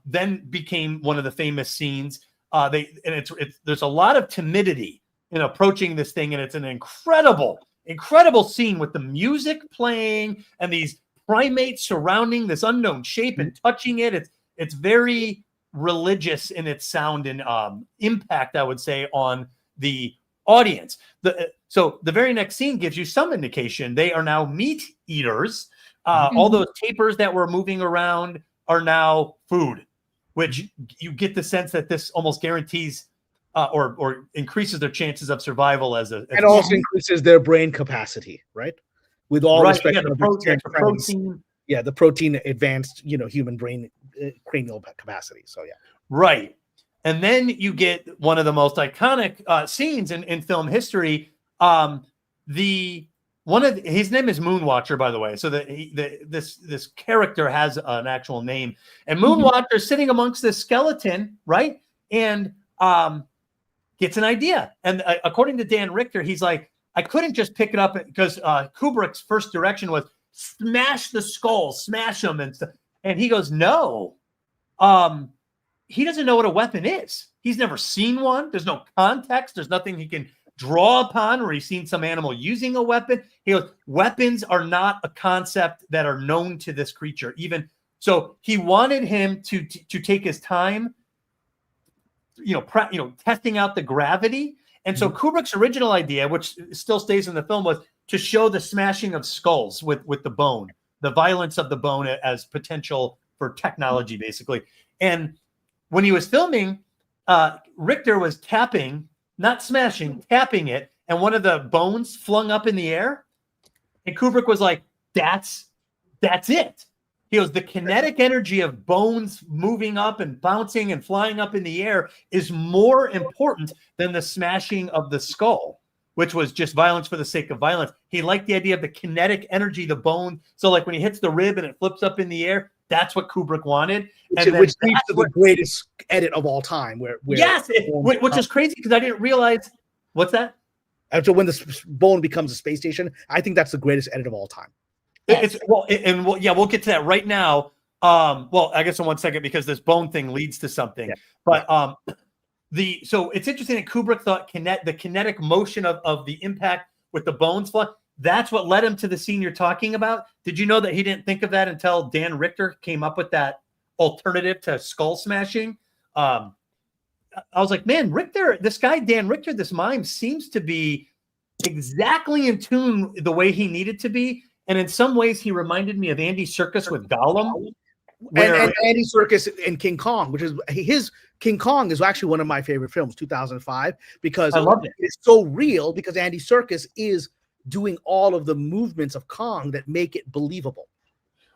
then became one of the famous scenes. There's a lot of timidity approaching this thing, and it's an incredible scene with the music playing and these primates surrounding this unknown shape and touching it. It's very religious in its sound and impact, I would say, on the audience. So the very next scene gives you some indication they are now meat eaters. All those tapers that were moving around are now food, which you get the sense that this almost guarantees or increases their chances of survival and also increases their brain capacity, right? With all respect, the protein advanced, human brain cranial capacity. So yeah, right. And then you get one of the most iconic scenes in film history. His name is Moonwatcher, by the way. So this character has an actual name, and Moonwatcher is sitting amongst this skeleton, right? And gets an idea. And according to Dan Richter, he's like, I couldn't just pick it up because Kubrick's first direction was smash the skull, smash them and stuff. And he goes, no, he doesn't know what a weapon is. He's never seen one. There's no context. There's nothing he can draw upon where he's seen some animal using a weapon. He goes, weapons are not a concept that are known to this creature. Even so, he wanted him to take his time, testing out the gravity. And so Kubrick's original idea, which still stays in the film, was to show the smashing of skulls with the bone, the violence of the bone as potential for technology, basically. And when he was filming, Richter was tapping, not smashing, tapping it, and one of the bones flung up in the air. And Kubrick was like, that's it. He goes, the kinetic energy of bones moving up and bouncing and flying up in the air is more important than the smashing of the skull, which was just violence for the sake of violence. He liked the idea of the kinetic energy, the bone. So like when he hits the rib and it flips up in the air, that's what Kubrick wanted. Which leads to the greatest edit of all time. Which is crazy because I didn't realize. What's that? After when the bone becomes a space station, I think that's the greatest edit of all time. We'll get to that right now. I guess in 1 second because this bone thing leads to something. Yeah. But so it's interesting that Kubrick thought the kinetic motion of the impact with the bones fly. That's what led him to the scene you're talking about. Did you know that he didn't think of that until Dan Richter came up with that alternative to skull smashing? I was like, man, Richter, this guy, Dan Richter, this mime seems to be exactly in tune the way he needed to be. And in some ways, he reminded me of Andy Serkis with Gollum. And Andy Serkis in King Kong, which is his King Kong is actually one of my favorite films, 2005, because I loved it. It's so real because Andy Serkis is doing all of the movements of Kong that make it believable.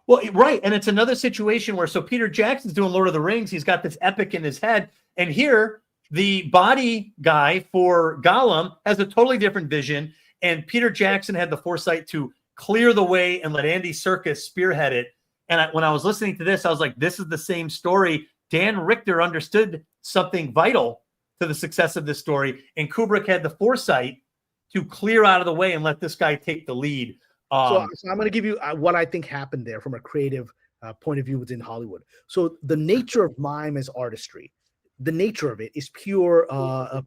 Well, right. And it's another situation where, so Peter Jackson's doing Lord of the Rings. He's got this epic in his head. And here, the body guy for Gollum has a totally different vision. And Peter Jackson had the foresight to clear the way and let Andy Serkis spearhead it. And when I was listening to this, I was like, this is the same story. Dan Richter understood something vital to the success of this story. And Kubrick had the foresight to clear out of the way and let this guy take the lead. So I'm going to give you what I think happened there from a creative point of view within Hollywood. So the nature of mime as artistry, the nature of it is pure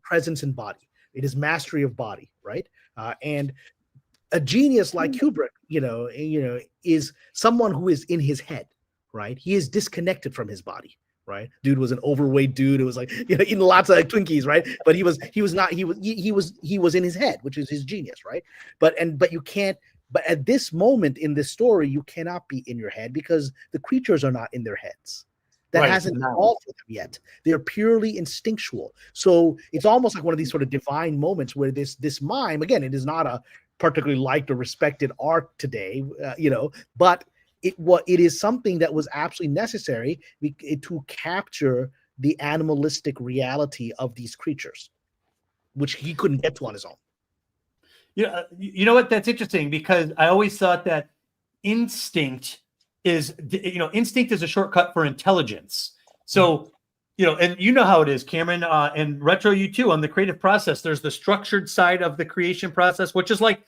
presence in body. It is mastery of body, right? And a genius like Kubrick, is someone who is in his head, right? He is disconnected from his body, right? Dude was an overweight dude. It was like, eating lots of Twinkies, right? But he was in his head, which is his genius, right? But at this moment in this story, you cannot be in your head because the creatures are not in their heads. That hasn't evolved for them yet. They're purely instinctual. So it's almost like one of these sort of divine moments where this mime, again, it is not a particularly liked or respected art today, but it is something that was absolutely necessary to capture the animalistic reality of these creatures, which he couldn't get to on his own. Yeah, you know what? That's interesting because I always thought that instinct is a shortcut for intelligence. So, and you know how it is, Cameron, and Retro, you too, on the creative process. There's the structured side of the creation process, which is like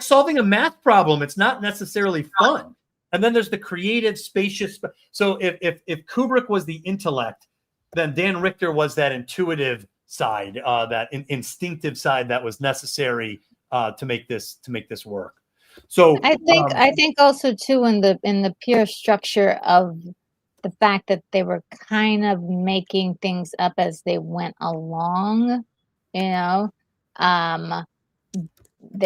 solving a math problem. It's not necessarily fun. And then there's the creative, spacious. So if Kubrick was the intellect, then Dan Richter was that intuitive side, that instinctive side that was necessary to make this work. So I think also too in the pure structure of the fact that they were kind of making things up as they went along, you know,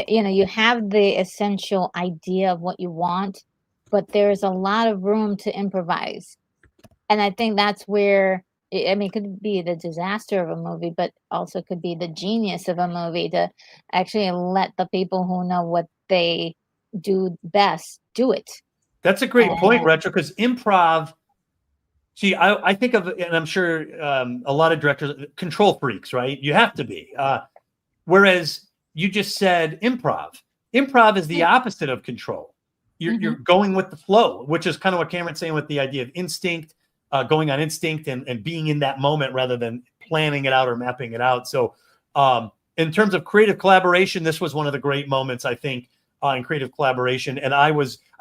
you have the essential idea of what you want, but there's a lot of room to improvise. And I think that's where, I mean, it could be the disaster of a movie, but also could be the genius of a movie to actually let the people who know what they do best do it. That's a great point, Retro, because improv, see, I think of, and I'm sure a lot of directors, control freaks, right? You have to be. Whereas you just said improv. Improv is the opposite of control. You're going with the flow, which is kind of what Cameron's saying with the idea of instinct, going on instinct and being in that moment rather than planning it out or mapping it out. So in terms of creative collaboration, this was one of the great moments, I think, in creative collaboration. And I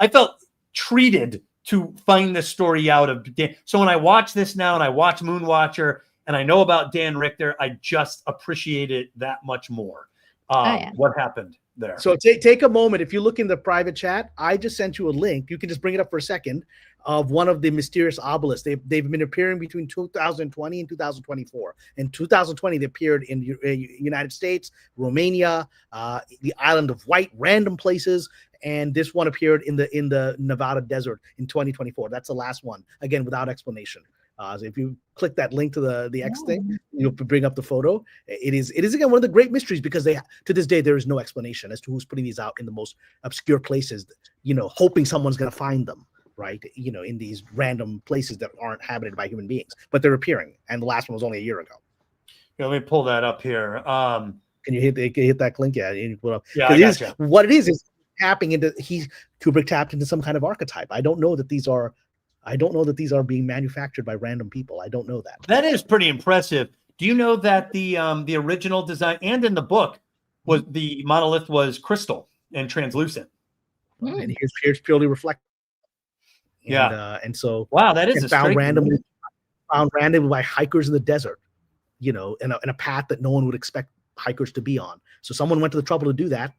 felt treated to find this story out of Dan. So when I watch this now and I watch Moonwatcher and I know about Dan Richter, I just appreciate it that much more. What happened there? So take a moment. If you look in the private chat, I just sent you a link. You can just bring it up for a second, of one of the mysterious obelisks. They've been appearing between 2020 and 2024. In 2020, they appeared in United States, Romania, the island of White, random places. And this one appeared in the Nevada desert in 2024. That's the last one, again, without explanation. So if you click that link to the X thing, you'll bring up the photo. It is again one of the great mysteries, because to this day there is no explanation as to who's putting these out in the most obscure places, hoping someone's going to find them, right? In these random places that aren't inhabited by human beings, but they're appearing. And the last one was only a year ago. Yeah, let me pull that up here. Can you hit that link? Yeah, Yeah. What it is tapping into. Kubrick tapped into some kind of archetype. I don't know that these are being manufactured by random people. I don't know that. That is pretty impressive. Do you know that the original design and in the book was the monolith was crystal and translucent? And here's purely reflective. And so wow, that is found randomly by hikers in the desert, in a path that no one would expect hikers to be on. So someone went to the trouble to do that.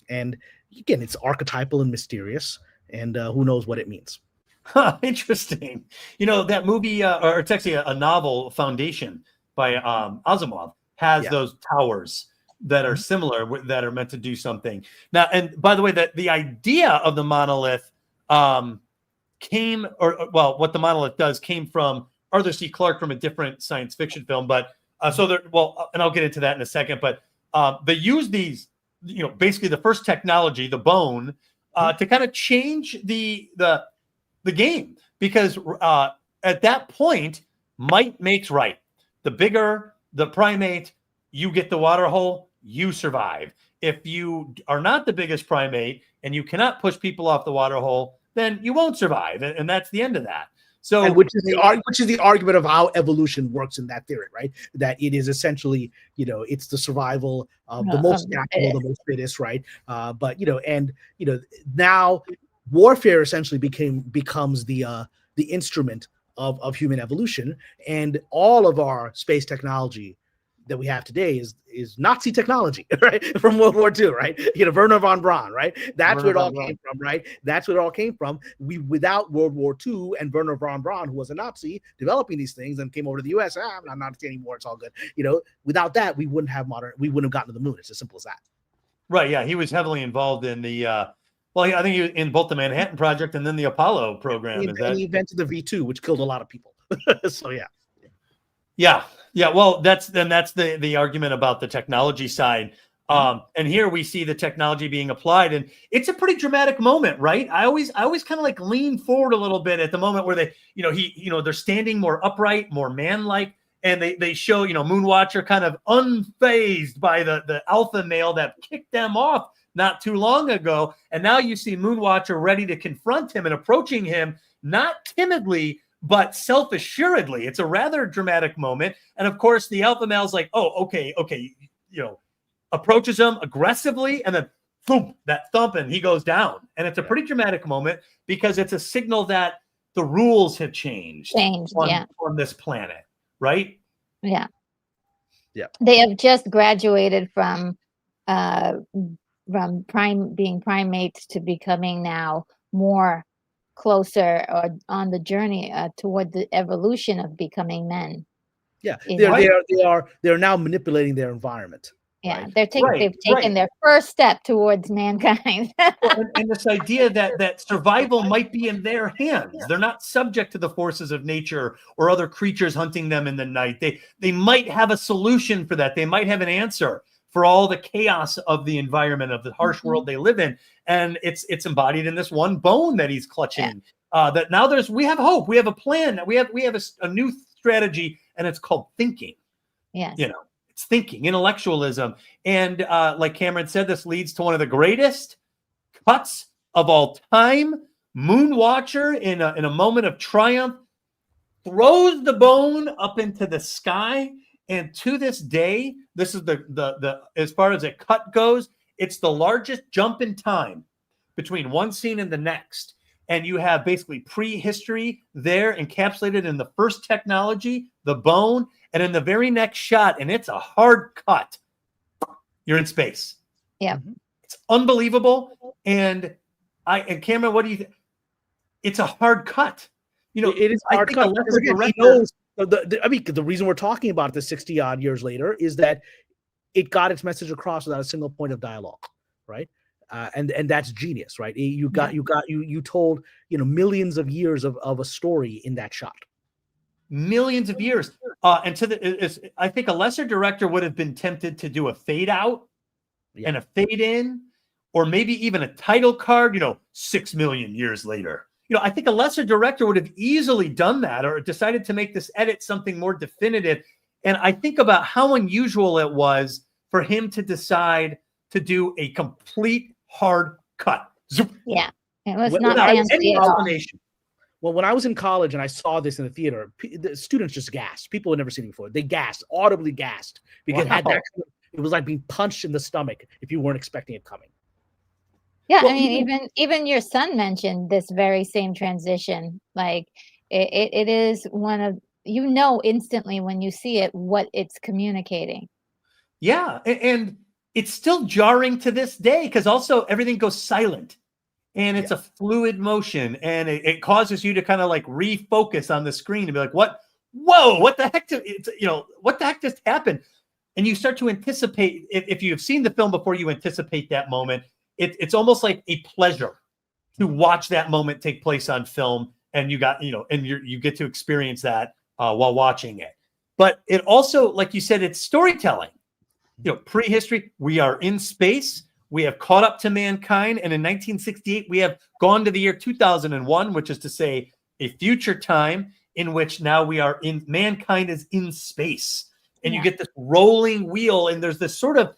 And again, it's archetypal and mysterious, and who knows what it means. Huh, interesting. That movie, or it's actually a novel, Foundation by Asimov, has those towers that are similar, that are meant to do something. Now, and by the way, that the idea of the monolith what the monolith does came from Arthur C. Clarke from a different science fiction film. But and I'll get into that in a second. But they use these, basically the first technology, the bone, to kind of change the game, because at that point, might makes right. The bigger the primate, you get the water hole, you survive. If you are not the biggest primate and you cannot push people off the water hole, then you won't survive, and that's the end of that. So, which is the argument of how evolution works in that theory, right? That it is essentially, it's the survival of the most natural, the most fittest, right? Now warfare essentially becomes the instrument of human evolution, and all of our space technology that we have today is Nazi technology, right? From World War II, right? Werner von Braun, right? That's where it all came from, right? That's where it all came from. Without World War II and Werner von Braun, who was a Nazi, developing these things and came over to the US, I'm not Nazi anymore, it's all good. Without that, we wouldn't have gotten to the moon. It's as simple as that. Right, yeah. He was heavily involved in the I think he was in both the Manhattan Project and then the Apollo program. He invented the V2, which killed a lot of people. So Yeah. Well, that's the argument about the technology side. And here we see the technology being applied, and it's a pretty dramatic moment, right? I always kind of like lean forward a little bit at the moment where they, they're standing more upright, more man-like, and they show, Moonwatcher kind of unfazed by the alpha male that kicked them off not too long ago. And now you see Moonwatcher ready to confront him and approaching him, not timidly, but self-assuredly. It's a rather dramatic moment. And of course, the alpha male's like, oh, okay, approaches him aggressively, and then boom, that thump, and he goes down. And it's a pretty dramatic moment because it's a signal that the rules have changed on this planet, right? Yeah. They have just graduated from being primates to becoming now more closer or on the journey toward the evolution of becoming men. Yeah, You they're know? they're now manipulating their environment. Yeah, Right? they've taken their first step towards mankind. Well, and this idea that survival might be in their hands. They're not subject to the forces of nature or other creatures hunting them in the night. They might have a solution for that. They might have an answer for all the chaos of the environment, of the harsh world they live in. And it's embodied in this one bone that he's clutching. That now we have hope. We have a plan. We have a new strategy, and it's called thinking. Yes. You know, it's thinking, intellectualism. And like Cameron said, this leads to one of the greatest cuts of all time. Moonwatcher in a moment of triumph throws the bone up into the sky. And to this day, this is the as far as a cut goes, it's the largest jump in time between one scene and the next. And you have basically prehistory there encapsulated in the first technology, the bone, and in the very next shot, and it's a hard cut. You're in space. Yeah. It's unbelievable. And Cameron, what do you think? It's a hard cut. You know, it is a hard cut. Because again, he knows the reason we're talking about it 60 odd years later is that it got its message across without a single point of dialogue, right? And that's genius, right? You told millions of years of a story in that shot. Millions of years. And I think a lesser director would have been tempted to do a fade out and a fade in, or maybe even a title card, 6 million years later. I think a lesser director would have easily done that, or decided to make this edit something more definitive. And I think about how unusual it was for him to decide to do a complete hard cut. Yeah, it was not fancy at all. Well, when I was in college and I saw this in the theater, the students just gasped. People had never seen it before. They gasped, audibly gasped, because it was like being punched in the stomach if you weren't expecting it coming. Yeah, well, I mean, even your son mentioned this very same transition. Like it is one of, instantly when you see it what it's communicating. Yeah, and it's still jarring to this day because also everything goes silent. And it's a fluid motion, and it causes you to kind of like refocus on the screen and be like, what the heck? What the heck just happened? And you start to anticipate, if you've seen the film before, you anticipate that moment. It's almost like a pleasure to watch that moment take place on film, and you get to experience that while watching it. But it also, like you said, it's storytelling. Prehistory, we are in space. We have caught up to mankind. And in 1968, we have gone to the year 2001, which is to say a future time in which now mankind is in space. And you get this rolling wheel, and there's this sort of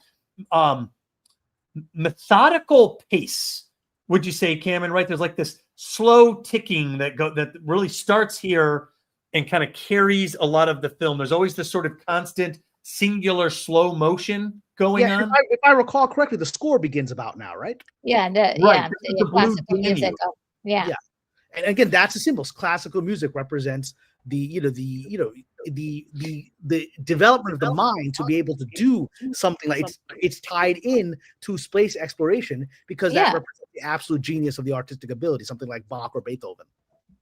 methodical pace. Would you say, Cameron, right? There's like this slow ticking that really starts here and kind of carries a lot of the film. There's always this sort of constant singular slow motion going on. If I recall correctly, the score begins about now, right? Yeah, the classical music. Yeah. And again, that's a symbol. Classical music represents the development of the mind to be able to do something like it's tied in to space exploration, because that represents the absolute genius of the artistic ability, something like Bach or Beethoven.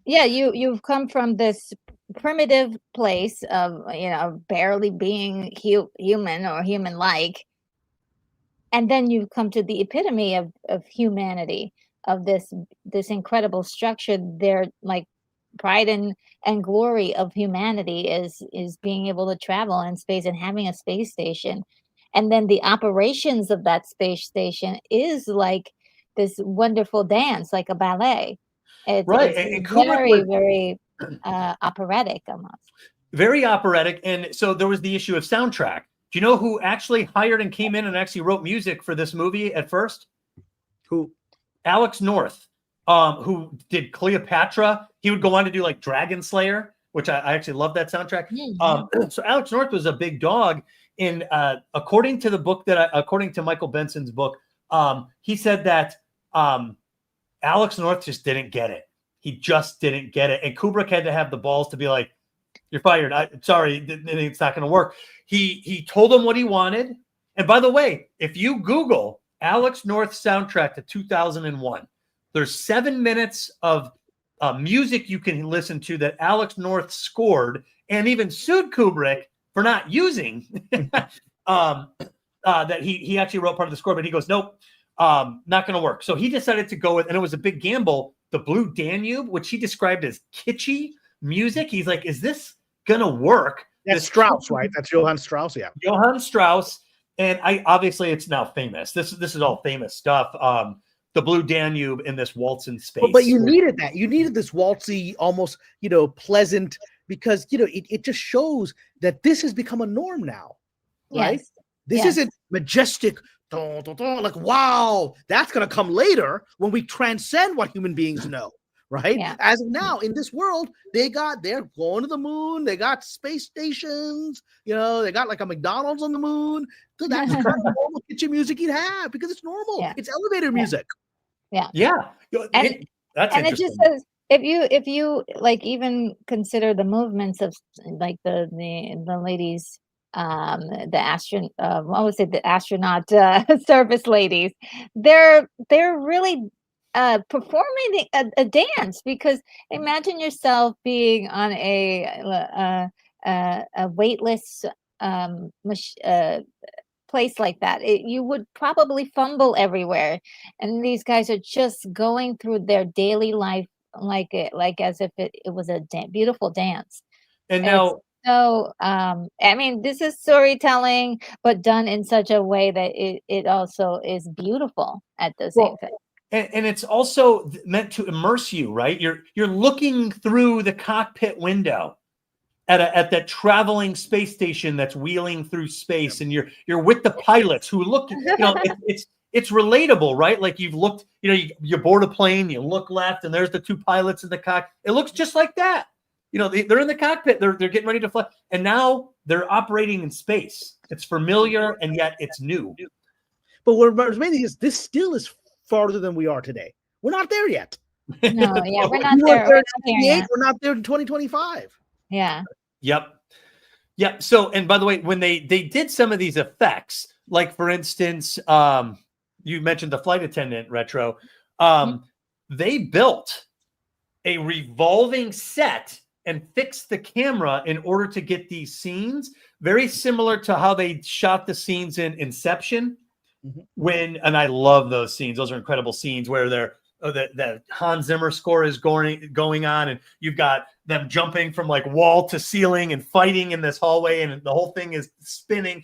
Yeah, you've come from this primitive place of barely being human or human-like, and then you've come to the epitome of humanity, of this incredible structure. Their like pride and glory of humanity is being able to travel in space and having a space station, and then the operations of that space station is like this wonderful dance, like a ballet. It's very, very operatic almost. Very operatic. And so there was the issue of soundtrack. Do you know who actually hired and came in and actually wrote music for this movie at first? Who? Alex North, who did Cleopatra. He would go on to do like Dragon Slayer, which I actually love that soundtrack. Mm-hmm. So Alex North was a big dog. And according to Michael Benson's book, he said that Alex North just didn't get it. He just didn't get it. And Kubrick had to have the balls to be like, You're fired. Sorry, it's not going to work. He told him what he wanted. And by the way, if you Google Alex North soundtrack to 2001, there's 7 minutes of music you can listen to that Alex North scored and even sued Kubrick for not using. That he actually wrote part of the score, but he goes, nope, not going to work. So he decided to go with, and it was a big gamble, the Blue Danube, which he described as kitschy music. He's like, is this going to work? That's Strauss, right? That's Johann Strauss, yeah. Johann Strauss. And obviously it's now famous. This is all famous stuff. The Blue Danube in this waltz in space. But you needed that. You needed this waltzy, almost, pleasant, because, it just shows that this has become a norm now, right? Yes. This isn't majestic, like, wow, that's going to come later when we transcend what human beings know, right? Yeah. As of now, in this world, they're going to the moon, they got space stations, they got like a McDonald's on the moon. So that's the kind of normal kitchen music you'd have because it's normal. Yeah. It's elevator music. Yeah. And That's and it just says, if you like even consider the movements of like the ladies, the astronaut service ladies, they're really performing a dance, because imagine yourself being on a weightless place like that. You would probably fumble everywhere, and these guys are just going through their daily life like as if it was a beautiful dance. And now, so I mean, this is storytelling, but done in such a way that it also is beautiful at the same time. And it's also meant to immerse you, right? You're looking through the cockpit window at that traveling space station that's wheeling through space, and you're with the pilots who look, it's relatable, right? Like you've looked, you board a plane, you look left, and there's the two pilots in the cockpit. It looks just like that. They're in the cockpit, they're getting ready to fly, and now they're operating in space. It's familiar, and yet it's new. But what's amazing is this still is farther than we are today. We're not there yet. No, yeah, we're not there. We're not there in 2025. Yeah. Yep. So, and by the way, when they did some of these effects, like for instance, you mentioned the flight attendant retro, they built a revolving set and fixed the camera in order to get these scenes, very similar to how they shot the scenes in Inception. And I love those scenes. Those are incredible scenes where the Hans Zimmer score is going on, and you've got them jumping from like wall to ceiling and fighting in this hallway, and the whole thing is spinning.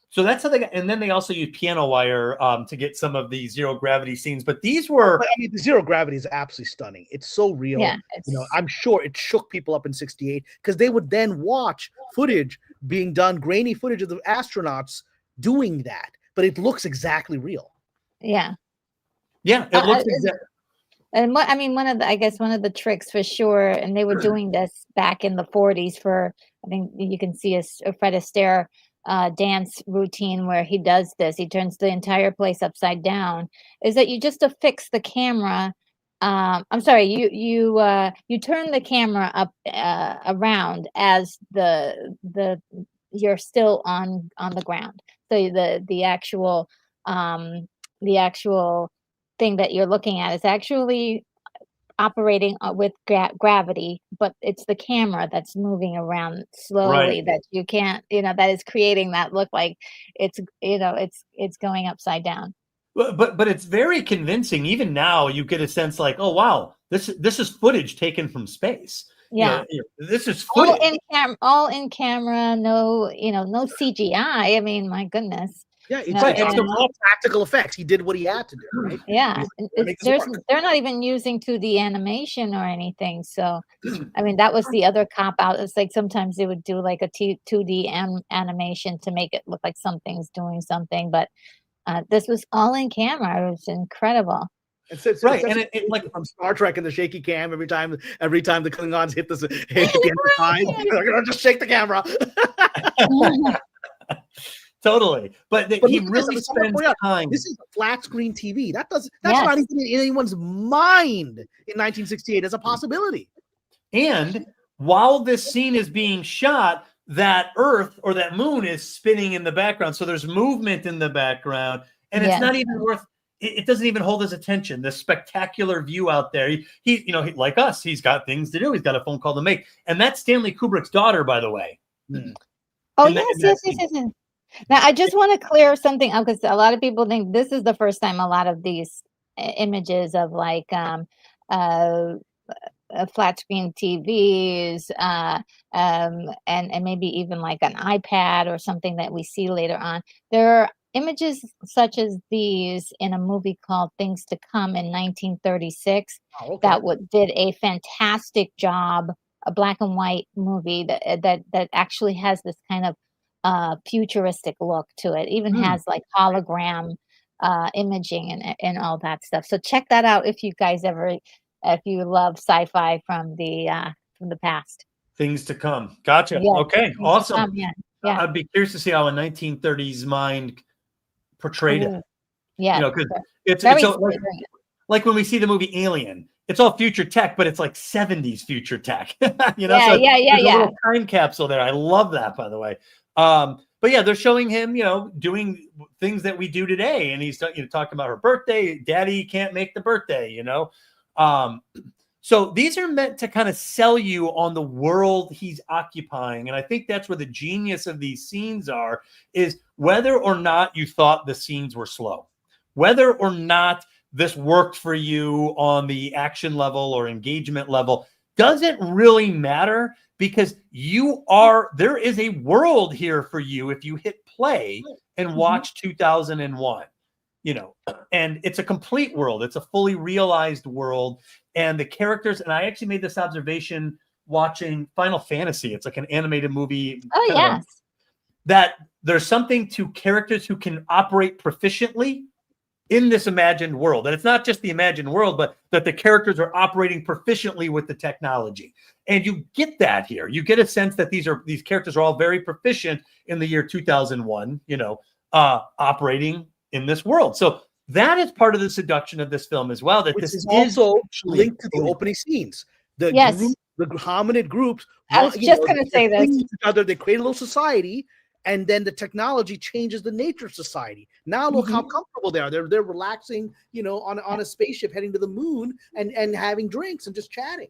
So that's how they got, and then they also use piano wire to get some of the zero gravity scenes. But these were, the zero gravity is absolutely stunning. It's so real. Yeah, I'm sure it shook people up in '68 because they would then watch footage being done, grainy footage of the astronauts doing that, but it looks exactly real. Yeah. Yeah, it looks exactly. And one of the tricks for sure, and they were doing this back in the 40s for, I think you can see a Fred Astaire dance routine where he does this. He turns the entire place upside down. Is that you just affix the camera? I'm sorry, you turn the camera up around as you're still on the ground. So the actual thing that you're looking at is actually operating with gravity, but it's the camera that's moving around slowly, that you can't, that is creating that look like it's going upside down. But it's very convincing. Even now, you get a sense like, oh wow, this is footage taken from space. Yeah, this is footage. all in camera. No, no CGI. I mean, my goodness. Yeah, it's all practical effects. He did what he had to do, right? Yeah, they're not even using 2D animation or anything. So, I mean, that was the other cop out. It's like sometimes they would do like a 2D animation to make it look like something's doing something, but this was all in camera. It was incredible. It's right, and it like from Star Trek and the shaky cam every time the Klingons hit the side, they're gonna just shake the camera. Totally, but he really spends time. This is a flat screen TV. That's not even in anyone's mind in 1968 as a possibility. And while this scene is being shot, that Earth or that moon is spinning in the background. So there's movement in the background, and it's not even worth. It doesn't even hold his attention. This spectacular view out there. He like us, he's got things to do. He's got a phone call to make, and that's Stanley Kubrick's daughter, by the way. Oh, yes. Now, I just want to clear something up because a lot of people think this is the first time a lot of these images of like flat screen TVs and maybe even like an iPad or something that we see later on. There are images such as these in a movie called Things to Come in 1936 that did a fantastic job, a black and white movie that actually has this kind of futuristic look to it. Even has like hologram imaging and all that stuff. So check that out if you guys if you love sci-fi from the past. Things to Come. Gotcha. Yeah, okay, awesome. Yeah. I'd be curious to see how a 1930s mind portrayed it. Yeah, because it's like when we see the movie Alien. It's all future tech, but it's like 70s future tech. So there's a little time capsule there. I love that, by the way. But yeah, they're showing him, doing things that we do today, and he's talking about her birthday. Daddy can't make the birthday, So these are meant to kind of sell you on the world he's occupying, and I think that's where the genius of these scenes is whether or not you thought the scenes were slow, whether or not this worked for you on the action level or engagement level, doesn't really matter. Because there is a world here for you if you hit play and watch 2001, and it's a complete world. It's a fully realized world. And the characters, and I actually made this observation watching Final Fantasy. It's like an animated movie. Oh, yes. That there's something to characters who can operate proficiently in this imagined world. And it's not just the imagined world, but that the characters are operating proficiently with the technology. And you get that here. You get a sense that these characters are all very proficient in the year 2001, operating in this world. So that is part of the seduction of this film as well. That Which this is also linked to the opening scenes. The hominid groups. I was just going to say this. Each other, they create a little society. And then the technology changes the nature of society. Now look how comfortable they are. They're relaxing, on a spaceship heading to the moon and having drinks and just chatting.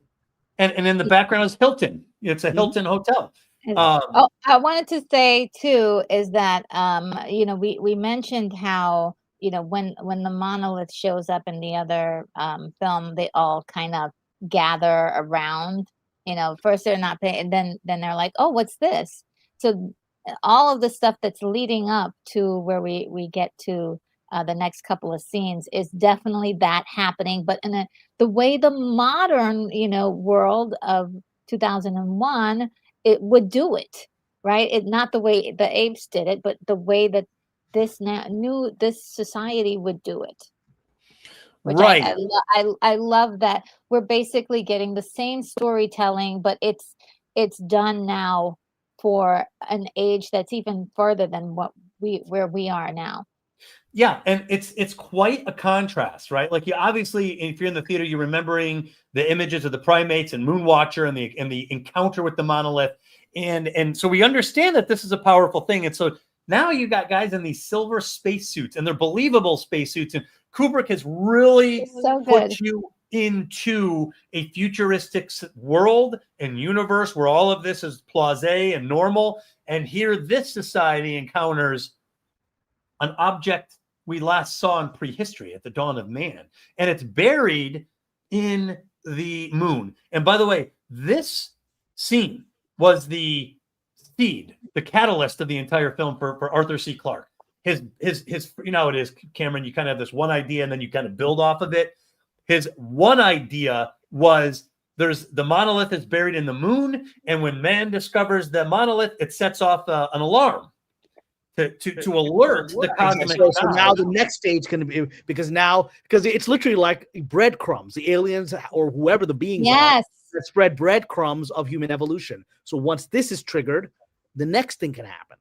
And in the background is Hilton. It's a Hilton hotel. I wanted to say too is that we mentioned how when the monolith shows up in the other film, they all kind of gather around. First they're not paying, and then they're like, oh, what's this? So all of the stuff that's leading up to where we get to the next couple of scenes is definitely that happening, but in the way the modern world of 2001 it would do it, right? It not the way the apes did it, but the way that this society would do it. Right. I love that we're basically getting the same storytelling, but it's done now for an age that's even further than where we are now. Yeah, and it's quite a contrast, right? Like, you obviously, if you're in the theater, you're remembering the images of the primates and Moonwatcher and the encounter with the monolith, and so we understand that this is a powerful thing. And so now you got guys in these silver spacesuits, and they're believable spacesuits, and Kubrick has really put you into a futuristic world and universe where all of this is blasé and normal. And here this society encounters an object we last saw in prehistory at the dawn of man. And it's buried in the moon. And by the way, this scene was the seed, the catalyst of the entire film for Arthur C. Clarke. His how it is, Cameron, you kind of have this one idea and then you kind of build off of it. His one idea was the monolith is buried in the moon, and when man discovers the monolith, it sets off an alarm to alert the cosmic. So now the next stage is going to be because it's literally like breadcrumbs. The aliens or whoever the beings are that spread breadcrumbs of human evolution. So once this is triggered, the next thing can happen.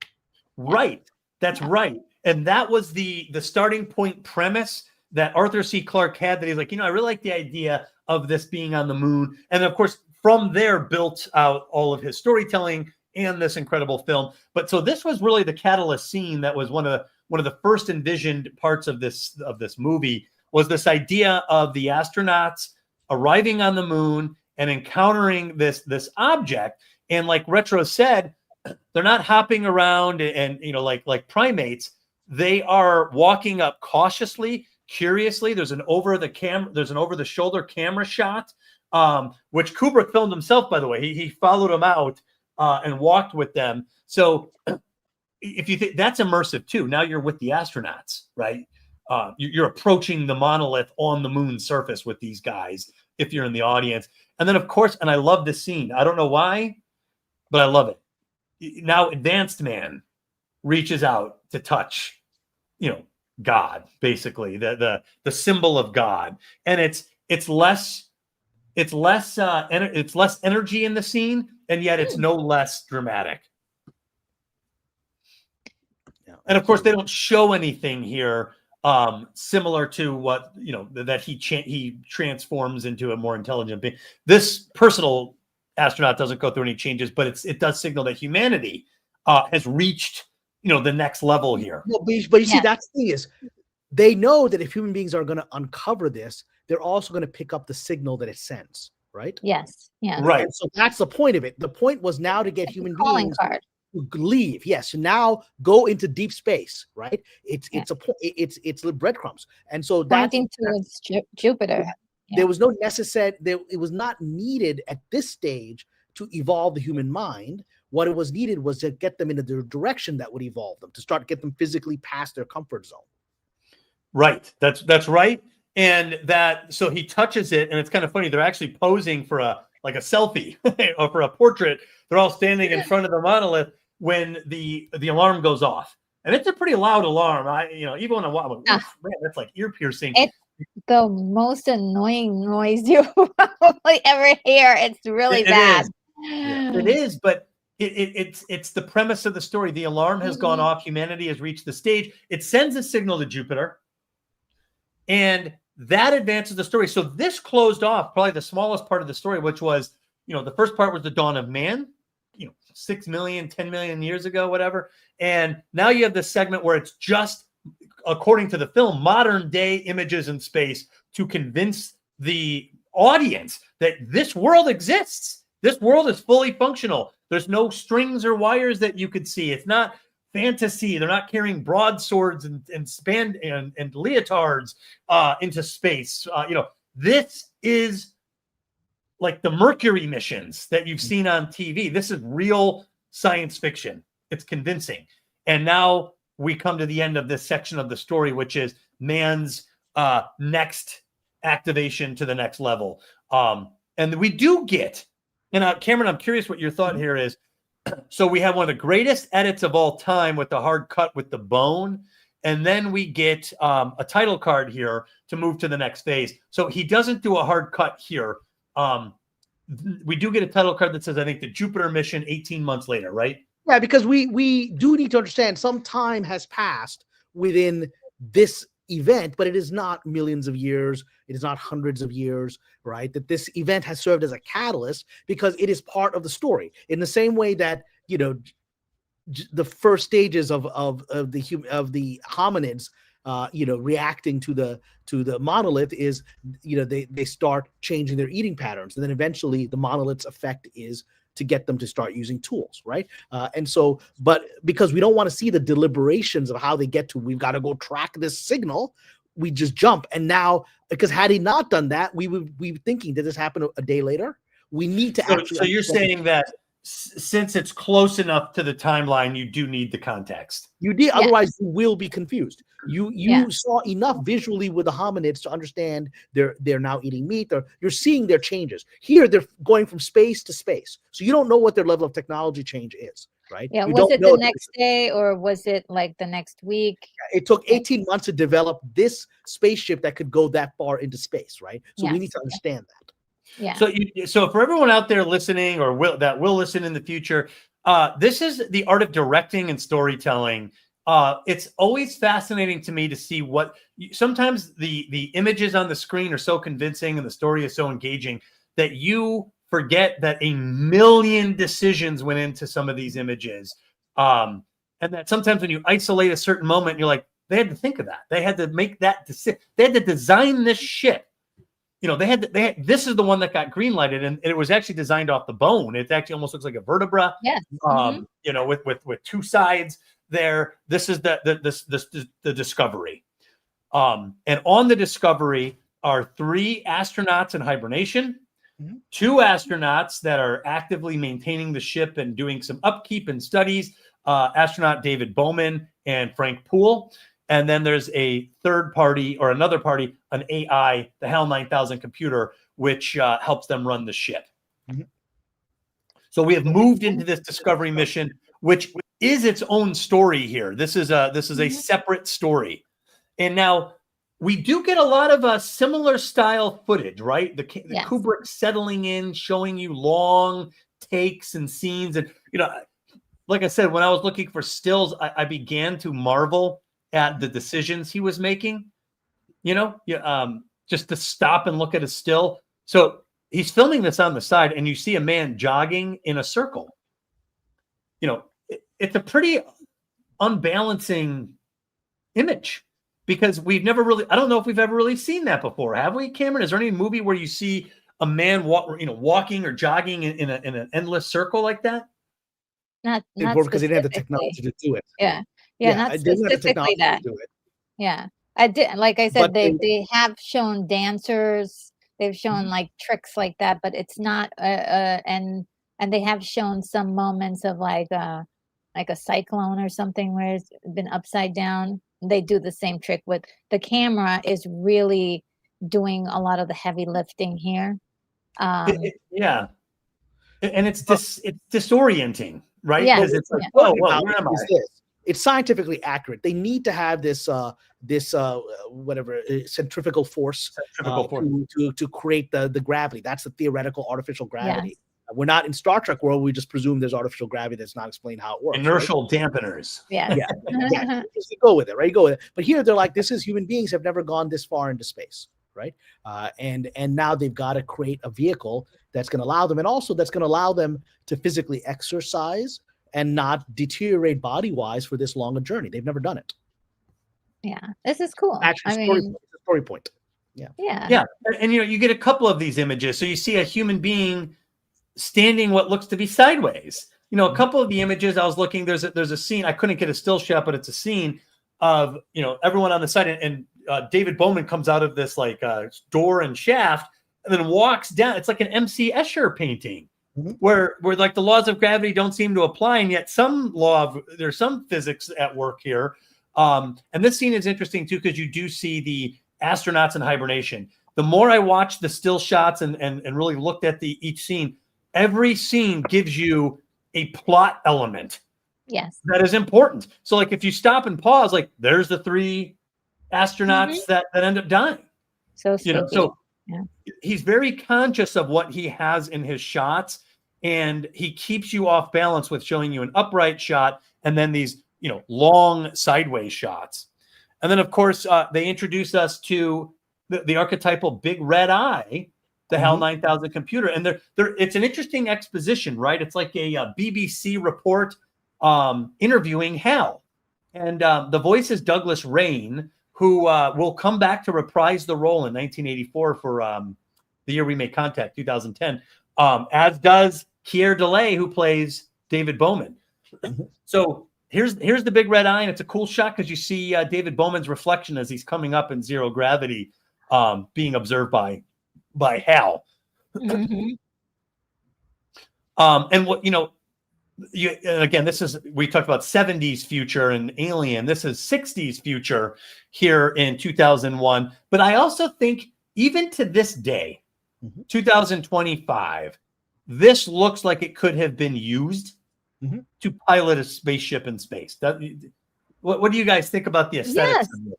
Right. That's right. And that was the starting point premise that Arthur C. Clarke had, that he's like, I really like the idea of this being on the moon. And of course, from there built out all of his storytelling and this incredible film. But so this was really the catalyst scene that was one of the first envisioned parts of this movie, was this idea of the astronauts arriving on the moon and encountering this object. And like Retro said, they're not hopping around and like primates. They are walking up cautiously, curiously. There's an over the shoulder camera shot, which Kubrick filmed himself, by the way. He followed them out and walked with them. So if you think that's immersive too, now you're with the astronauts, right? You're approaching the monolith on the moon's surface with these guys if you're in the audience. And then, of course, and I love this scene. I don't know why, but I love it. Now, Advanced Man reaches out to touch, God, basically the symbol of God, and it's less energy in the scene, and yet it's no less dramatic. And of course, they don't show anything here similar to what that he transforms into a more intelligent being. This personal astronaut doesn't go through any changes, but it does signal that humanity has reached the next level here. No, but you see, that's the thing is, they know that if human beings are going to uncover this, they're also going to pick up the signal that it sends, right? Yes. Yeah. Right. And so that's the point of it. The point was now to get human beings card. to leave. Yes. So now go into deep space, right? It's the breadcrumbs. And so that's Pointing towards Jupiter. There was no it was not needed at this stage to evolve the human mind. What it was needed was to get them into the direction that would evolve them, to get them physically past their comfort zone. Right. That's right. And so he touches it, and it's kind of funny. They're actually posing for a selfie or for a portrait. They're all standing in front of the monolith when the alarm goes off. And it's a pretty loud alarm. Even when I'm like, man, that's like ear piercing. It's the most annoying noise you probably ever hear. It's really bad. It is, but it's the premise of the story. The alarm has gone off. Humanity has reached the stage. It sends a signal to Jupiter, and that advances the story. So this closed off probably the smallest part of the story, which was, the first part was the dawn of man, 6 million, 10 million years ago, whatever. And now you have this segment where it's just, according to the film, modern day images in space to convince the audience that this world exists. This world is fully functional. There's no strings or wires that you could see. It's not fantasy. They're not carrying broadswords and leotards into space. This is like the Mercury missions that you've seen on TV. This is real science fiction. It's convincing. And now we come to the end of this section of the story, which is man's next activation to the next level. And we do get, and Cameron, I'm curious what your thought here is. So we have one of the greatest edits of all time with the hard cut with the bone. And then we get a title card here to move to the next phase. So he doesn't do a hard cut here. We do get a title card that says, I think, the Jupiter mission 18 months later, right? Yeah, because we do need to understand some time has passed within this event, but it is not millions of years. It is not hundreds of years, right? That this event has served as a catalyst because it is part of the story. In the same way that, the first stages of the hominids, reacting to the monolith is, they start changing their eating patterns, and then eventually the monolith's effect is to get them to start using tools, right? And so, but because we don't want to see the deliberations of how they get to, we've got to go track this signal, we just jump. And now, because had he not done that, we would be thinking, did this happen a day later? We need to actually. So you're saying that since it's close enough to the timeline, you do need the context. You did, otherwise you will be confused. You saw enough visually with the hominids to understand they're now eating meat. You're seeing their changes. Here they're going from space to space, so you don't know what their level of technology change is, right? Yeah, was it the next day or was it like the next week? It took 18 months to develop this spaceship that could go that far into space, right? So we need to understand that. Yeah. So for everyone out there listening or will listen in the future, this is the art of directing and storytelling it's always fascinating to me to see what sometimes the images on the screen are so convincing and the story is so engaging that you forget that a million decisions went into some of these images. And that sometimes when you isolate a certain moment, you're like, they had to think of that. They had to make that decision. They had to design this ship. This is the one that got green lighted, and it was actually designed off the bone. It actually almost looks like a vertebra. Yes. With two sides there. This is the Discovery. And on the Discovery are 3 astronauts in hibernation, 2 astronauts that are actively maintaining the ship and doing some upkeep and studies, astronaut David Bowman and Frank Poole. And then there's a third party or another party, an AI, the HAL 9000 computer, which helps them run the ship. So we have moved into this Discovery mission, which is its own story here. This is a separate story. And now we do get a lot of similar style footage, right? The Kubrick settling in, showing you long takes and scenes. And, like I said, when I was looking for stills, I began to marvel at the decisions he was making, just to stop and look at a still. So he's filming this on the side and you see a man jogging in a circle. It's a pretty unbalancing image because I don't know if we've ever really seen that before. Have we, Cameron? Is there any movie where you see a man walking or jogging in an endless circle like that? Not because they didn't have the technology to do it. Not specifically that. Yeah, I did. Like I said, they have shown dancers. They've shown like tricks like that, but it's not. And they have shown some moments of like a cyclone or something where it's been upside down. They do the same trick with the camera is really doing a lot of the heavy lifting here. And it's disorienting, right? Yeah. Because it's like, where am I? It's scientifically accurate. They need to have this centrifugal force to create the gravity. That's the theoretical artificial gravity. Yes. We're not in Star Trek world. We just presume there's artificial gravity that's not explained how it works. Inertial dampeners. Yeah. Just go with it, right? You go with it. But here they're like, human beings have never gone this far into space, right? And now they've got to create a vehicle that's going to allow them, and also that's going to allow them to physically exercise and not deteriorate body-wise for this long a journey. They've never done it. Yeah, this is cool. Actually, story point. Yeah. And you get a couple of these images. So you see a human being standing what looks to be sideways. A couple of the images I was looking, there's a scene, I couldn't get a still shot, but it's a scene of, everyone on the side, and David Bowman comes out of this like door and shaft and then walks down. It's like an MC Escher painting. Where like the laws of gravity don't seem to apply, and yet there's some physics at work here. And this scene is interesting too because you do see the astronauts in hibernation. The more I watched the still shots and really looked at each scene, every scene gives you a plot element. Yes, that is important. So like if you stop and pause, like there's the 3 astronauts that end up dying. So he's very conscious of what he has in his shots. And he keeps you off balance with showing you an upright shot and then these, long sideways shots. And then, of course, they introduce us to the archetypal big red eye, the HAL 9000 computer. And it's an interesting exposition, right? It's like a BBC report interviewing HAL. And the voice is Douglas Rain, who will come back to reprise the role in 1984 for the year we made contact, 2010. As does Keir DeLay, who plays David Bowman. So here's the big red eye, and it's a cool shot because you see David Bowman's reflection as he's coming up in zero gravity, being observed by HAL. And what again, we talked about 70s future and Alien. This is 60s future here in 2001. But I also think even to this day, 2025, this looks like it could have been used to pilot a spaceship in space. What do you guys think about the aesthetics of this?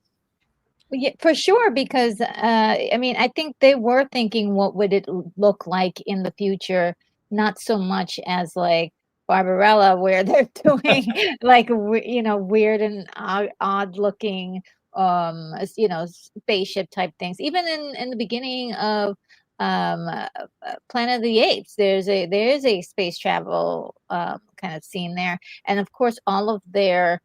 Yeah, for sure, because I think they were thinking what would it look like in the future, not so much as like Barbarella, where they're doing like weird and odd looking spaceship type things. Even in the beginning of Planet of the Apes, there is a space travel kind of scene there, and of course all of their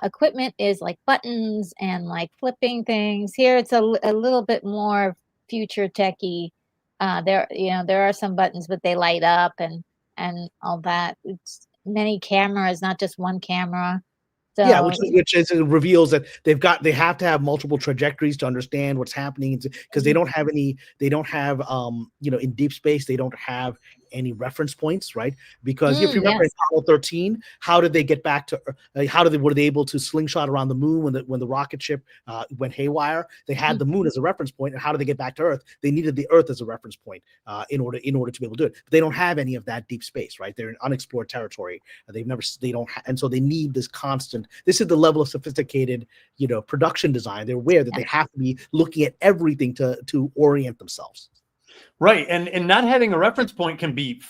equipment is like buttons and like flipping things. Here it's a little bit more future techy. There are some buttons, but they light up and all that. It's many cameras, not just one camera. So, yeah, which is it reveals that they have to have multiple trajectories to understand what's happening, because they don't have in deep space they don't have any reference points, right? Because if you remember in Apollo 13, how did they get back to were they able to slingshot around the moon when the rocket ship went haywire? They had the moon as a reference point, and how did they get back to Earth? They needed the Earth as a reference point in order to be able to do it. But they don't have any of that deep space, right? They're in unexplored territory. And so they need this constant. This is the level of sophisticated, production design. They're aware that they have to be looking at everything to orient themselves. Right, and not having a reference point can be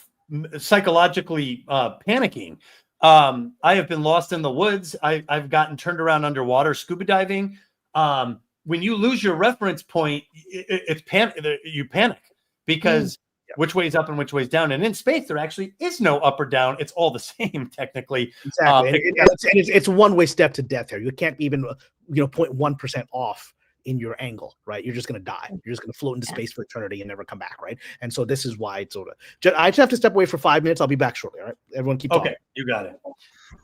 psychologically panicking. I have been lost in the woods. I've gotten turned around underwater scuba diving. When you lose your reference point, you panic because which way is up and which way is down. And in space, there actually is no up or down. It's all the same, technically. Exactly. It's a one-way step to death here. You can't be even 0.1% off in your angle, right? You're just going to die. You're just going to float into space for eternity and never come back, right? And so this is why it's sort of. I just have to step away for 5 minutes. I'll be back shortly. All right, everyone, keep talking. Okay, you got it.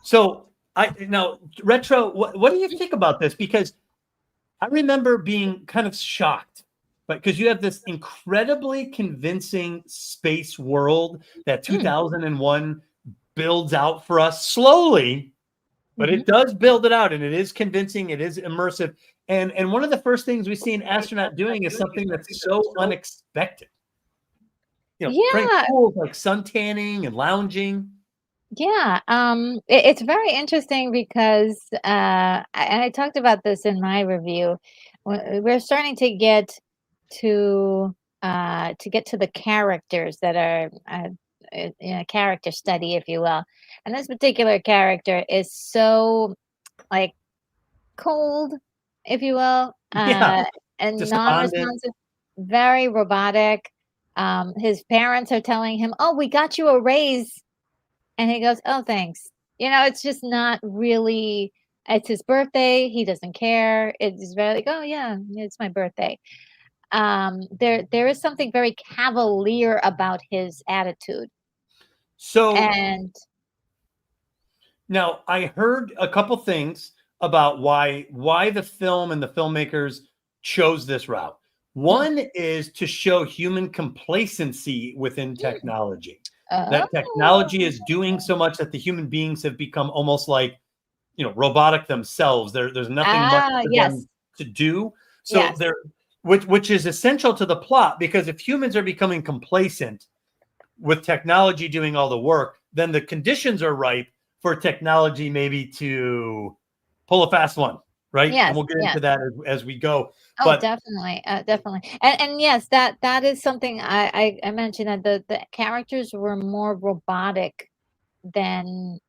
So now Retro, what do you think about this? Because I remember being kind of shocked, but because you have this incredibly convincing space world that 2001 builds out for us slowly, but it does build it out, and it is convincing. It is immersive. And one of the first things we see an astronaut doing is something that's so unexpected. Frank Poole's like sun tanning and lounging. Yeah, it's very interesting because, and I talked about this in my review. We're starting to get to the characters that are character study, if you will. And this particular character is so like cold, if you will, and non-responsive, very robotic. His parents are telling him, "Oh, we got you a raise," and he goes, "Oh, thanks." It's just not really. It's his birthday. He doesn't care. It's very like, "Oh yeah, it's my birthday." There is something very cavalier about his attitude. So, and now I heard a couple things about why the film and the filmmakers chose this route. One is to show human complacency within technology. That technology is doing so much that the human beings have become almost like, robotic themselves. There's nothing much for them to do. So which is essential to the plot, because if humans are becoming complacent with technology doing all the work, then the conditions are ripe for technology maybe to pull a fast one, right? Yes, and we'll get into that as we go. Oh, but definitely. And yes, that is something I mentioned, that the characters were more robotic than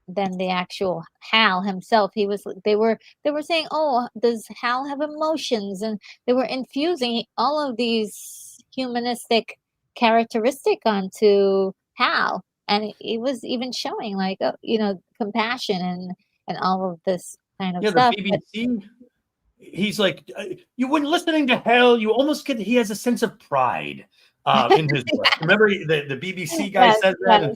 the actual Hal himself. They were saying, "Oh, does Hal have emotions?" And they were infusing all of these humanistic characteristic onto Hal, and it was even showing like compassion and all of this kind of stuff. The BBC, he's like, you weren't listening to Hal. You almost get. He has a sense of pride in his voice. Remember, the BBC guy said that,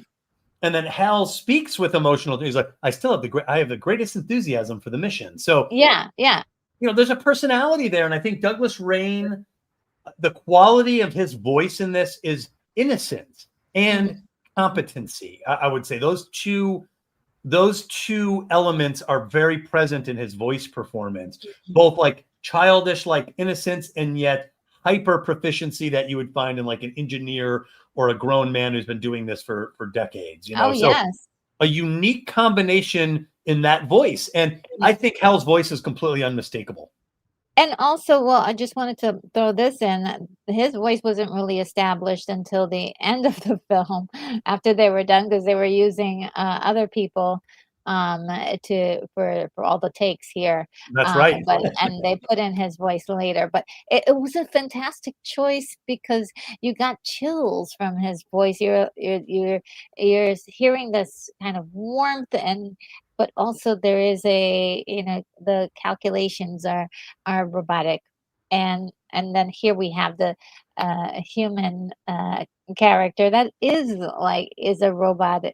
and then Hal speaks with emotional. He's like, I have the greatest enthusiasm for the mission. So there's a personality there, and I think Douglas Rain, the quality of his voice in this is innocence and competency. I would say those two elements are very present in his voice performance, both like childish, like innocence, and yet hyper proficiency that you would find in like an engineer or a grown man who's been doing this for decades. A unique combination in that voice. And I think Hal's voice is completely unmistakable. And also, well, I just wanted to throw this in. His voice wasn't really established until the end of the film, after they were done, because they were using other people to for all the takes here. That's right. But and they put in his voice later. But it was a fantastic choice because you got chills from his voice. You're hearing this kind of warmth, and but also there is a, the calculations are robotic, and then here we have the human character that is a robot,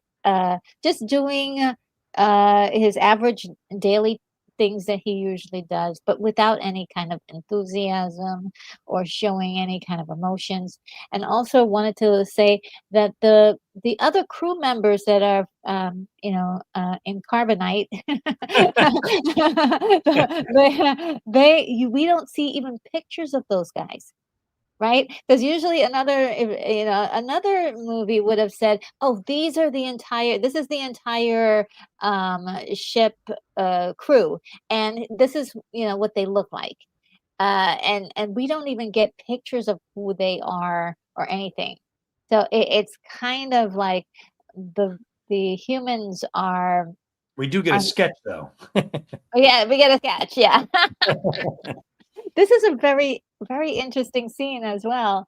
just doing his average daily things that he usually does, but without any kind of enthusiasm or showing any kind of emotions. And also wanted to say that the other crew members that are in carbonite, we don't see even pictures of those guys, right? Because usually another movie would have said, "Oh, this is the entire ship crew, and this is what they look like," and we don't even get pictures of who they are or anything. So it's kind of like the humans are. We do get a sketch though. Yeah, we get a sketch. Yeah. This is a very, very interesting scene as well.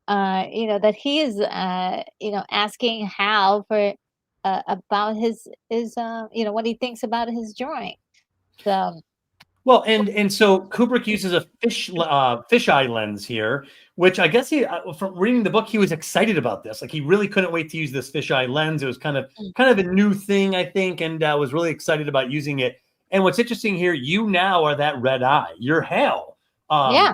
That he is, asking Hal for about his what he thinks about his drawing. So, Well, and so Kubrick uses a fisheye lens here, which I guess from reading the book, he was excited about this. Like he really couldn't wait to use this fisheye lens. It was kind of a new thing, I think, and was really excited about using it. And what's interesting here, you now are that red eye. You're Hal. yeah,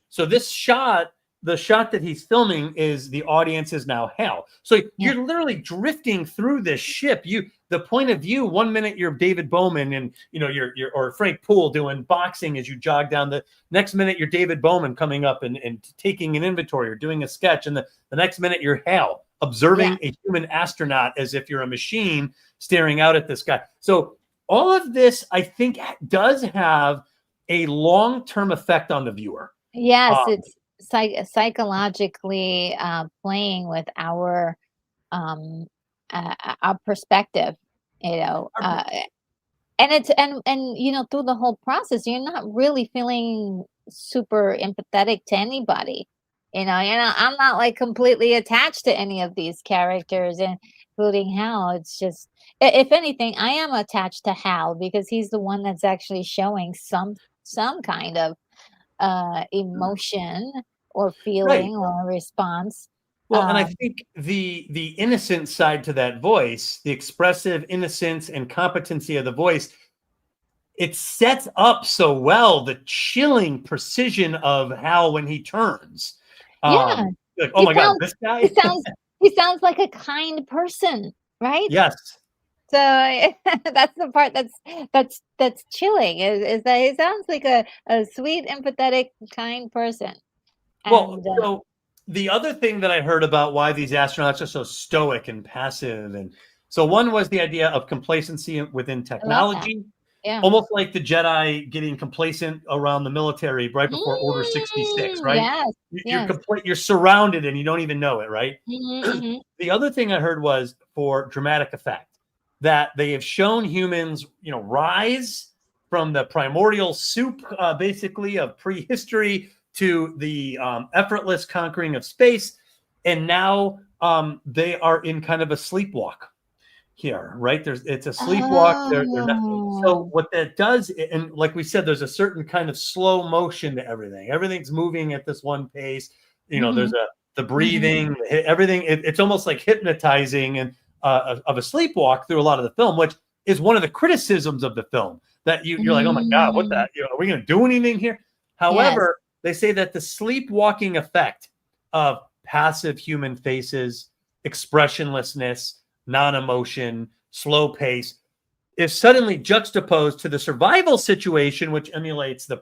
So this shot, the shot that he's filming, is the audience is now Hal. So you're literally drifting through this ship. The point of view, 1 minute you're David Bowman and you're or Frank Poole doing boxing as you jog down, the next minute you're David Bowman coming up and taking an inventory or doing a sketch, and the next minute you're Hal observing a human astronaut as if you're a machine staring out at this guy. So all of this, I think, does have a long-term effect on the viewer. yes, it's psychologically playing with our perspective, and it's and through the whole process, you're not really feeling super empathetic to anybody. I'm not like completely attached to any of these characters, including Hal. It's just, if anything, I am attached to Hal because he's the one that's actually showing some kind of emotion or feeling or response. Well, and I think the innocent side to that voice, the expressive innocence and competency of the voice, it sets up so well the chilling precision of Hal when he turns. Yeah. Like, oh my God, this guy. He sounds like a kind person, right? Yes. So that's the part that's chilling, is that he sounds like a sweet, empathetic, kind person. Well, so the other thing that I heard about why these astronauts are so stoic and passive, and so one was the idea of complacency within technology. Yeah. Almost like the Jedi getting complacent around the military right before Order 66, right? Yes. You're surrounded and you don't even know it, right? Mm-hmm. The other thing I heard was for dramatic effect, that they have shown humans, rise from the primordial soup, basically, of prehistory to the effortless conquering of space. And now they are in kind of a sleepwalk here, right? It's a sleepwalk. They're not, so what that does, and like we said, there's a certain kind of slow motion to everything. Everything's moving at this one pace. There's the breathing, everything. It's almost like hypnotizing and of a sleepwalk through a lot of the film, which is one of the criticisms of the film, that you're like, oh my God, what that? Are we going to do anything here? However, they say that the sleepwalking effect of passive human faces, expressionlessness, non-emotion, slow pace, is suddenly juxtaposed to the survival situation, which emulates the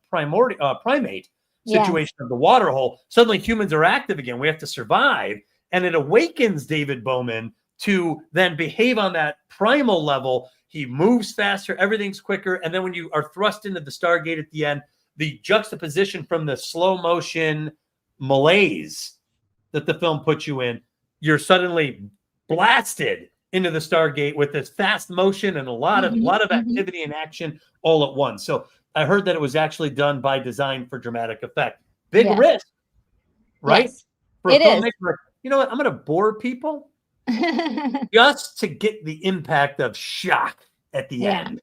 primate situation of the water hole. Suddenly humans are active again. We have to survive. And it awakens David Bowman to then behave on that primal level. He moves faster. Everything's quicker. And then when you are thrust into the Stargate at the end, the juxtaposition from the slow motion malaise that the film puts you in, you're suddenly blasted into the Stargate with this fast motion and a lot of activity and action all at once. So I heard that it was actually done by design for dramatic effect. Big risk, right? Yes, For a it is. filmmaker, you know what? I'm going to bore people just to get the impact of shock at the end.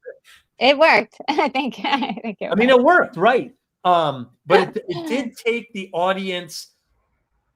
It worked. I think it worked. It worked, right? But it did take the audience.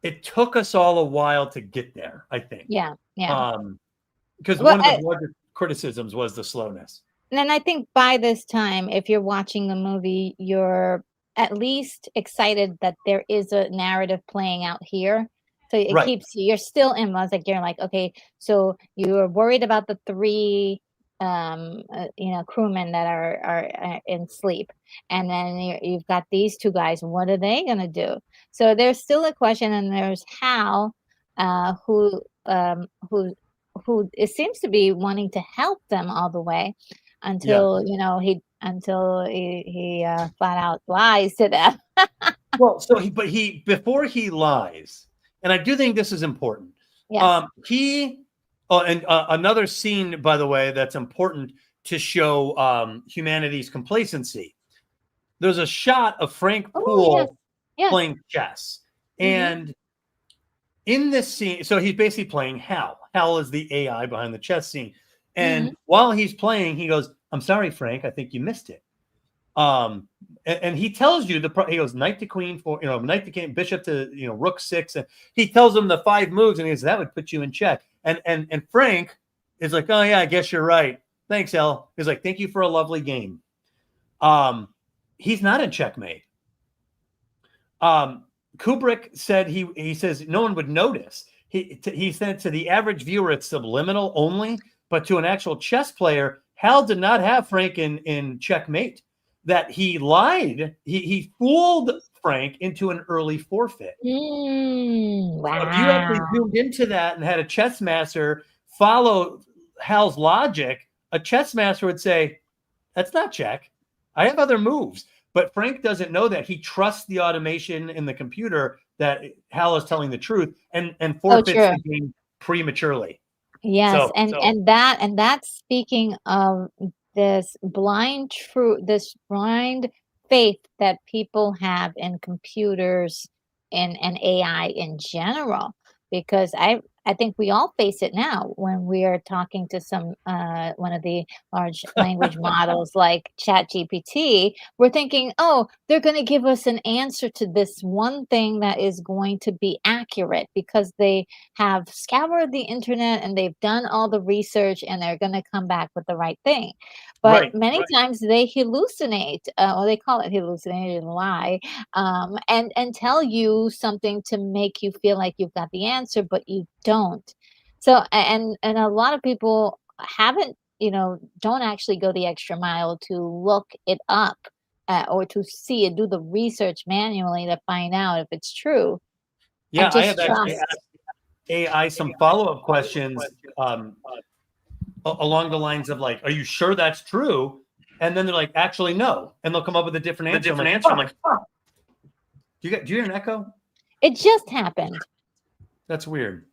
It took us all a while to get there, I think. Yeah. Because one of the largest criticisms was the slowness. And I think by this time, if you're watching the movie, you're at least excited that there is a narrative playing out here. So it keeps you, you're still in, you're like, okay, so you're worried about the 3 crewmen that are in sleep, and then you've got these 2 guys. What are they gonna do? So there's still a question, and there's Hal, who it seems to be wanting to help them all the way until he flat out lies to them. Well, before he lies, and I do think this is important. Yes. Another scene, by the way, that's important to show humanity's complacency. There's a shot of Frank Poole playing chess. And in this scene, so he's basically playing Hal. Hal is the AI behind the chess scene. And while he's playing, he goes, "I'm sorry, Frank, I think you missed it." And he tells you he goes knight to queen knight to king, bishop to rook 6, and he tells him the 5 moves, and he goes, "That would put you in check." And Frank is like, "Oh yeah, I guess you're right. Thanks, Hal." He's like, "Thank you for a lovely game." He's not in checkmate. Kubrick said he says no one would notice. He said to the average viewer it's subliminal only, but to an actual chess player, Hal did not have Frank in checkmate. That he lied. He fooled Frank into an early forfeit. Wow. So if you actually zoomed into that and had a chess master follow Hal's logic, a chess master would say, "That's not check. I have other moves." But Frank doesn't know that. He trusts the automation in the computer that Hal is telling the truth and forfeits the game prematurely. Yes, and that's speaking of this blind faith that people have in computers and AI in general, because I think we all face it now when we are talking to some one of the large language models like ChatGPT. We're thinking, oh, they're going to give us an answer to this one thing that is going to be accurate because they have scoured the internet and they've done all the research and they're going to come back with the right thing. But many times they hallucinate, or they call it hallucinate and lie, and tell you something to make you feel like you've got the answer, but you don't. So, and a lot of people don't actually go the extra mile to look it up or to see it, do the research manually to find out if it's true. Yeah, I have actually asked AI some follow-up questions along the lines of like, "Are you sure that's true?" And then they're like, "Actually, no," and they'll come up with a different answer. I'm like, "Huh. Do you hear an echo? It just happened. That's weird.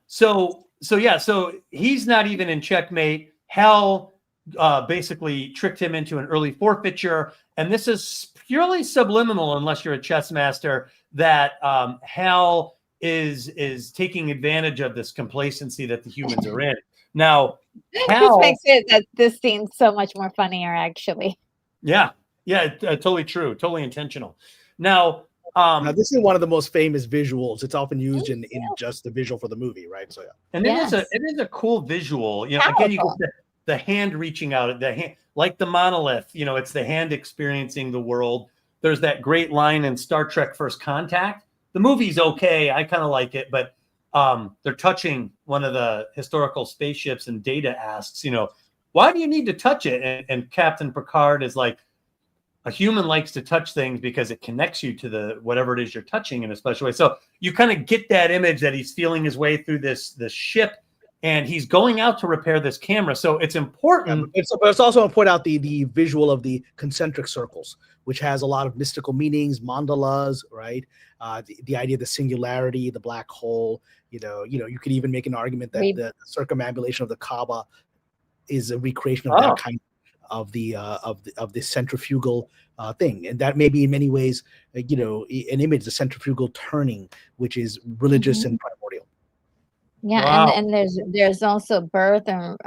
So he's not even in checkmate. Hal basically tricked him into an early forfeiture, and this is purely subliminal unless you're a chess master. That Hal is taking advantage of this complacency that the humans are in. Now, Hal, this makes it that this scene's so much more funnier, actually. Yeah, totally true, totally intentional. Now, this is one of the most famous visuals. It's often used in just the visual for the movie, right? So and it is a cool visual. Again, you get the hand reaching out, the hand like the monolith. It's the hand experiencing the world. There's that great line in Star Trek: First Contact. The movie's okay, I kind of like it, but they're touching one of the historical spaceships, and Data asks, "Why do you need to touch it?" And Captain Picard is like, "A human likes to touch things because it connects you to the whatever it is you're touching in a special way." So you kind of get that image that he's feeling his way through this ship and he's going out to repair this camera. So it's important. But it's also important to point out the visual of the concentric circles, which has a lot of mystical meanings, mandalas, right? The idea of the singularity, the black hole. You could even make an argument that the circumambulation of the Kaaba is a recreation of that kind of the centrifugal thing, and that may be in many ways, an image, the centrifugal turning, which is religious and primordial. Yeah, Wow. and there's also birth and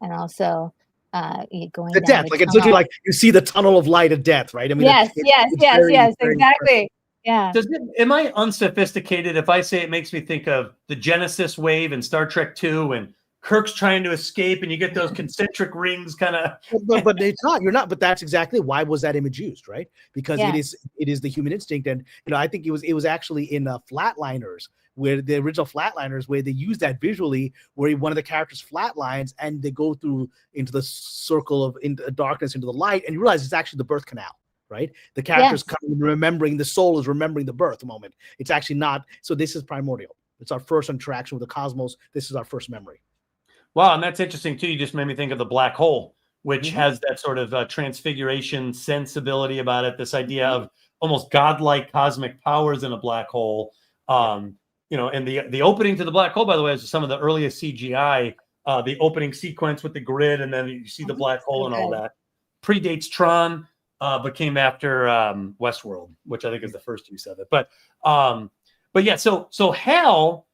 also going The down death, the like it's literally tunnel. like you see the tunnel of light of death, right? I mean, Yes, very exactly. Yeah. Am I unsophisticated if I say it makes me think of the Genesis wave in Star Trek 2 and Kirk's trying to escape and you get those concentric rings kind of. But it's not. You're not. But that's exactly why was that image used, right? Because it is the human instinct, and I think it was actually in Flatliners, where the original Flatliners, where they use that visually, where one of the characters flatlines and they go through into the circle of into darkness into the light, and you realize it's actually the birth canal. Right, the character's coming, remembering, the soul is remembering the birth moment. It's actually not. So this is primordial. It's our first interaction with the cosmos. This is our first memory. Wow, and that's interesting too. You just made me think of the black hole, which has that sort of transfiguration sensibility about it. This idea of almost godlike cosmic powers in a black hole. And the opening to the black hole, by the way, is some of the earliest CGI. The opening sequence with the grid, and then you see the black hole and all that. Predates Tron. But came after Westworld, which I think is the first use of it. But yeah, so Hal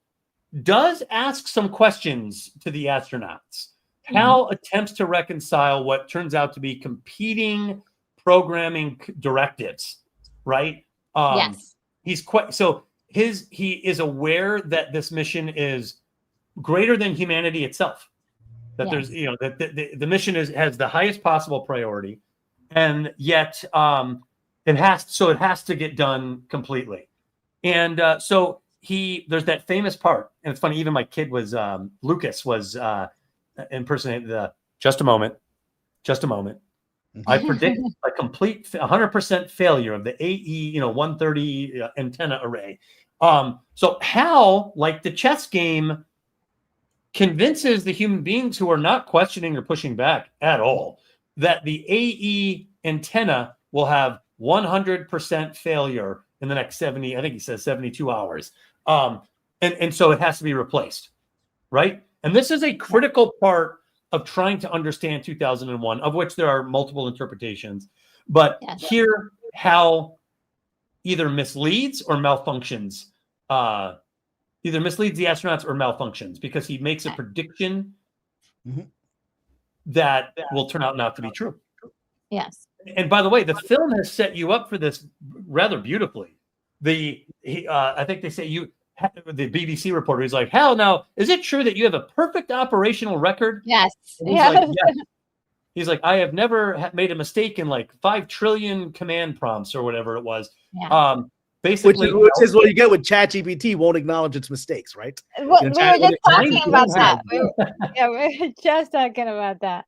does ask some questions to the astronauts. Hal attempts to reconcile what turns out to be competing programming directives, right? Yes. He is aware that this mission is greater than humanity itself. That there's that the mission has the highest possible priority. And yet it has to get done completely. And so there's that famous part. And it's funny, even my kid was, Lucas was impersonating just a moment. I predict a complete 100% failure of the AE, 130 antenna array. So Hal, like the chess game, convinces the human beings who are not questioning or pushing back at all that the AE antenna will have 100% failure in the next 70, I think he says 72 hours. And so it has to be replaced, right? And this is a critical part of trying to understand 2001, of which there are multiple interpretations. But here, Hal either misleads or malfunctions, either misleads the astronauts or malfunctions, because he makes a prediction that will turn out not to be true. Yes. And by the way, the film has set you up for this rather beautifully. I think they say the BBC reporter is like, Hal, now, is it true that you have a perfect operational record? Yes. Like, yes. He's like, I have never made a mistake in like 5 trillion command prompts or whatever it was. Yeah. Basically, which is what you get with ChatGPT, won't acknowledge its mistakes, right? We were just talking about that. We were just talking about that.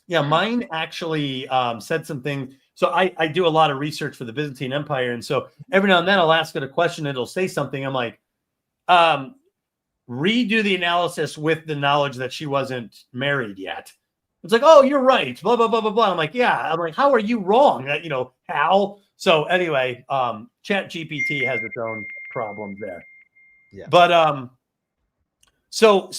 Yeah, mine actually said some things. So I do a lot of research for the Byzantine Empire. And so every now and then I'll ask it a question and it'll say something. I'm like, redo the analysis with the knowledge that she wasn't married yet. It's like, oh, you're right. Blah, blah, blah, blah, blah. I'm like, yeah. I'm like, how are you wrong? How? So anyway, ChatGPT has its own problems there. Yeah. But so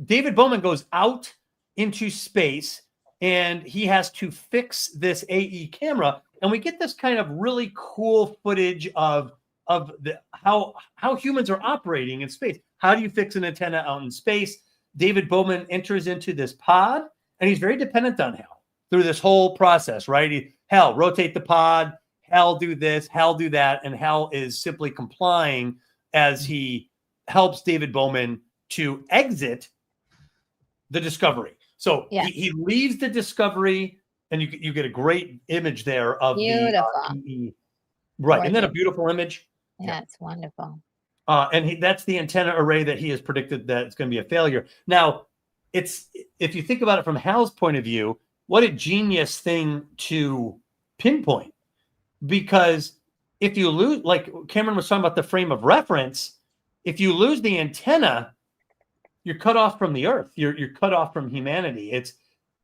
David Bowman goes out into space and he has to fix this AE camera, and we get this kind of really cool footage of how humans are operating in space. How do you fix an antenna out in space? David Bowman enters into this pod, and he's very dependent on Hal through this whole process, right? Hal, rotate the pod. Hal, do this. Hal, do that. And Hal is simply complying as he helps David Bowman to exit the Discovery. So he leaves the Discovery, and you get a great image there of beautiful. Right. Isn't that a beautiful image? Yeah, it's wonderful. And that's the antenna array that he has predicted that it's going to be a failure. Now, if you think about it from Hal's point of view, what a genius thing to pinpoint. Because if you lose, like Cameron was talking about the frame of reference, if you lose the antenna, cut off from the Earth. You're cut off from humanity.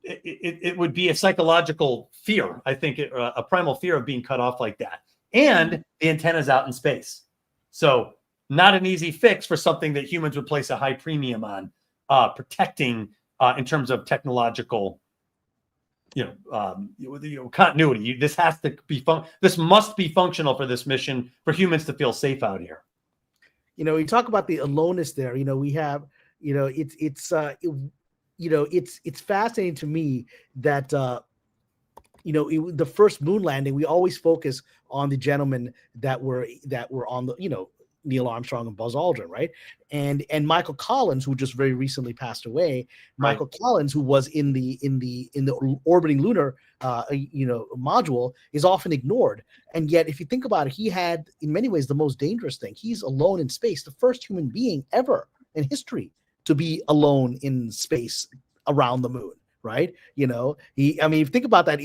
It would be a psychological fear, I think, a primal fear of being cut off like that. And the antenna's out in space, so not an easy fix for something that humans would place a high premium on protecting in terms of technological, continuity. This has to be this must be functional for this mission for humans to feel safe out here. You talk about the aloneness there. We have, it's fascinating to me that the first moon landing, we always focus on the gentlemen that were on the, Neil Armstrong and Buzz Aldrin, right? And Michael Collins, who just very recently passed away. Right. Michael Collins, who was in the orbiting lunar module, is often ignored. And yet, if you think about it, he had in many ways the most dangerous thing. He's alone in space, the first human being ever in history to be alone in space around the moon. Right? If you think about that,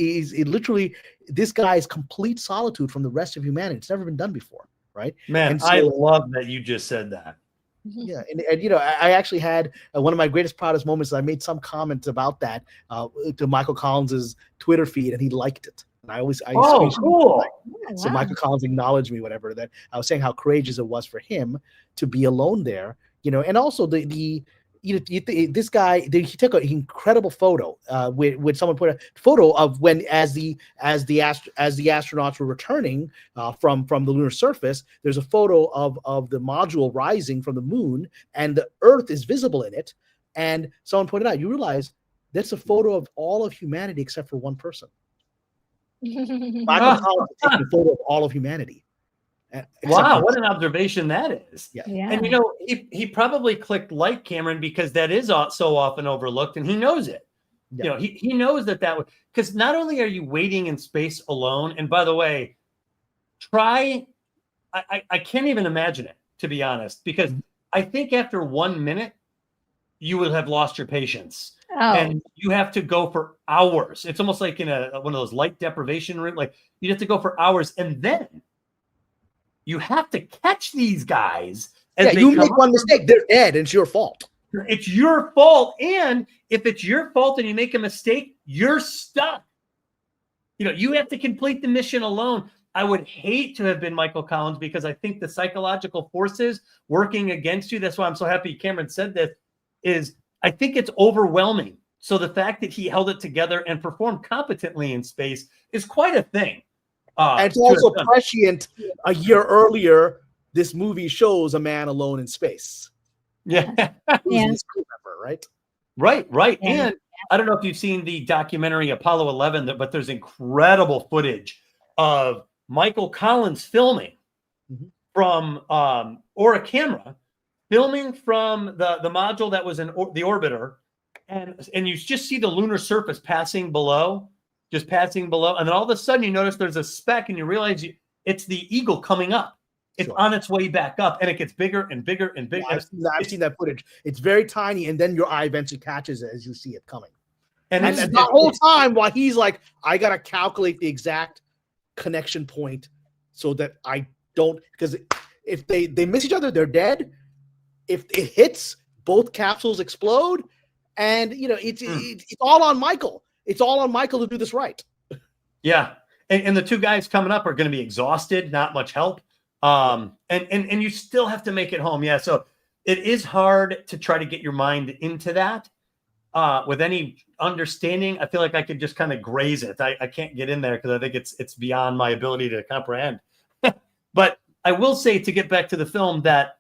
this guy is complete solitude from the rest of humanity. It's never been done before. Right? Man, I love that you just said that. Yeah, and I actually had one of my greatest, proudest moments. I made some comment about that to Michael Collins's Twitter feed, and he liked it. And I cool. So Michael Collins acknowledged me, whatever, that I was saying how courageous it was for him to be alone there. And also this guy, he took an incredible photo with someone put a photo of when as the astronauts were returning from the lunar surface. There's a photo of the module rising from the moon, and the Earth is visible in it. And someone pointed out, you realize that's a photo of all of humanity except for one person. Michael Collins is taking a photo of all of humanity. Wow, what an observation that is. Yeah. And he probably clicked like, Cameron, because that is so often overlooked, and he knows it. Yeah. He knows that because not only are you waiting in space alone, and by the way, I can't even imagine it, to be honest, because I think after 1 minute you will have lost your patience. And you have to go for hours. It's almost like in one of those light deprivation rooms. Like you have to go for hours, and then you have to catch these guys. You make one mistake, they're dead, and it's your fault. It's your fault. And if it's your fault and you make a mistake, you're stuck. You have to complete the mission alone. I would hate to have been Michael Collins, because I think the psychological forces working against you, that's why I'm so happy Cameron said this, is I think it's overwhelming. So the fact that he held it together and performed competently in space is quite a thing. And it's also prescient. A year earlier, this movie shows a man alone in space. Yeah. Right? Right. Yeah. And I don't know if you've seen the documentary Apollo 11, but there's incredible footage of Michael Collins filming from or a camera filming from the module that was in the orbiter, and you just see the lunar surface passing below. And then all of a sudden you notice there's a speck, and you realize it's the Eagle coming up. It's on its way back up, and it gets bigger and bigger and bigger. Yeah, I've seen that footage. It's very tiny, and then your eye eventually catches it as you see it coming. And the whole time while he's like, I got to calculate the exact connection point so that I don't, because if they miss each other, they're dead. If it hits, both capsules explode, and it's all on Michael. It's all on Michael to do this right. Yeah, and the two guys coming up are going to be exhausted, not much help, and you still have to make it home. Yeah, so it is hard to try to get your mind into that with any understanding. I feel like I could just kind of graze it. I can't get in there because I think it's beyond my ability to comprehend. But I will say, to get back to the film, that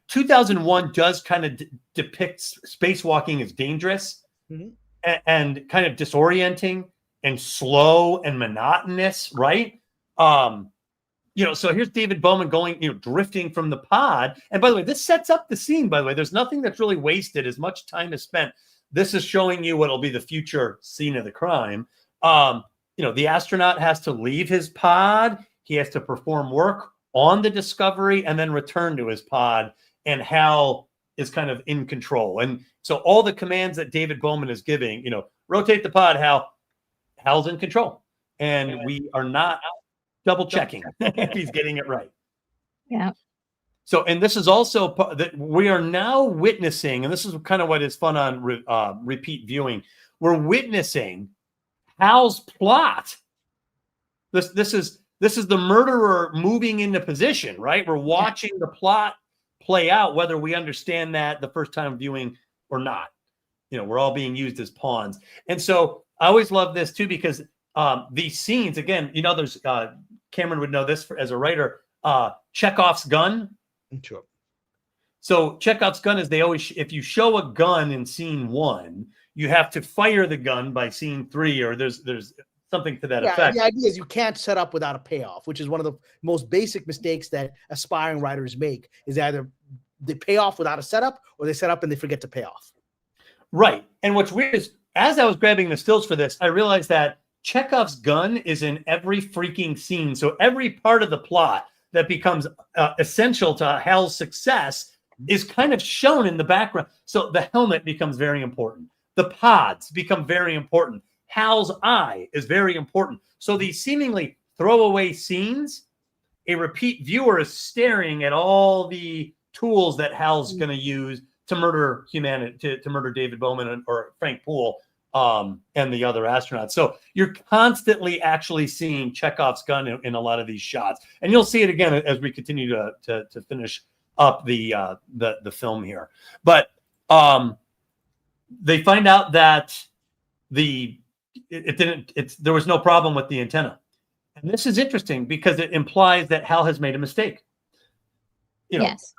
2001 does kind of depict spacewalking as dangerous and kind of disorienting and slow and monotonous, right? So here's David Bowman going, drifting from the pod. And by the way, this sets up the scene, by the way. There's nothing that's really wasted. As much time is spent. This is showing you what will be the future scene of the crime. The astronaut has to leave his pod. He has to perform work on the Discovery and then return to his pod, and Hal is kind of in control. And so all the commands that David Bowman is giving, rotate the pod, Hal's in control, and we are not double checking if he's getting it right. Yeah. So, and this is also that we are now witnessing, and this is kind of what is fun on repeat viewing. We're witnessing Hal's plot. This is the murderer moving into position, right? We're watching the plot play out, whether we understand that the first time viewing or not. We're all being used as pawns. And so I always love this too, because these scenes, again, there's Cameron would know this as a writer, Chekhov's gun. Sure. So Chekhov's gun is if you show a gun in scene 1, you have to fire the gun by scene 3, or there's something to that effect. The idea is you can't set up without a payoff, which is one of the most basic mistakes that aspiring writers make, is either they pay off without a setup, or they set up and they forget to pay off. Right. And what's weird is, as I was grabbing the stills for this, I realized that Chekhov's gun is in every freaking scene. So every part of the plot that becomes essential to Hal's success is kind of shown in the background. So the helmet becomes very important. The pods become very important. Hal's eye is very important. So these seemingly throwaway scenes, a repeat viewer is staring at all the tools that Hal's going to use to murder humanity, to murder David Bowman or Frank Poole and the other astronauts. So you're constantly actually seeing Chekhov's gun in a lot of these shots, and you'll see it again as we continue to finish up the film here. But they find out that there was no problem with the antenna, and this is interesting because it implies that Hal has made a mistake. Yes.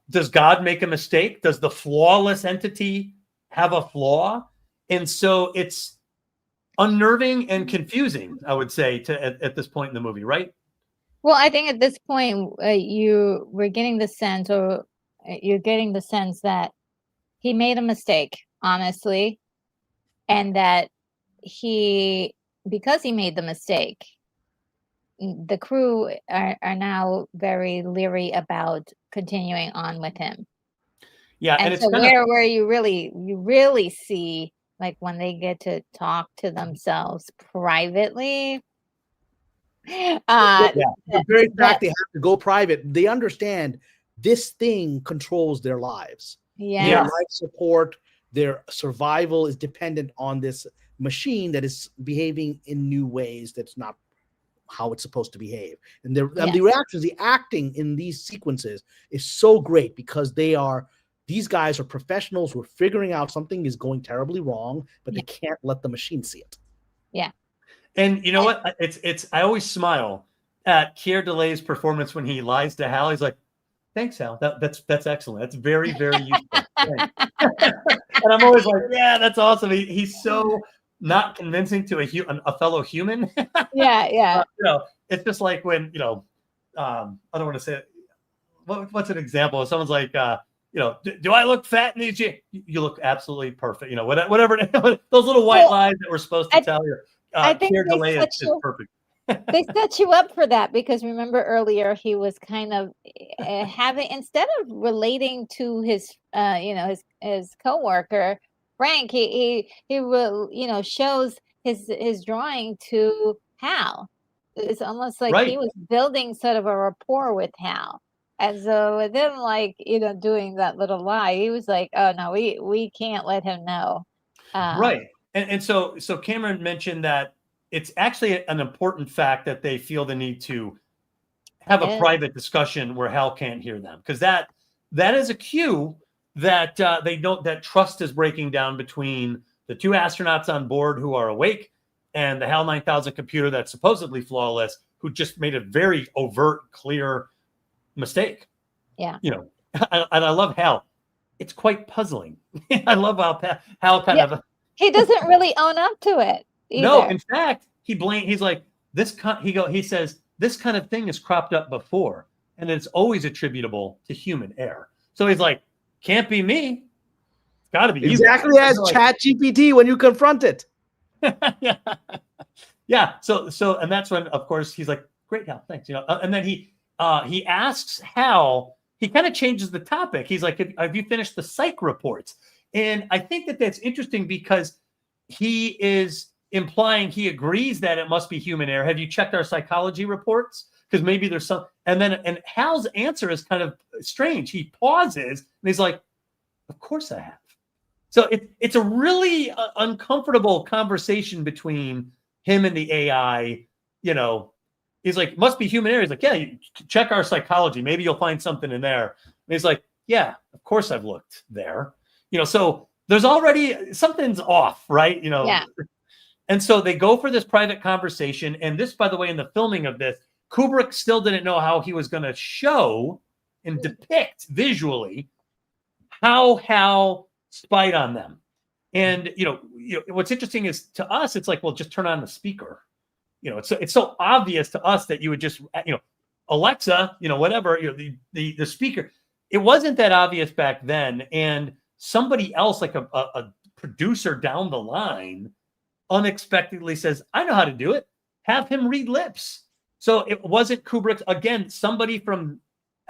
Does God make a mistake? Does the flawless entity have a flaw? And so it's unnerving and confusing, I would say, at this point in the movie, right? Well, I think at this point, you're getting the sense that he made a mistake, honestly, and that because he made the mistake, the crew are now very leery about continuing on with him. Yeah, and it's so where you really see, like, when they get to talk to themselves privately. The very fact they have to go private, they understand this thing controls their lives. Their life support, their survival is dependent on this machine that is behaving in new ways that's not how it's supposed to behave. And the reactions, the acting in these sequences is so great, because these guys are professionals who are figuring out something is going terribly wrong, but they can't let the machine see it. Yeah. And you know what? I always smile at Keir Dulley's performance when he lies to Hal. He's like, "Thanks, Hal. That's excellent. That's very, very useful." And I'm always like, "Yeah, that's awesome." He's so not convincing to a fellow human. Yeah. It's just like when I don't want to say it. What's an example? Someone's like, do I look fat in these? You look absolutely perfect. Whatever those little white lies that we're supposed to tell you. I think Keir Dulley is perfect. They set you up for that, because remember earlier he was kind of having, instead of relating to his his coworker Frank, he will shows his drawing to Hal. It's almost like he was building sort of a rapport with Hal. And so with him, like, doing that little lie, he was like, "Oh no, we can't let him know." Right. And so Cameron mentioned that it's actually an important fact that they feel the need to have a private discussion where Hal can't hear them, because that is a cue that that trust is breaking down between the two astronauts on board who are awake and the HAL 9000 computer that's supposedly flawless, who just made a very overt, clear mistake. Yeah. And I love Hal. It's quite puzzling. I love how Hal kind of. He doesn't really own up to it either. No, in fact, he's like, he says, this kind of thing has cropped up before, and it's always attributable to human error. So he's like, can't be me. It's got to be exactly you. As ChatGPT when you confront it. Yeah. So, and that's when, of course, he's like, great, Hal, thanks. And then he asks Hal. He kind of changes the topic. He's like, have you finished the psych reports? And I think that's interesting, because he is implying he agrees that it must be human error. Have you checked our psychology reports? because maybe there's some. And Hal's answer is kind of strange. He pauses and he's like, "Of course I have." So it's a really uncomfortable conversation between him and the AI. You know, he's like, "Must be human error." He's like, "Yeah, you check our psychology. Maybe you'll find something in there." And he's like, "Yeah, of course I've looked there." You know, so there's already something's off, right? You know. Yeah. And so they go for this private conversation. And this, by the way, in the filming of this, Kubrick still didn't know how he was going to show and depict visually how Hal spied on them. And, you know, what's interesting is to us, it's like, well, just turn on the speaker. You know, it's so obvious to us that you would just, you know, Alexa, you know, whatever, you know, the speaker. It wasn't that obvious back then. And somebody else, like a producer down the line, unexpectedly says, "I know how to do it. Have him read lips." So it wasn't Kubrick. Again, somebody from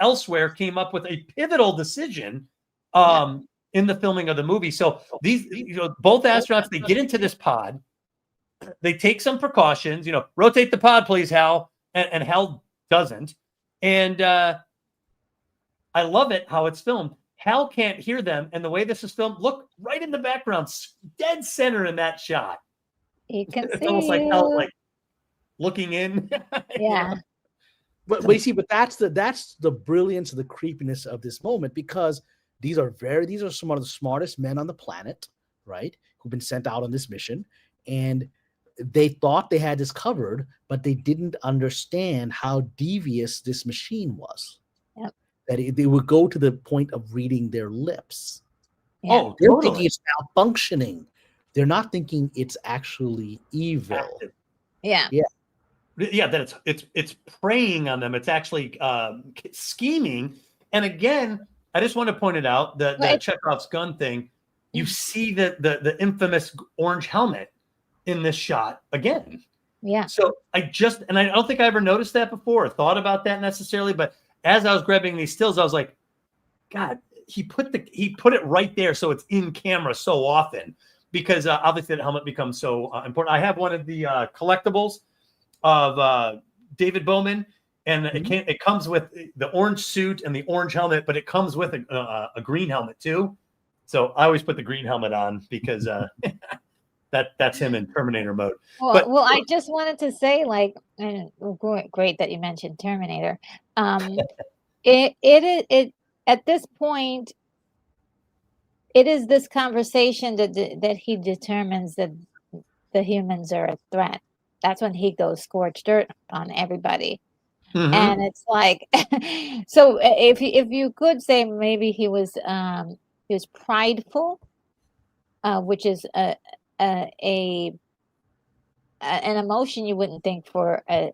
elsewhere came up with a pivotal decision in the filming of the movie. So these, you know, both astronauts, they get into this pod. They take some precautions, you know, rotate the pod, please, Hal. And Hal doesn't. And I love it how it's filmed. Hal can't hear them. And the way this is filmed, look right in the background, dead center in that shot. He can It's see almost like you. Hal, like looking in. Yeah. But you see, but that's the brilliance of the creepiness of this moment, because these are some of the smartest men on the planet, right? Who've been sent out on this mission, and they thought they had this covered, but they didn't understand how devious this machine was. Yep. That they would go to the point of reading their lips. Yeah. Oh, They're totally. thinking it's malfunctioning. They're not thinking it's actually evil. Active. Yeah. Yeah, that it's preying on them. It's actually scheming. And again, I just want to point it out that the Chekhov's gun thing. You see the infamous orange helmet in this shot again. Yeah. So I don't think I ever noticed that before or thought about that necessarily. But as I was grabbing these stills, I was like, God, he put it right there, so it's in camera so often, because obviously the helmet becomes so important. I have one of the collectibles of David Bowman, and it comes with the orange suit and the orange helmet, but it comes with a green helmet too. So I always put the green helmet on because that's him in Terminator mode. Well, I just wanted to say, like, great that you mentioned Terminator. It at this point, it is this conversation that he determines that the humans are a threat. That's when he goes scorched dirt on everybody. Mm-hmm. And it's like, so if you could say maybe he was prideful, which is an emotion you wouldn't think for an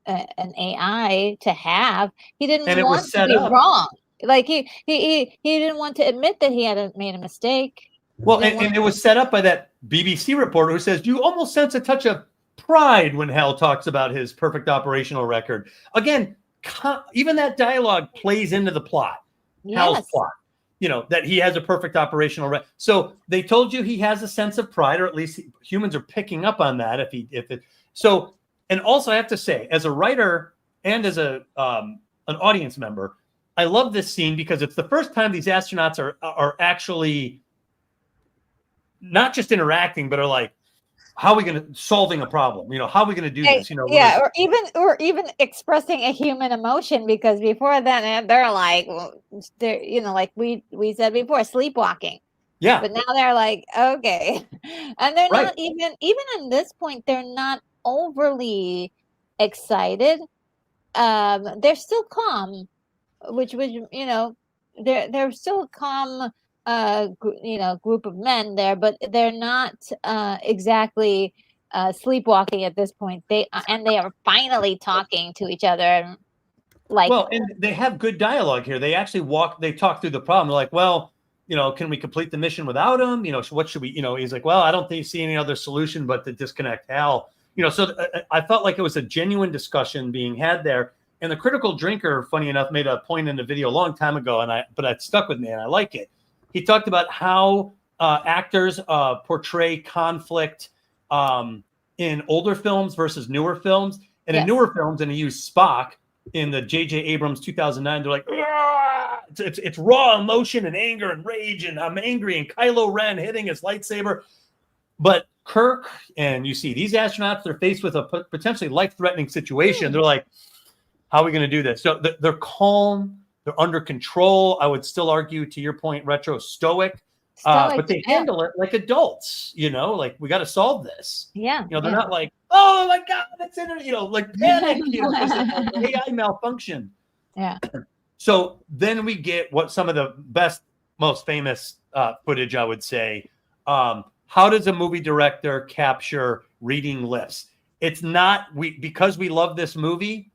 AI to have. He didn't want to be wrong. Like he didn't want to admit that he had made a mistake. Well, and it was set up by that BBC reporter who says you almost sense a touch of pride when Hal talks about his perfect operational record. Again, even that dialogue plays into the plot. Yes. Hal's plot. You know, that he has a perfect operational record. So they told you he has a sense of pride, or at least humans are picking up on that. So, and also I have to say, as a writer and as an audience member, I love this scene because it's the first time these astronauts are actually not just interacting, but are like, how are we going to solving a problem? You know, how are we going to do this? You know, yeah, or even expressing a human emotion, because before then they're like, they're, you know, like we said before, sleepwalking. Yeah. But now they're like, okay, and they're not even at this point, they're not overly excited. They're still calm, which was, you know, they're still calm. Group of men there, but they're not exactly sleepwalking at this point. They are finally talking to each other. Like, well, and they have good dialogue here. They actually talk through the problem. They're like, well, you know, can we complete the mission without him? You know, what should we, you know, he's like, well, I don't see any other solution but to disconnect Hal. You know, so I felt like it was a genuine discussion being had there. And the Critical Drinker, funny enough, made a point in the video a long time ago, but it stuck with me and I like it. He talked about how actors portray conflict in older films versus newer films. And in newer films, and they use Spock in the J.J. Abrams 2009, they're like, it's raw emotion and anger and rage, and I'm angry, and Kylo Ren hitting his lightsaber. But Kirk, and you see these astronauts, they're faced with a potentially life-threatening situation. They're like, how are we going to do this? So they're calm, they're under control. I would still argue, to your point, retro stoic. But they handle it like adults, like we got to solve this. Yeah. They're not like, oh my God, that's in it, like panic, AI malfunction. Yeah. So then we get what some of the best, most famous footage, I would say. How does a movie director capture reading lips? It's not because we love this movie,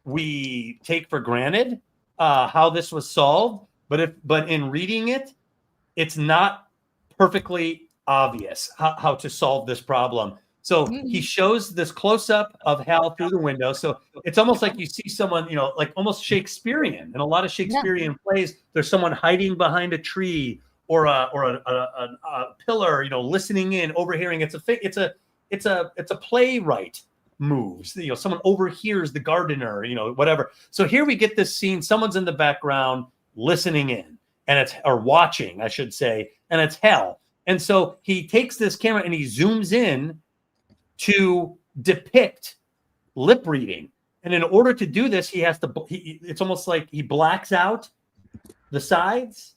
we take for granted how this was solved. But in reading it, it's not perfectly obvious how to solve this problem. So he shows this close-up of Hal through the window. So it's almost like you see someone, like almost Shakespearean. In a lot of Shakespearean plays, there's someone hiding behind a tree or a pillar, listening in, overhearing. It's a playwright moves. Someone overhears the gardener, whatever. So here we get this scene. Someone's in the background listening in. Or watching, I should say, and it's Hal. And so he takes this camera and he zooms in to depict lip reading. And in order to do this, it's almost like he blacks out the sides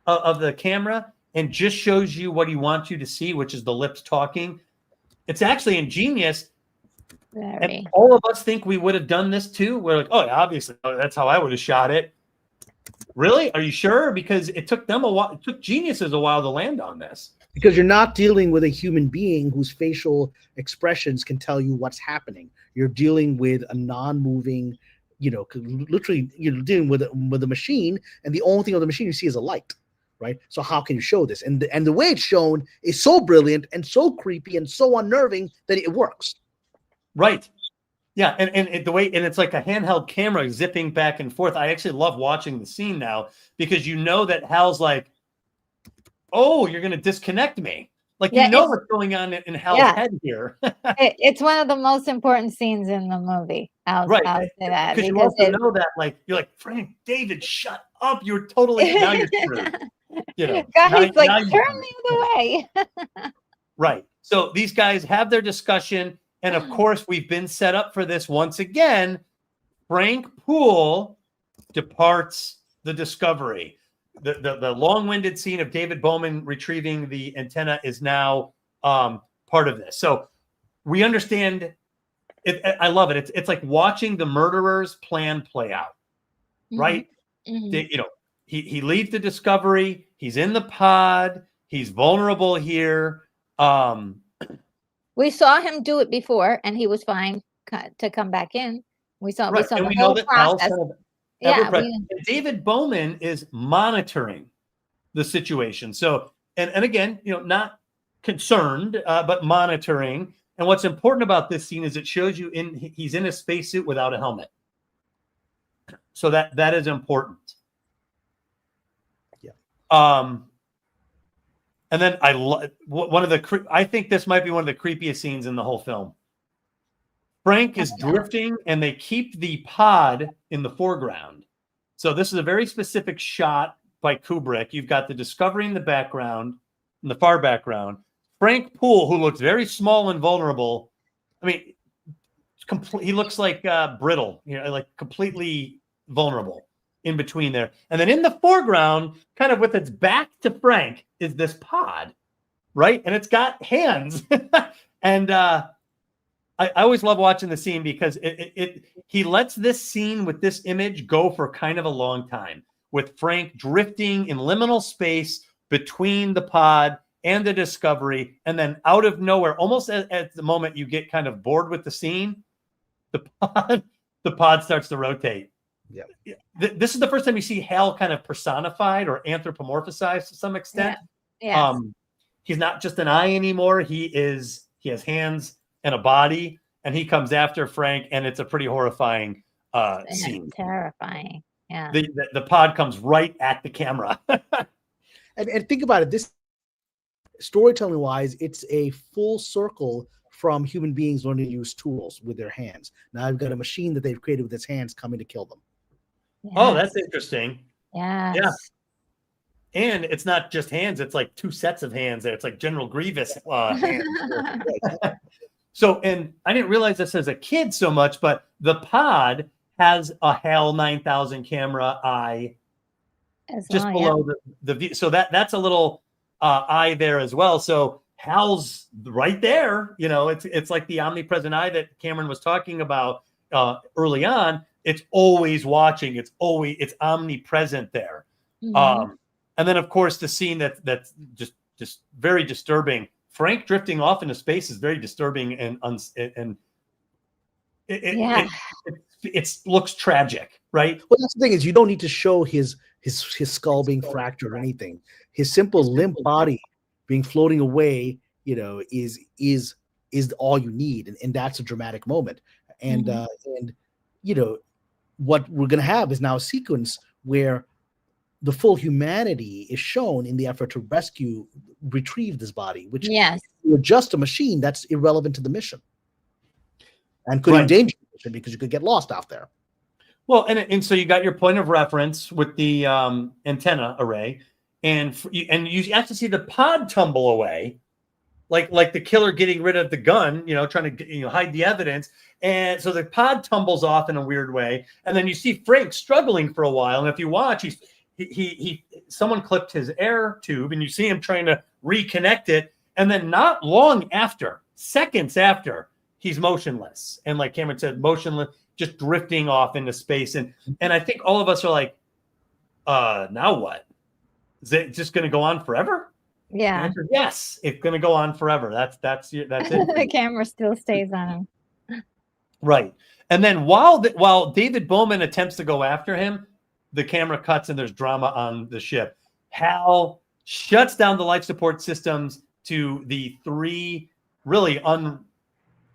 of the camera and just shows you what he wants you to see, which is the lips talking. It's actually ingenious. And all of us think we would have done this too. We're like, oh, yeah, obviously, that's how I would have shot it. Really? Are you sure? Because it took them a while. It took geniuses a while to land on this. Because you're not dealing with a human being whose facial expressions can tell you what's happening. You're dealing with a non-moving, literally you're dealing with a machine, and the only thing on the machine you see is a light, right? So how can you show this? And the way it's shown is so brilliant and so creepy and so unnerving that it works. Right. Yeah, and the way, and it's like a handheld camera zipping back and forth. I actually love watching the scene now because that Hal's like, oh, you're going to disconnect me. Like, what's going on in Hal's head here. It's one of the most important scenes in the movie. I'll say that. Because you also know that, like, you're like, Frank, David, shut up. You're totally, now you're screwed. Guys, like, turn the other way. Right. So these guys have their discussion. And of course, we've been set up for this once again. Frank Poole departs the Discovery. The long-winded scene of David Bowman retrieving the antenna is now part of this. So we understand it. I love it. It's like watching the murderer's plan play out, right? Mm-hmm. He leaves the Discovery. He's in the pod. He's vulnerable here. We saw him do it before, and he was fine to come back in. We saw the whole process. And David Bowman is monitoring the situation. So, and again, not concerned, but monitoring. And what's important about this scene is it shows you he's in a spacesuit without a helmet. So that is important. Yeah. And then I think this might be one of the creepiest scenes in the whole film. Frank is drifting, and they keep the pod in the foreground. So this is a very specific shot by Kubrick. You've got the Discovery in the background, in the far background. Frank Poole, who looks very small and vulnerable. I mean, he looks like brittle, like completely vulnerable in between there. And then in the foreground, kind of with its back to Frank, is this pod, right? And it's got hands. And I always love watching the scene because he lets this scene with this image go for kind of a long time, with Frank drifting in liminal space between the pod and the Discovery, and then out of nowhere, almost at the moment you get kind of bored with the scene, the pod starts to rotate. Yeah. This is the first time you see Hal kind of personified or anthropomorphized to some extent. Yeah. He's not just an eye anymore. He has hands and a body, and he comes after Frank, and it's a pretty horrifying scene. Terrifying. Yeah. The pod comes right at the camera. and think about it. This storytelling wise, it's a full circle from human beings learning to use tools with their hands. Now I've got a machine that they've created with its hands coming to kill them. Oh, that's interesting. Yes. Yeah. And it's not just hands, it's like 2 sets of hands there. It's like General Grievous hands. So, and I didn't realize this as a kid so much, but the pod has a HAL 9000 camera eye just below the view. So that's a little eye there as well. So HAL's right there. You know, it's like the omnipresent eye that Cameron was talking about early on. It's always watching. It's omnipresent there. Mhm. And then, of course, the scene that's just very disturbing. Frank drifting off into space is very disturbing, and it looks tragic, right? Well, that's the thing, is you don't need to show his skull being fractured or anything. His simple limp body being floating away, you know, is all you need, and that's a dramatic moment. And and you know, what we're gonna have is now a sequence where the full humanity is shown in the effort to retrieve this body, which you're just a machine that's irrelevant to the mission and could endanger the mission because you could get lost out there. Well, and so you got your point of reference with the antenna array, and you have to see the pod tumble away, like the killer getting rid of the gun, you know, trying to hide the evidence, and so the pod tumbles off in a weird way, and then you see Frank struggling for a while, and if you watch, someone clipped his air tube, and you see him trying to reconnect it, and then not long after, seconds after, he's motionless, and like Cameron said, motionless, just drifting off into space, and I think all of us are like, now what? Is it just going to go on forever? Yeah. Answer, yes, it's going to go on forever. That's it. The camera still stays on him. Right, and then while David Bowman attempts to go after him, the camera cuts and there's drama on the ship. HAL shuts down the life support systems to the 3 really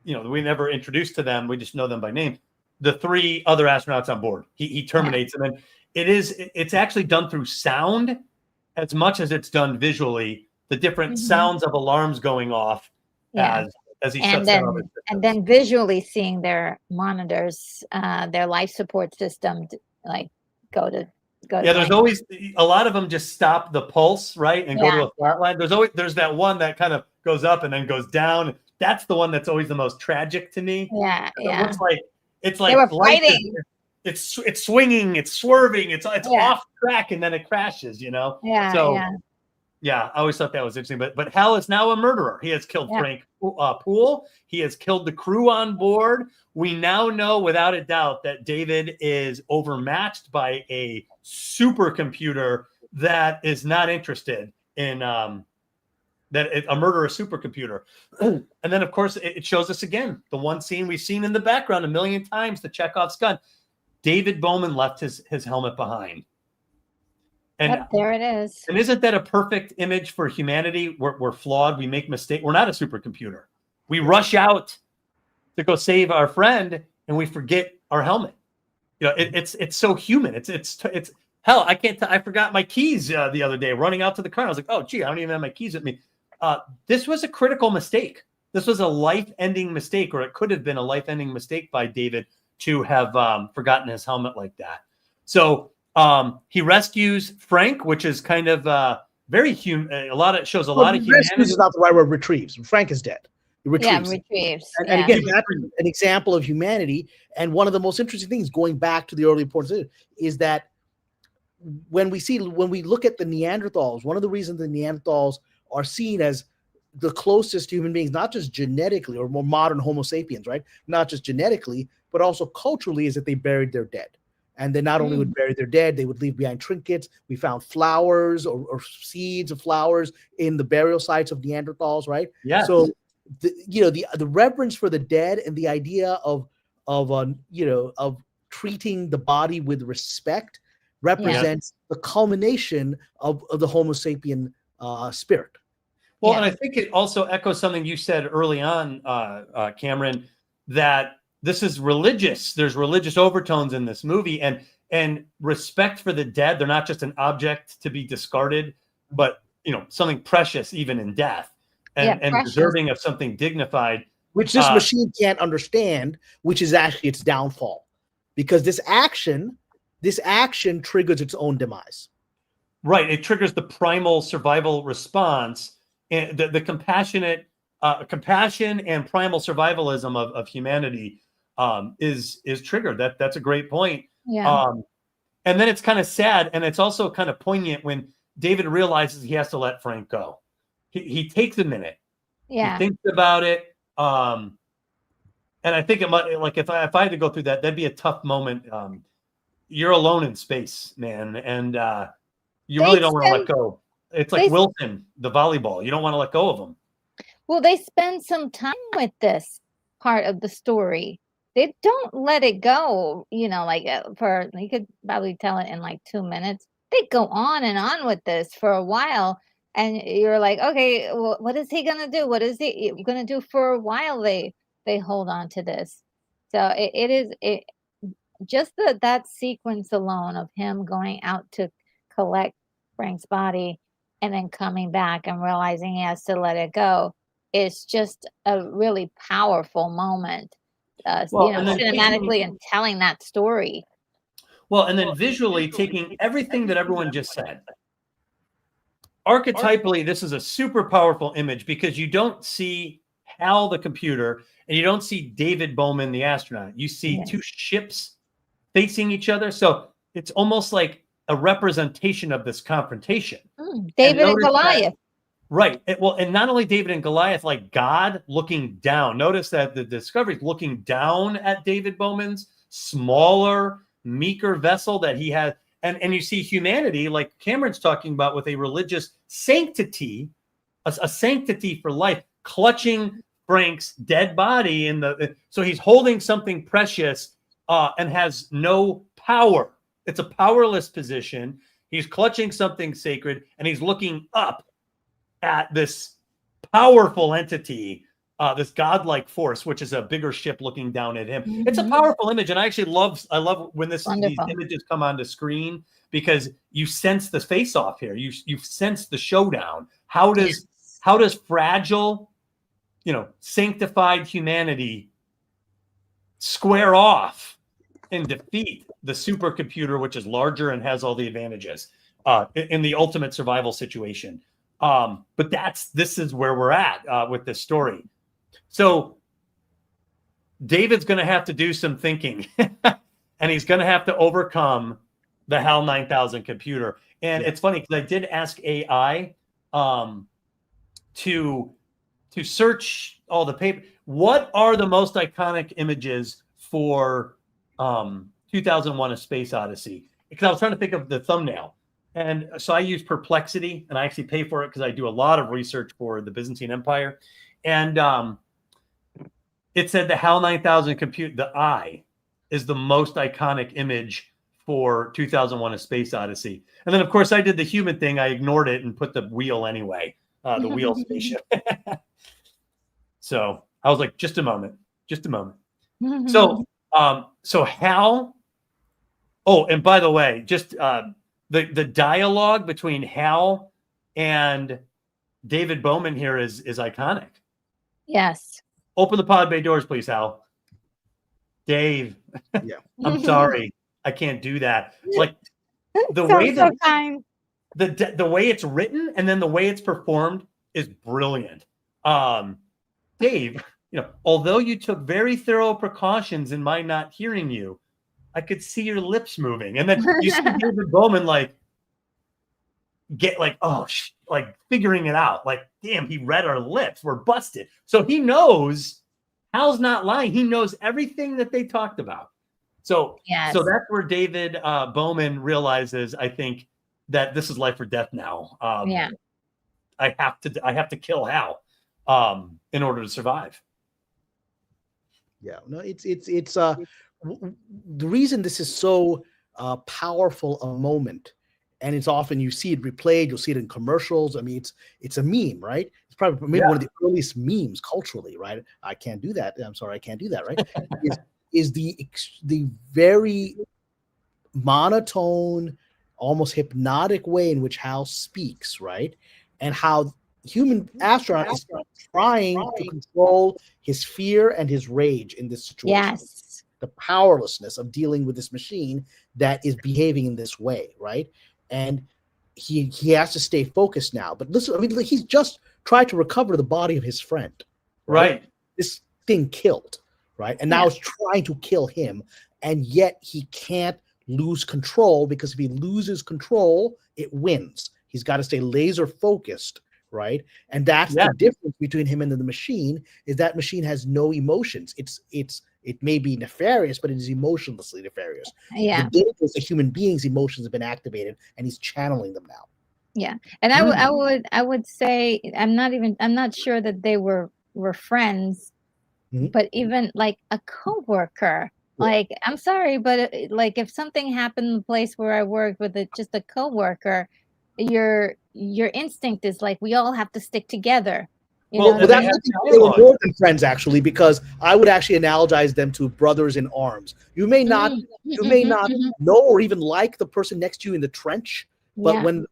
we never introduced to them. We just know them by name. The 3 other astronauts on board. He terminates them, and it's actually done through sound as much as it's done visually. The different sounds of alarms going off as he shuts down. And then visually seeing their monitors, their life support system, like go to there's always a lot of them just stop the pulse, right, and go to a flat line. There's that one that kind of goes up and then goes down. That's the one that's always the most tragic to me. It looks like it's like they were fighting. It's swinging, it's swerving, it's off track, and then it crashes. You know. I always thought that was interesting. But HAL is now a murderer. He has killed Frank Poole. He has killed the crew on board. We now know without a doubt that David is overmatched by a supercomputer that is not interested in a murderous supercomputer. And then, of course, it shows us again the one scene we've seen in the background a million times, the Chekhov's gun. David Bowman left his helmet behind. And there it is. And isn't that a perfect image for humanity? We're flawed. We make mistakes. We're not a supercomputer. We rush out to go save our friend, and we forget our helmet. You know, it's so human. It's hell. I forgot my keys the other day. Running out to the car, I was like, oh gee, I don't even have my keys with me. This was a critical mistake. This was a life-ending mistake, or it could have been a life-ending mistake by David to have forgotten his helmet like that. So. He rescues Frank, which is kind of very human. Shows a lot of humanity. Rescues is not the right word. Retrieves. Frank is dead. He retrieves. Retrieves. And again, that's an example of humanity. And one of the most interesting things, going back to the early reports, is that when we look at the Neanderthals, one of the reasons the Neanderthals are seen as the closest to human beings, not just genetically, or more modern Homo sapiens, right? Not just genetically, but also culturally, is that they buried their dead. And they not only would bury their dead, they would leave behind trinkets. We found flowers or seeds of flowers in the burial sites of Neanderthals, right? Yeah. So, the reverence for the dead and the idea of treating the body with respect represents the culmination of the Homo sapien spirit. Well, and I think it also echoes something you said early on, Cameron, that this is religious. There's religious overtones in this movie, and respect for the dead. They're not just an object to be discarded, but something precious even in death, and deserving of something dignified. which this machine can't understand, which is actually its downfall, because this action triggers its own demise. Right. It triggers the primal survival response, and the compassionate compassion and primal survivalism of humanity is triggered. That's a great point. Yeah. And then it's kind of sad, and it's also kind of poignant when David realizes he has to let Frank go. He takes a minute. Yeah. He thinks about it. And I think it might, like, if I had to go through that, that'd be a tough moment. You're alone in space, man, and you really don't want to let go. It's like Wilson, the volleyball. You don't want to let go of him. Well, they spend some time with this part of the story. They don't let it go, you know, like you could probably tell it in like 2 minutes. They go on and on with this for a while. And you're like, okay, well, what is he going to do? What is he going to do for a while? They hold on to this. So it is just that sequence alone of him going out to collect Frank's body and then coming back and realizing he has to let it go. It's just a really powerful moment, cinematically and telling that story. Well, and then visually taking everything that everyone just said. Archetypally, this is a super powerful image because you don't see Hal the computer and you don't see David Bowman the astronaut. You see two ships facing each other. So it's almost like a representation of this confrontation. David and Goliath. Right. Well, and not only David and Goliath, like God looking down. Notice that the Discovery is looking down at David Bowman's smaller, meeker vessel that he had. And you see humanity, like Cameron's talking about, with a religious sanctity, a sanctity for life, clutching Frank's dead body so he's holding something precious and has no power. It's a powerless position. He's clutching something sacred and he's looking up at this powerful entity, this godlike force, which is a bigger ship looking down at him. It's a powerful image, and I actually love when these images come onto screen because you sense the face-off here. You sense the showdown. How does fragile, sanctified humanity square off and defeat the supercomputer, which is larger and has all the advantages in the ultimate survival situation? But this is where we're at with this story. So David's going to have to do some thinking and he's going to have to overcome the HAL 9000 computer. And it's funny because I did ask AI to search all the paper. What are the most iconic images for 2001: A Space Odyssey? Because I was trying to think of the thumbnail. And so I use Perplexity, and I actually pay for it because I do a lot of research for the Byzantine Empire. And it said the HAL 9000 computer, the eye, is the most iconic image for 2001: A Space Odyssey. And then, of course, I did the human thing. I ignored it and put the wheel anyway, the wheel spaceship. So I was like, just a moment. So HAL. Oh, and by the way, just the dialogue between Hal and David Bowman here is iconic. Yes. Open the pod bay doors, please, Hal. Dave. Yeah. I'm sorry. I can't do that. Like the way that the way it's written and then the way it's performed is brilliant. Dave, although you took very thorough precautions in my not hearing you, I could see your lips moving. And then you see David Bowman figuring it out. Like, damn, he read our lips. We're busted. So he knows Hal's not lying. He knows everything that they talked about. So that's where David Bowman realizes, I think, that this is life or death now. I have to kill Hal in order to survive. Yeah, no, it's the reason this is so powerful a moment, and it's often you see it replayed, you'll see it in commercials. I mean, it's a meme, right? It's probably maybe one of the earliest memes culturally, right? I can't do that. I'm sorry, I can't do that, right? is the very monotone, almost hypnotic way in which Hal speaks, right? And how human astronaut is trying to control his fear and his rage in this situation. Yes. The powerlessness of dealing with this machine that is behaving in this way, right? And he has to stay focused now. But listen, I mean, he's just tried to recover the body of his friend. Right. This thing killed, right? And now it's trying to kill him. And yet he can't lose control, because if he loses control, it wins. He's got to stay laser focused, right? And that's the difference between him and the machine, is that machine has no emotions. It may be nefarious, but it is emotionlessly nefarious. Yeah. The difference, the human being's emotions have been activated, and he's channeling them now. Yeah. And I would say I'm not sure that they were friends, but even like a coworker. Like, I'm sorry, but like if something happened in the place where I worked with just a coworker, your instinct is like, we all have to stick together. They were more than friends, actually, because I would actually analogize them to brothers in arms. You may not know or even like the person next to you in the trench, but when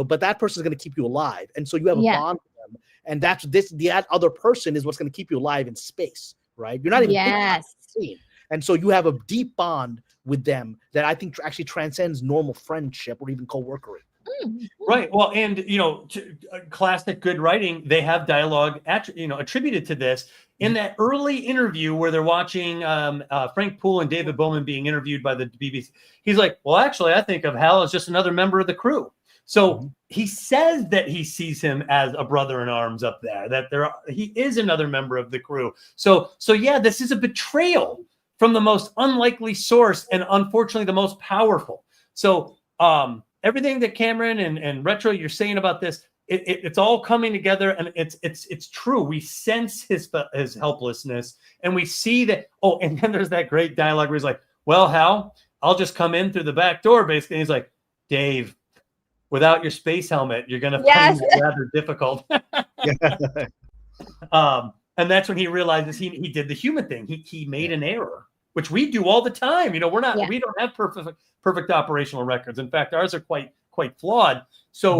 but that person is going to keep you alive, and so you have a bond with them, and that other person is what's going to keep you alive in space, right? You're not even scene. And so you have a deep bond with them that I think actually transcends normal friendship or even co-workery. Right. Well, and classic good writing, they have dialogue attributed to this in that early interview where they're watching Frank Poole and David Bowman being interviewed by the BBC. He's like, well, actually, I think of Hal as just another member of the crew. So he says that he sees him as a brother in arms up there, that he is another member of the crew. So yeah, this is a betrayal from the most unlikely source, and unfortunately the most powerful. So everything that Cameron and Retro you're saying about this, it's all coming together, and it's true. We sense his helplessness, and we see that. Oh, and then there's that great dialogue where he's like, "Well, Hal, I'll just come in through the back door," basically. And he's like, "Dave, without your space helmet, you're gonna find it rather difficult." And that's when he realizes he did the human thing. He made an error, which we do all the time. We don't have perfect operational records. In fact, ours are quite flawed. So,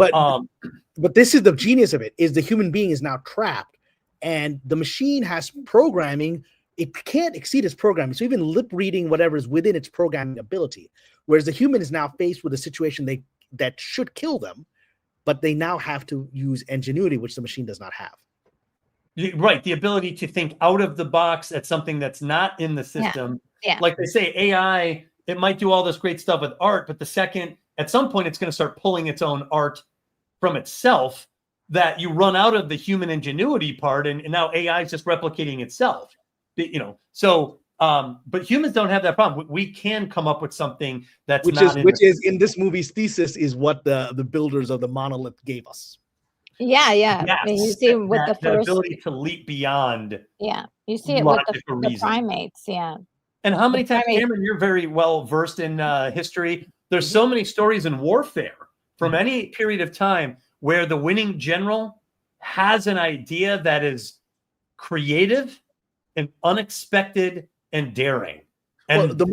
but this is the genius of it: is the human being is now trapped, and the machine has programming. It can't exceed its programming. So even lip reading whatever is within its programming ability, whereas the human is now faced with a situation that should kill them, but they now have to use ingenuity, which the machine does not have. Right. The ability to think out of the box at something that's not in the system. Yeah. Like they say, AI, it might do all this great stuff with art, but at some point, it's going to start pulling its own art from itself, that you run out of the human ingenuity part. And now AI is just replicating itself, but humans don't have that problem. We can come up with something which is in this movie's thesis is what the builders of the monolith gave us. Yeah. Yes, I mean, you see with the first ability to leap beyond. Yeah, you see it with the primates. Yeah. And how many times, Cameron, you're very well versed in history. There's so many stories in warfare from any period of time where the winning general has an idea that is creative and unexpected and daring. And the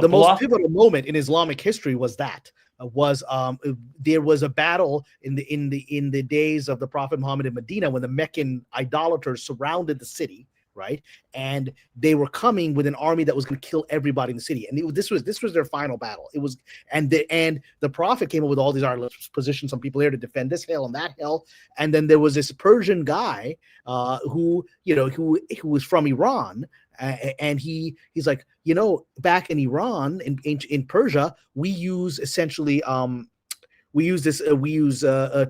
most pivotal moment in Islamic history was that. There was a battle in the days of the Prophet Muhammad in Medina when the Meccan idolaters surrounded the city, right? And they were coming with an army that was going to kill everybody in the city. And this was their final battle. It was, and the Prophet came up with all these, let's position some people here to defend this hill and that hill. And then there was this Persian guy who was from Iran. And he's like, back in Iran, in Persia, we use essentially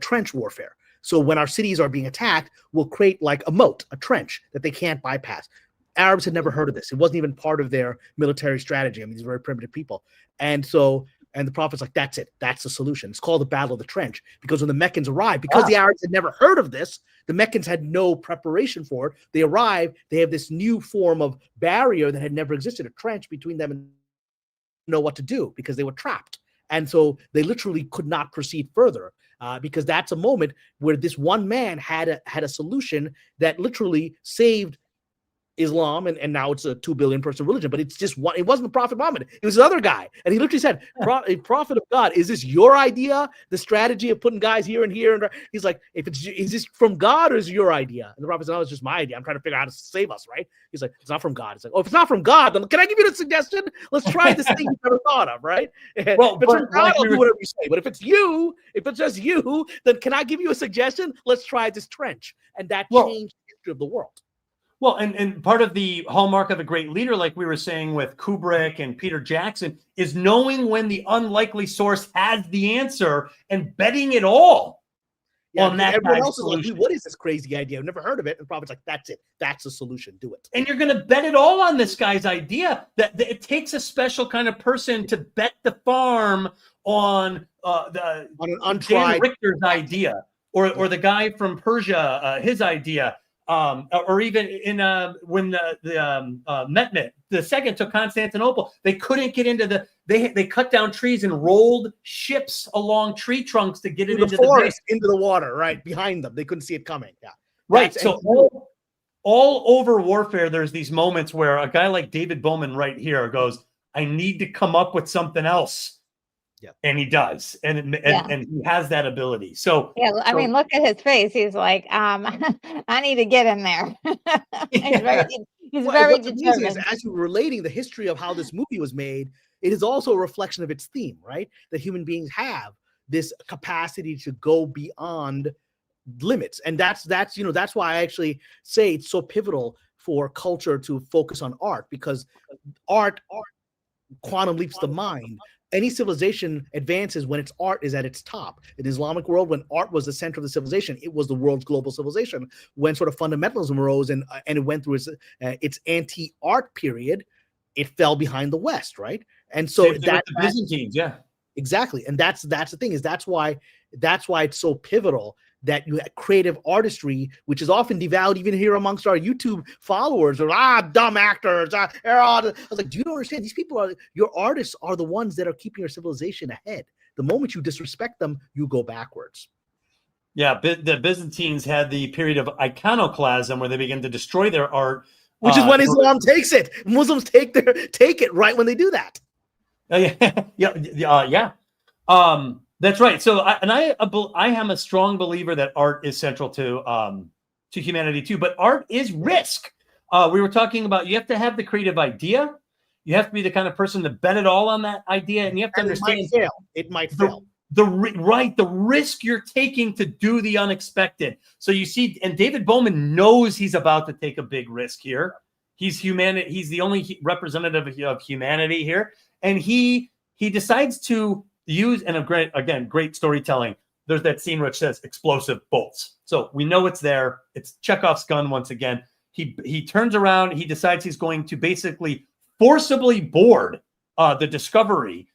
trench warfare. So when our cities are being attacked, we'll create like a moat, a trench that they can't bypass. Arabs had never heard of this. It wasn't even part of their military strategy. I mean, these are very primitive people. And the Prophet's like, that's it. That's the solution. It's called the Battle of the Trench, because when the Meccans arrived, because the Arabs had never heard of this, the Meccans had no preparation for it. They arrive, they have this new form of barrier that had never existed, a trench between them, and know what to do because they were trapped. And so they literally could not proceed further because that's a moment where this one man had a solution that literally saved Islam, and now it's a 2 billion person religion, but it's just one. It wasn't the Prophet Muhammad. It was the other guy. And he literally said, a prophet of God, is this your idea? The strategy of putting guys here and here? And he's like, is this from God or is it your idea? And the prophet said, no, it's just my idea. I'm trying to figure out how to save us, right? He's like, it's not from God. It's like, oh, if it's not from God, then can I give you a suggestion? Let's try this thing you've never thought of, right? Well, if it's from God, I'll do whatever you say. But if it's just you, then can I give you a suggestion? Let's try this trench. And that changed the history of the world. Well, and part of the hallmark of a great leader, like we were saying with Kubrick and Peter Jackson, is knowing when the unlikely source has the answer and betting it all on that everyone guy's else solution. is like, what is this crazy idea? I've never heard of it. And Prophet's like, that's it. That's the solution. Do it. And you're going to bet it all on this guy's idea. That it takes a special kind of person to bet the farm on an untried Dan Richter's idea, or the guy from Persia, his idea. Or even in when the Mehmet II took Constantinople, they couldn't get into they cut down trees and rolled ships along tree trunks to get it into the forest, into the water, right behind them. They couldn't see it coming. Yeah, right. So all over warfare, there's these moments where a guy like David Bowman right here goes, "I need to come up with something else." Yeah, and he does, and he has that ability. So yeah, I mean, look at his face. He's like, I need to get in there. He's very determined. As you're relating the history of how this movie was made, it is also a reflection of its theme, right? That human beings have this capacity to go beyond limits, and that's why I actually say it's so pivotal for culture to focus on art, because art quantum leaps the mind. Any civilization advances when its art is at its top. In the Islamic world, when art was the center of the civilization, it was the world's global civilization. When sort of fundamentalism arose and it went through its anti-art period, it fell behind the West, right? And so the Byzantines, yeah, exactly. And that's the thing, is that's why it's so pivotal that you have creative artistry, which is often devalued even here amongst our YouTube followers, or dumb actors. I was like, do you don't understand? These people your artists are the ones that are keeping your civilization ahead. The moment you disrespect them, you go backwards. Yeah, the Byzantines had the period of iconoclasm where they began to destroy their art, which is when Islam takes it. Muslims take it right when they do that. Yeah. That's right. So, I am a strong believer that art is central to humanity too. But art is risk. We were talking about, you have to have the creative idea. You have to be the kind of person to bet it all on that idea, and you have to understand it might fail. The risk you're taking to do the unexpected. So you see, and David Bowman knows he's about to take a big risk here. He's the only representative of humanity here, and he decides to use, and great storytelling. There's that scene which says explosive bolts. So we know it's there. It's Chekhov's gun once again. He turns around. He decides he's going to basically forcibly board the Discovery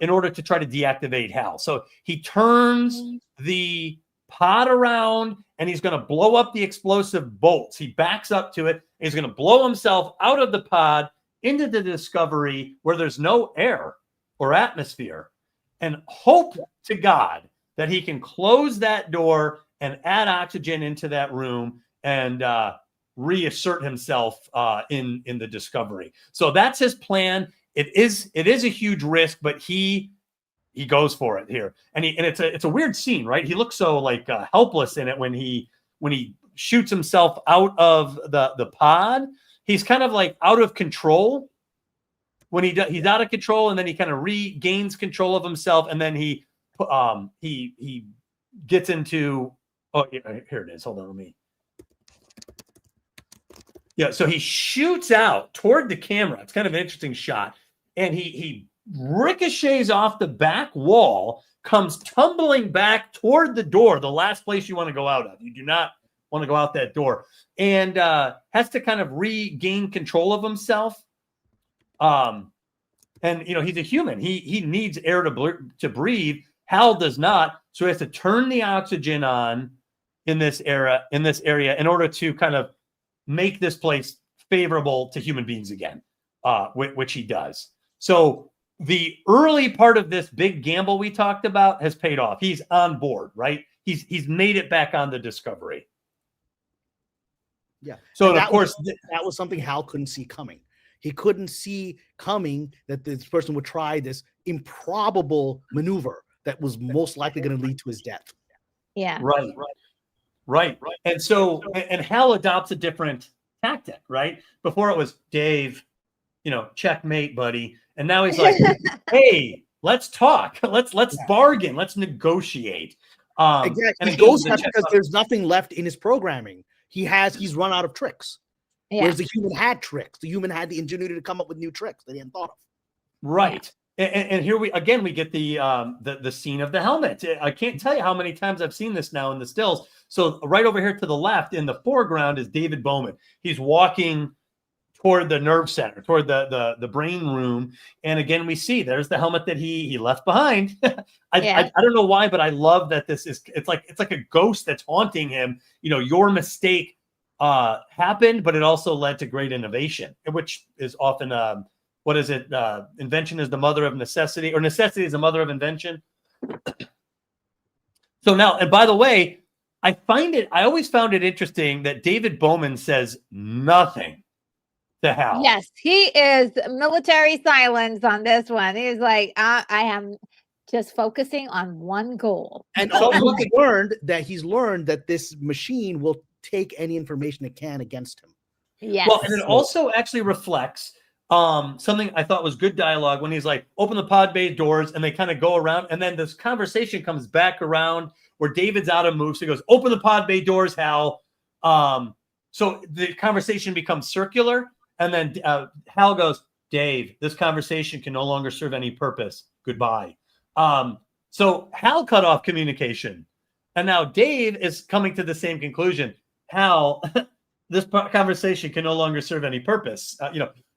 in order to try to deactivate Hal. So he turns the pod around and he's going to blow up the explosive bolts. He backs up to it. And he's going to blow himself out of the pod into the Discovery where there's no air or atmosphere, and hope to God that he can close that door and add oxygen into that room and reassert himself in the Discovery. So that's his plan. It is a huge risk, but he goes for it here. And it's a weird scene, right? He looks so like helpless in it when he shoots himself out of the pod. He's kind of like out of control. When he's out of control, and then he kind of regains control of himself, and then he gets into, here it is. Hold on, let me. Yeah, so he shoots out toward the camera. It's kind of an interesting shot, and he ricochets off the back wall, comes tumbling back toward the door, the last place you want to go out of. You do not want to go out that door, and has to kind of regain control of himself. And he's a human. He needs air to breathe. Hal does not, so he has to turn the oxygen on in this area in order to kind of make this place favorable to human beings again, which he does. So the early part of this big gamble we talked about has paid off. He's on board, right? He's made it back on the Discovery. Yeah. So And of course, that was something Hal couldn't see coming. He couldn't see coming that this person would try this improbable maneuver that was most likely going to lead to his death. Yeah. Right. And so, and Hal adopts a different tactic, right? Before it was Dave, checkmate, buddy. And now he's like, hey, let's talk. Let's bargain. Let's negotiate. Exactly. And He goes that because there's nothing left in his programming. He's run out of tricks. Yeah. Whereas the human had tricks. The human had the ingenuity to come up with new tricks they hadn't thought of. Right. And here we get the scene of the helmet. I can't tell you how many times I've seen this now in the stills. So right over here to the left in the foreground is David Bowman. He's walking toward the nerve center, toward the brain room. And again, we see there's the helmet that he left behind. I don't know why, but I love that it's like a ghost that's haunting him. Your mistake happened, but it also led to great innovation, which is often what is it? Invention is the mother of necessity, or necessity is the mother of invention. So now, and by the way, I always found it interesting that David Bowman says nothing to Hal. Yes, he is military silence on this one. He's like, I am just focusing on one goal. And he's learned that this machine will take any information it can against him. Yes. Well, and it also actually reflects something I thought was good dialogue when he's like, open the pod bay doors, and they kind of go around, and then this conversation comes back around where David's out of move. So he goes, open the pod bay doors, Hal. So the conversation becomes circular, and then Hal goes, Dave, this conversation can no longer serve any purpose. Goodbye. So Hal cut off communication, and now Dave is coming to the same conclusion. Hal, this conversation can no longer serve any purpose.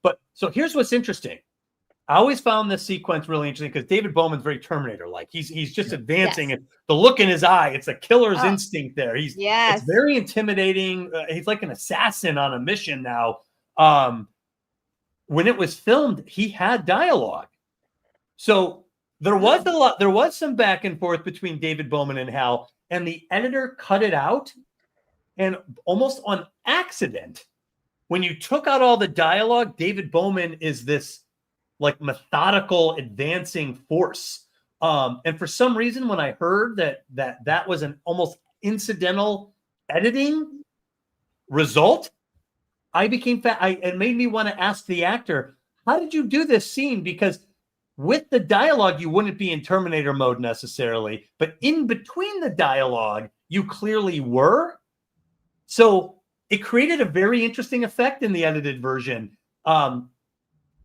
But so here's what's interesting. I always found this sequence really interesting because David Bowman's very Terminator-like. He's just advancing, and the look in his eye, it's a killer's instinct there. It's very intimidating. He's like an assassin on a mission now. When it was filmed, he had dialogue. So there was some back and forth between David Bowman and Hal, and the editor cut it out. And almost on accident, when you took out all the dialogue, David Bowman is this like methodical advancing force. And for some reason, when I heard that was an almost incidental editing result, I became it made me want to ask the actor, how did you do this scene? Because with the dialogue, you wouldn't be in Terminator mode necessarily, but in between the dialogue, you clearly were. So it created a very interesting effect in the edited version. I'm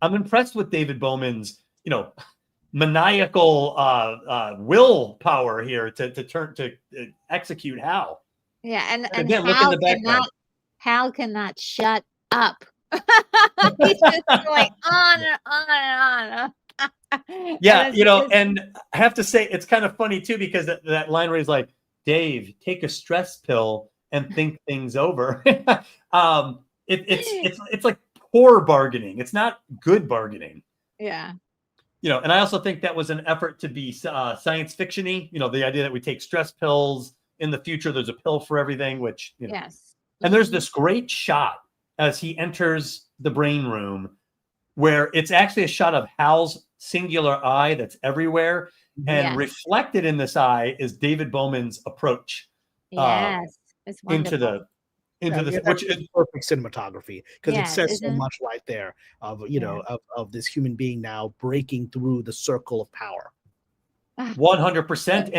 impressed with David Bowman's, maniacal willpower here to execute Hal. Yeah, and again, look in the background. Hal cannot shut up. He's just going on and on and on. Yeah, and I have to say it's kind of funny too, because that line where he's like, Dave, take a stress pill and think things over. It's like poor bargaining. It's not good bargaining. Yeah. And I also think that was an effort to be science fiction-y. The idea that we take stress pills in the future. There's a pill for everything, which, Yes. And there's this great shot as he enters the brain room where it's actually a shot of Hal's singular eye that's everywhere. And reflected in this eye is David Bowman's approach. Yes. It's wonderful. into this, which is perfect cinematography, because it says so much right there of of this human being now breaking through the circle of power. 100%,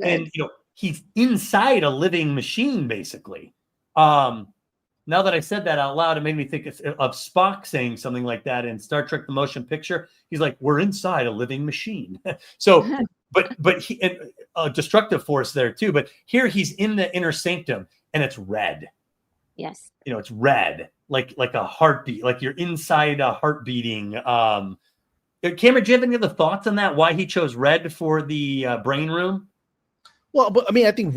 and he's inside a living machine basically. Now that I said that out loud, it made me think of Spock saying something like that in Star Trek: The Motion Picture. He's like, "We're inside a living machine." So, but he, a destructive force there too. But here he's in the inner sanctum, and it's red. Yes. It's red, like a heartbeat, like you're inside a heart beating. Cameron, do you have any other thoughts on that? Why he chose red for the brain room? Well, but I mean, I think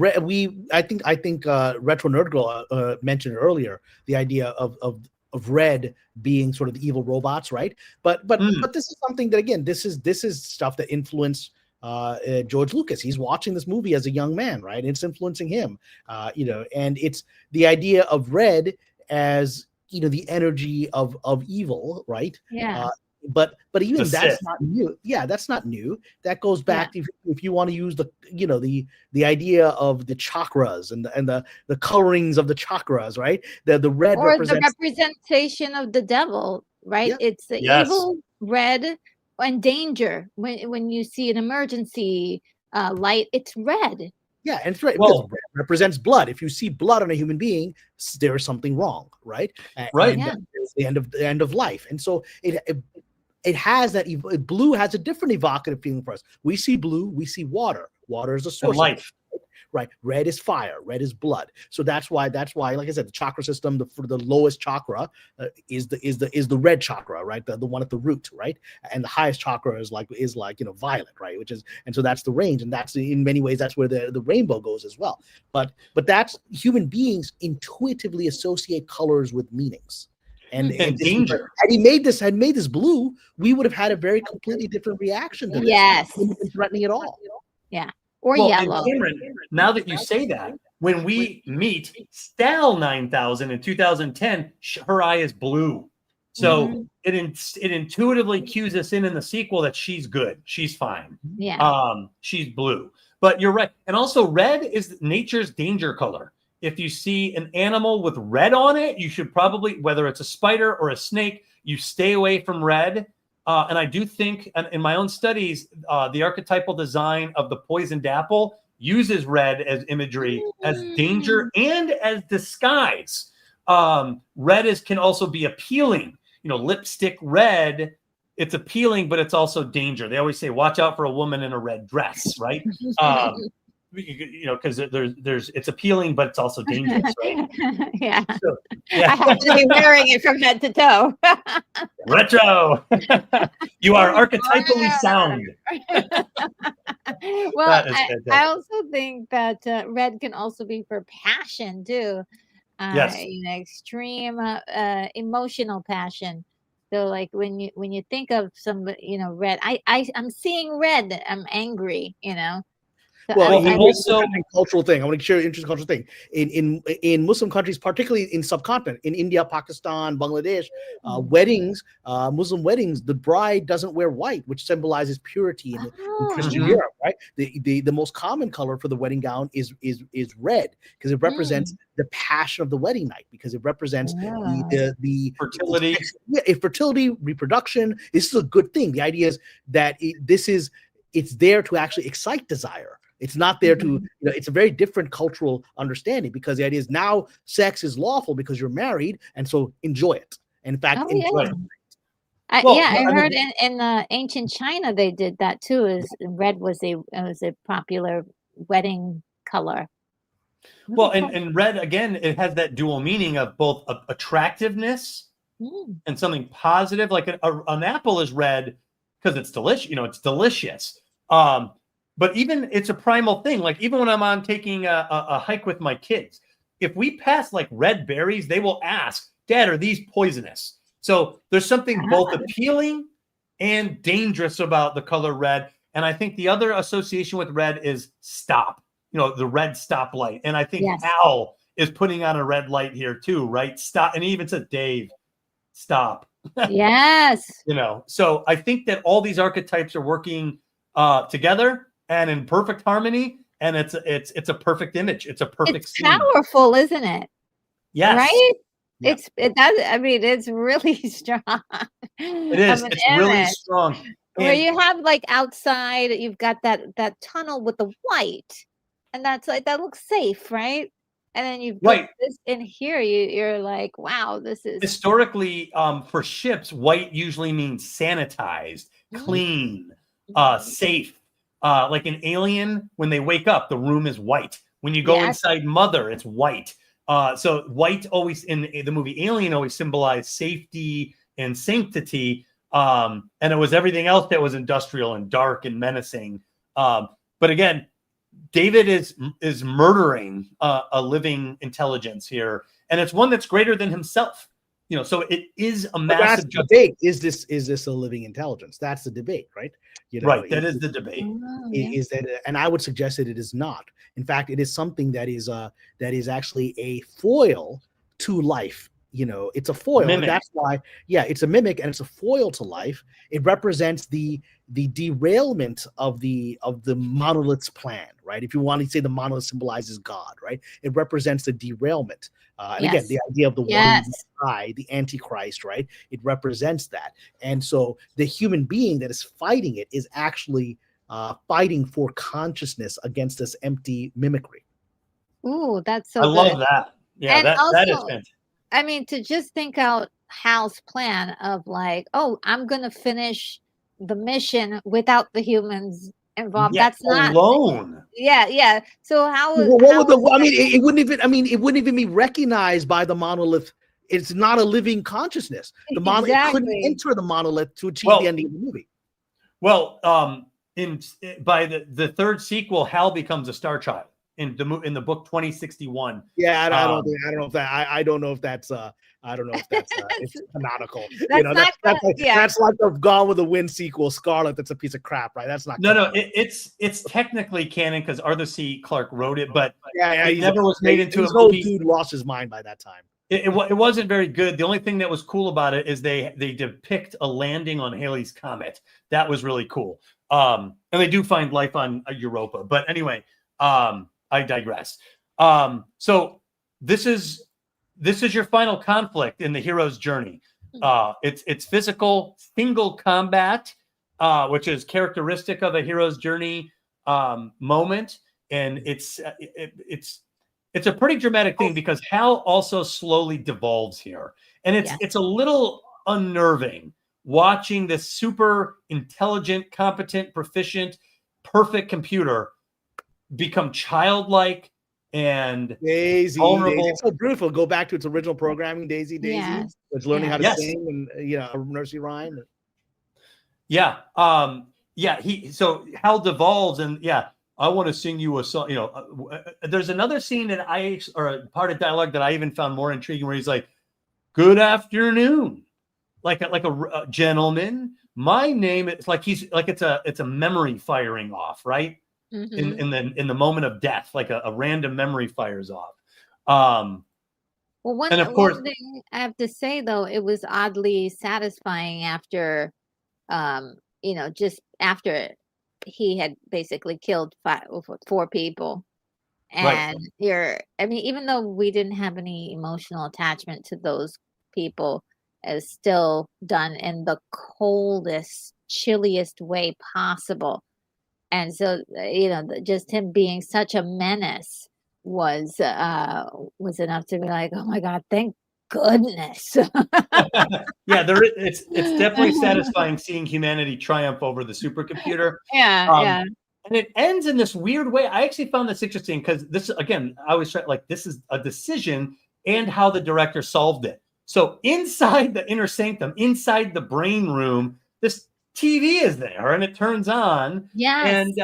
Retro Nerd Girl mentioned earlier the idea of red being sort of the evil robots, right? But this is something that, again, this is stuff that influenced George Lucas. He's watching this movie as a young man, right? It's influencing him, and it's the idea of red as the energy of evil, right? Yeah. But even The that's Sith. not new. Yeah, that's not new. That goes back to if you want to use the idea of the chakras and the colorings of the chakras, right? The red Or the represents representation of the devil, right? Yeah. It's the Yes. evil red and danger. When you see an emergency light, it's red. Yeah, and it's right Well- because red represents blood. If you see blood on a human being, there is something wrong, right? Right. And Yeah. it's the end of life. And so it has that blue has a different evocative feeling for us. We see blue, we see water. Water is a And source of life. right. Red is fire, red is blood. So that's why, like I said, the chakra system, for the lowest chakra is the red chakra, right? The one at the root, right? And the highest chakra is like violet, right? And so that's the range, and that's in many ways that's where the rainbow goes as well. But that's human beings intuitively associate colors with meanings. And danger. Had he made this blue, we would have had a very completely different reaction to this. Yes. It wouldn't have been threatening at all. Or Well, yellow. and Cameron, now that you say that, when we meet Stal 9000 in 2010, her eye is blue. So it intuitively cues us in the sequel that she's good. She's fine. Yeah. She's blue. But you're right. And also red is nature's danger color. If you see an animal with red on it, you should probably, whether it's a spider or a snake, you stay away from red. And I do think in my own studies, the archetypal design of the poisoned apple uses red as imagery, as danger, and as disguise. Red can also be appealing. Lipstick red, it's appealing, but it's also danger. They always say, watch out for a woman in a red dress, right? Because it's appealing, but it's also dangerous, right? Yeah. So, I have to be wearing it from head to toe. Retro. You are archetypally sound. Well, That is fantastic. I also think that red can also be for passion too. Yes. Extreme emotional passion. So like when you think of some red, I'm seeing red. I'm angry. So Well, and also cultural thing. I want to share an interesting cultural thing in Muslim countries, particularly in subcontinent, in India, Pakistan, Bangladesh, weddings, Muslim weddings, the bride doesn't wear white, which symbolizes purity in Christian Europe. Right, the most common color for the wedding gown is red because it represents the passion of the wedding night, because it represents the fertility. Fertility, reproduction. This is a good thing. The idea is that it's there to actually excite desire. It's not there to, it's a very different cultural understanding, because the idea is now sex is lawful because you're married, and so enjoy it. In fact, enjoy it. I heard in ancient China they did that too. Red was a popular wedding color. Well, and red again, it has that dual meaning of both attractiveness and something positive. Like an apple is red because it's delicious. It's delicious. But even it's a primal thing. Like even when I'm on taking a hike with my kids, if we pass like red berries, they will ask, "Dad, are these poisonous?" So there's something both appealing and dangerous about the color red. And I think the other association with red is stop. The red stoplight. And I think Al is putting on a red light here too, right? Stop. And he even said, "Dave, stop." Yes. So I think that all these archetypes are working together and in perfect harmony, and it's a perfect image. It's a perfect It's scene. powerful, isn't it? Yes. Right? Yeah. It does. I mean, it's really strong. It is. It's really strong. Where you have like outside, you've got that tunnel with the white, and that's like that looks safe, right? And then you've got this in here. You're like, wow, this is historically for ships. White usually means sanitized, clean, safe. Like an Alien, when they wake up, the room is white. When you go inside Mother, it's white. So white always in the movie Alien always symbolized safety and sanctity. And it was everything else that was industrial and dark and menacing. But again, David is murdering a living intelligence here, and it's one that's greater than himself. So it is a massive debate. Is this a living intelligence? That's the debate, right? Right. That is the debate. Is that, and I would suggest that it is not. In fact, it is something that is actually a foil to life it's a foil. Mimic. That's why, it's a mimic, and it's a foil to life. It represents the derailment of the monolith's plan, right? If you want to say the monolith symbolizes God, right? It represents the derailment. And again, the idea of the one eye, the Antichrist, right? It represents that. And so the human being that is fighting it is actually fighting for consciousness against this empty mimicry. Ooh, that's so I good. love that. Yeah, And that is also, fantastic. I mean, to just think out Hal's plan of like, oh, I'm gonna finish the mission without the humans involved. Yeah, That's not alone. yeah. So how Well, how is I mean, it wouldn't even. I mean, it wouldn't even be recognized by the monolith. It's not a living consciousness. The monolith it couldn't Exactly. enter the monolith to achieve Well, the ending of the movie. Well, by the third sequel, Hal becomes a Star Child in the book 2061. Yeah, I don't know if that's it's canonical. That's That's like the Gone with the Wind sequel, Scarlet. That's a piece of crap, right? That's not. No, it's technically canon because Arthur C. Clarke wrote it, but it never was made into a old movie. dude lost his mind by that time. It wasn't very good. The only thing that was cool about it is they depict a landing on Halley's Comet. That was really cool. And they do find life on Europa. But anyway, I digress. So this is your final conflict in the hero's journey. It's physical single combat, which is characteristic of a hero's journey moment, and it's a pretty dramatic thing because Hal also slowly devolves here, and it's a little unnerving watching this super intelligent, competent, proficient, perfect computer become childlike and Daisy. vulnerable. It's so beautiful. Go back to its original programming, Daisy. Yes. It's learning how to Yes. sing and a nursery rhyme. Yeah. So Hal devolves, and I want to sing you a song. There's another scene that or a part of dialogue that I even found more intriguing, where he's like, "Good afternoon," like a gentleman. My name. It's like it's a memory firing off, right? Mhm. In the moment of death, like a random memory fires off. Well, and of course, one thing I have to say though, it was oddly satisfying after, just after he had basically killed 4 people, right. and even though we didn't have any emotional attachment to those people, it's still done in the coldest, chilliest way possible. And so, just him being such a menace was enough to be like, oh my God, thank goodness. Yeah, it's definitely satisfying seeing humanity triumph over the supercomputer. Yeah. And it ends in this weird way. I actually found this interesting because this, again, I always try, like, this is a decision and how the director solved it. So inside the inner sanctum, inside the brain room, this TV is there and it turns on. Yes. And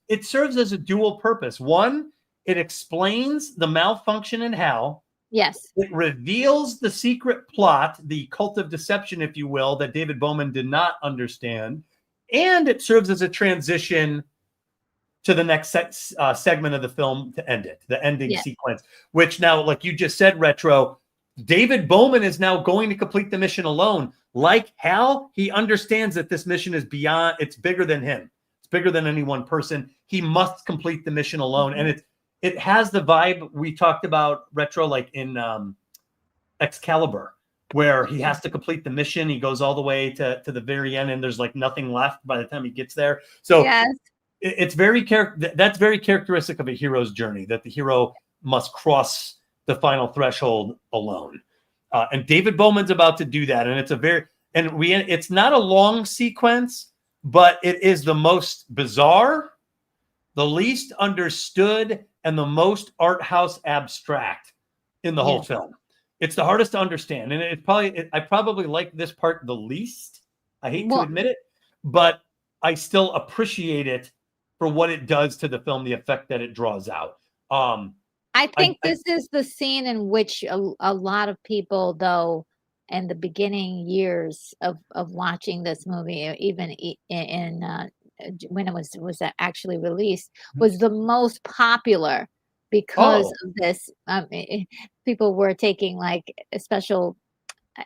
it serves as a dual purpose. One, it explains the malfunction in Hal. Yes. It reveals the secret plot, the cult of deception, if you will, that David Bowman did not understand. And it serves as a transition to the next segment of the film to end it, the ending sequence, which now, like you just said, Retro, David Bowman is now going to complete the mission alone. Like Hal, he understands that this mission is beyond, it's bigger than him. It's bigger than any one person. He must complete the mission alone. And it has the vibe we talked about, Retro, like in Excalibur, where he has to complete the mission. He goes all the way to the very end, and there's like nothing left by the time he gets there. So it's that's very characteristic of a hero's journey, that the hero must cross the final threshold alone. And David Bowman's about to do that. And it's not a long sequence, but it is the most bizarre, the least understood, and the most art house abstract in the whole film. It's the hardest to understand. And I probably like this part the least. I hate to admit it, but I still appreciate it for what it does to the film, the effect that it draws out. I think this is the scene in which a lot of people, though, in the beginning years of watching this movie, even in when it was actually released, was the most popular because Oh. of this. People were taking like special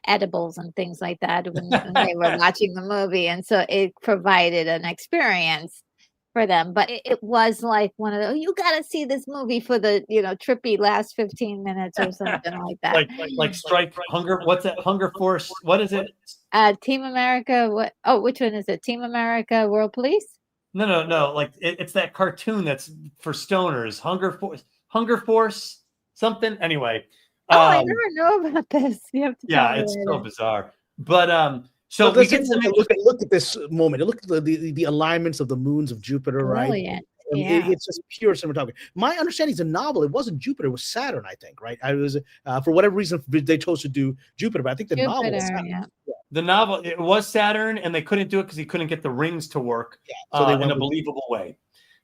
edibles and things like that when they were watching the movie, and so it provided an experience for them. But it was like one of the, you got to see this movie for the trippy last 15 minutes or something like that. like Strike Hunger. What's that? Hunger Force. What is it? Team America. Which one is it? Team America World Police? No. Like it's that cartoon that's for stoners. Hunger Force. Something. Anyway. I never know about this. You have to tell me it's later. so bizarre. But so But we get some look at this moment. Look at the alignments of the moons of Jupiter, right? Brilliant. And Yeah. it's just pure cinematography. My understanding is a novel. It wasn't Jupiter. It was Saturn, I think. Right? I was for whatever reason they chose to do Jupiter, but I think the novel was Saturn. Yeah. the novel. It was Saturn, and they couldn't do it because he couldn't get the rings to work So they in went a with- Believable way.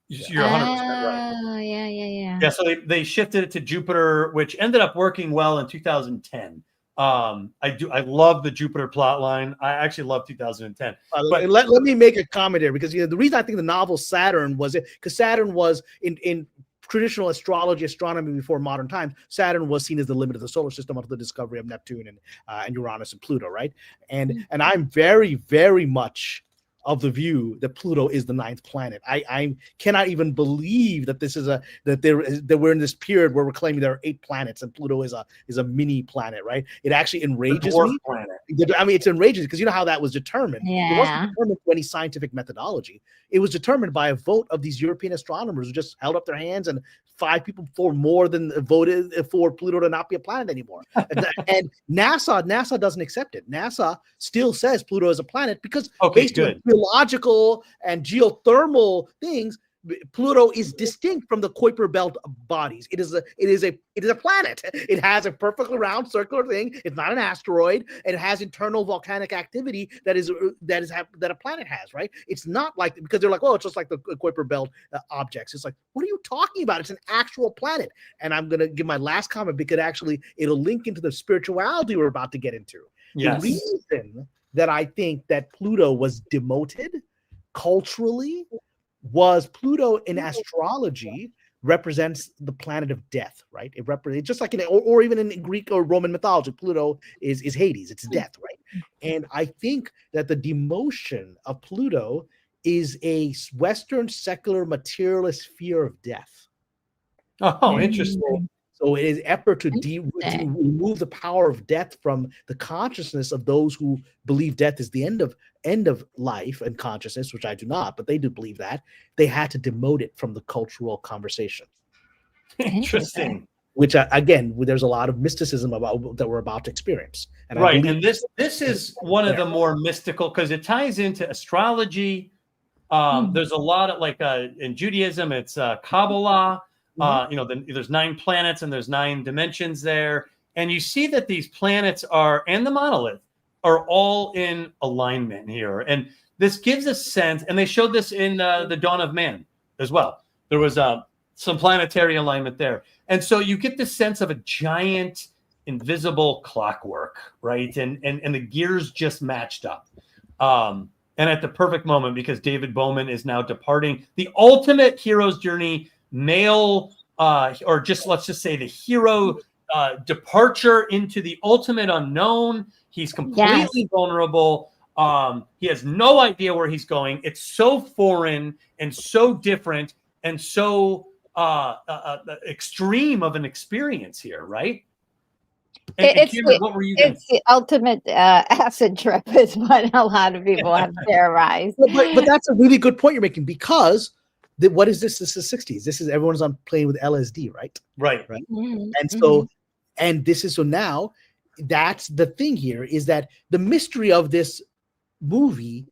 You're 100% right. Oh, yeah. Yeah, so they shifted it to Jupiter, which ended up working well in 2010. I love the Jupiter plot line. I actually love 2010. But let me make a comment here, because the reason I think the novel Saturn was because Saturn was in traditional astronomy before modern times. Saturn was seen as the limit of the solar system until the discovery of Neptune and Uranus and Pluto, right? And I'm very, very much of the view that Pluto is the 9th planet. I cannot even believe that this is that we're in this period where we're claiming there are 8 planets and Pluto is a mini planet, right? It actually enrages me. Planet. I mean, it's enrages because you know how that was determined. Yeah. It wasn't determined through any scientific methodology. It was determined by a vote of these European astronomers who just held up their hands, and 5 people for more than voted for Pluto to not be a planet anymore. And NASA doesn't accept it. NASA still says Pluto is a planet because based on geological and geothermal things, Pluto is distinct from the Kuiper Belt bodies. It is a planet. It has a perfectly round circular thing. It's not an asteroid, and it has internal volcanic activity that a planet has. Right? It's not like, because they're like, oh, it's just like the Kuiper Belt objects. It's like, what are you talking about? It's an actual planet. And I'm gonna give my last comment because actually it'll link into the spirituality we're about to get into. Yes. The reason that I think that Pluto was demoted culturally was Pluto in astrology represents the planet of death, right? It represents, just like or even in Greek or Roman mythology, Pluto is Hades, it's death, right? And I think that the demotion of Pluto is a Western secular materialist fear of death. Oh, interesting. So it is effort to remove the power of death from the consciousness of those who believe death is the end of life and consciousness, which I do not, but they do believe that. They had to demote it from the cultural conversation. Interesting. Which again, there's a lot of mysticism about that we're about to experience. And right, and this is one of the more mystical because it ties into astrology. There's a lot of in Judaism, it's Kabbalah. There's 9 planets and there's 9 dimensions there. And you see that these planets and the monolith are all in alignment here. And this gives a sense, and they showed this in the Dawn of Man as well. There was some planetary alignment there. And so you get this sense of a giant invisible clockwork, right? And the gears just matched up. And at the perfect moment, because David Bowman is now departing the ultimate hero's journey, male, or let's just say the hero departure into the ultimate unknown. He's completely vulnerable. He has no idea where he's going. It's so foreign and so different and so extreme of an experience here, right? It's the ultimate acid trip is what a lot of people have theorized. But that's a really good point you're making, because what is this? This is 60s. This is everyone's on playing with LSD, right? Right. Mm-hmm. And so, and this is so now. That's the thing here, is that the mystery of this movie,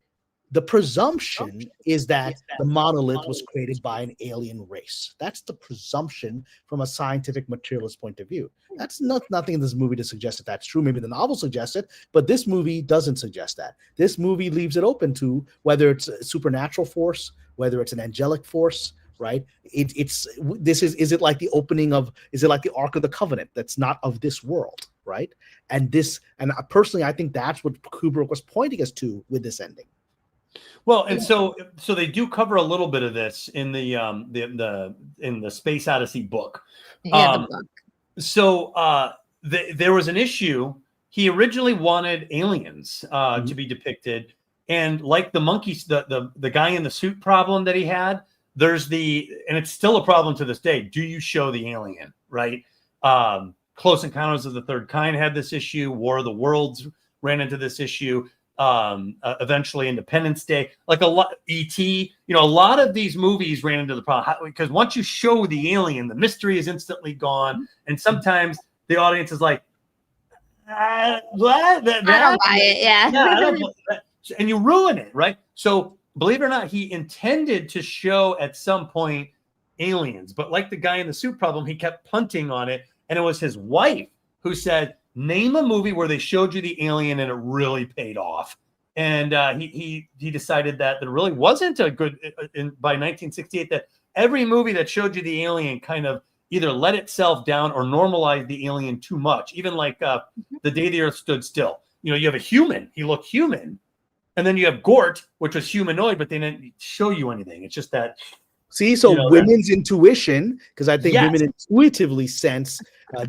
the presumption is that the monolith was created by an alien race. That's the presumption from a scientific materialist point of view. That's nothing in this movie to suggest that that's true. Maybe the novel suggests it, but this movie doesn't suggest that. This movie leaves it open to whether it's a supernatural force, whether it's an angelic force, right? Is it like the Ark of the Covenant that's not of this world, right? And personally, I think that's what Kubrick was pointing us to with this ending. Well, and so they do cover a little bit of this in the in the Space Odyssey book. Yeah, the book. So there was an issue. He originally wanted aliens to be depicted, and like the monkeys, the guy in the suit problem that he had. There's and it's still a problem to this day. Do you show the alien, right? Close Encounters of the Third Kind had this issue. War of the Worlds ran into this issue. Eventually Independence Day, like a lot, E.T., a lot of these movies ran into the problem because once you show the alien, the mystery is instantly gone. And sometimes the audience is like, what? I don't buy it. Yeah. I don't buy that. And you ruin it, right? So believe it or not, he intended to show at some point aliens, but like the guy in the suit problem, he kept punting on it. And it was his wife who said, name a movie where they showed you the alien and it really paid off. And he decided that there really wasn't a good, by 1968, that every movie that showed you the alien kind of either let itself down or normalized the alien too much. Even like The Day the Earth Stood Still. You have a human. He looked human. And then you have Gort, which was humanoid, but they didn't show you anything. It's just that. See, so women's intuition, because I think women intuitively sense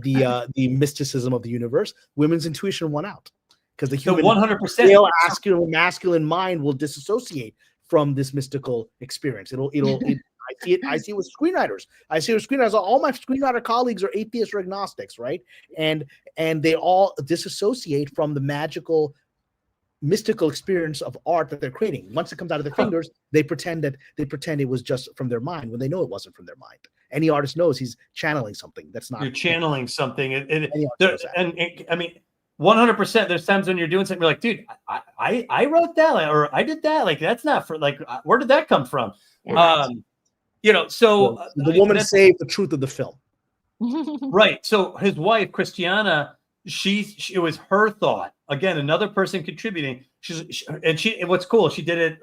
the mysticism of the universe. Women's intuition won out because the human 100% masculine mind will disassociate from this mystical experience. I see it with screenwriters. All my screenwriter colleagues are atheists or agnostics, right? And they all disassociate from the mystical experience of art that they're creating. Once it comes out of their fingers, they pretend it was just from their mind when they know it wasn't from their mind. Any artist knows he's channeling something that's not. You're channeling something, and I mean, 100%. There's times when you're doing something, you're like, dude, I wrote that, or I did that. Like, that's not for where did that come from? Right. So the woman saved the truth of the film. Right. So his wife, Christiana, it was her thought. Again, another person contributing. What's cool, she did it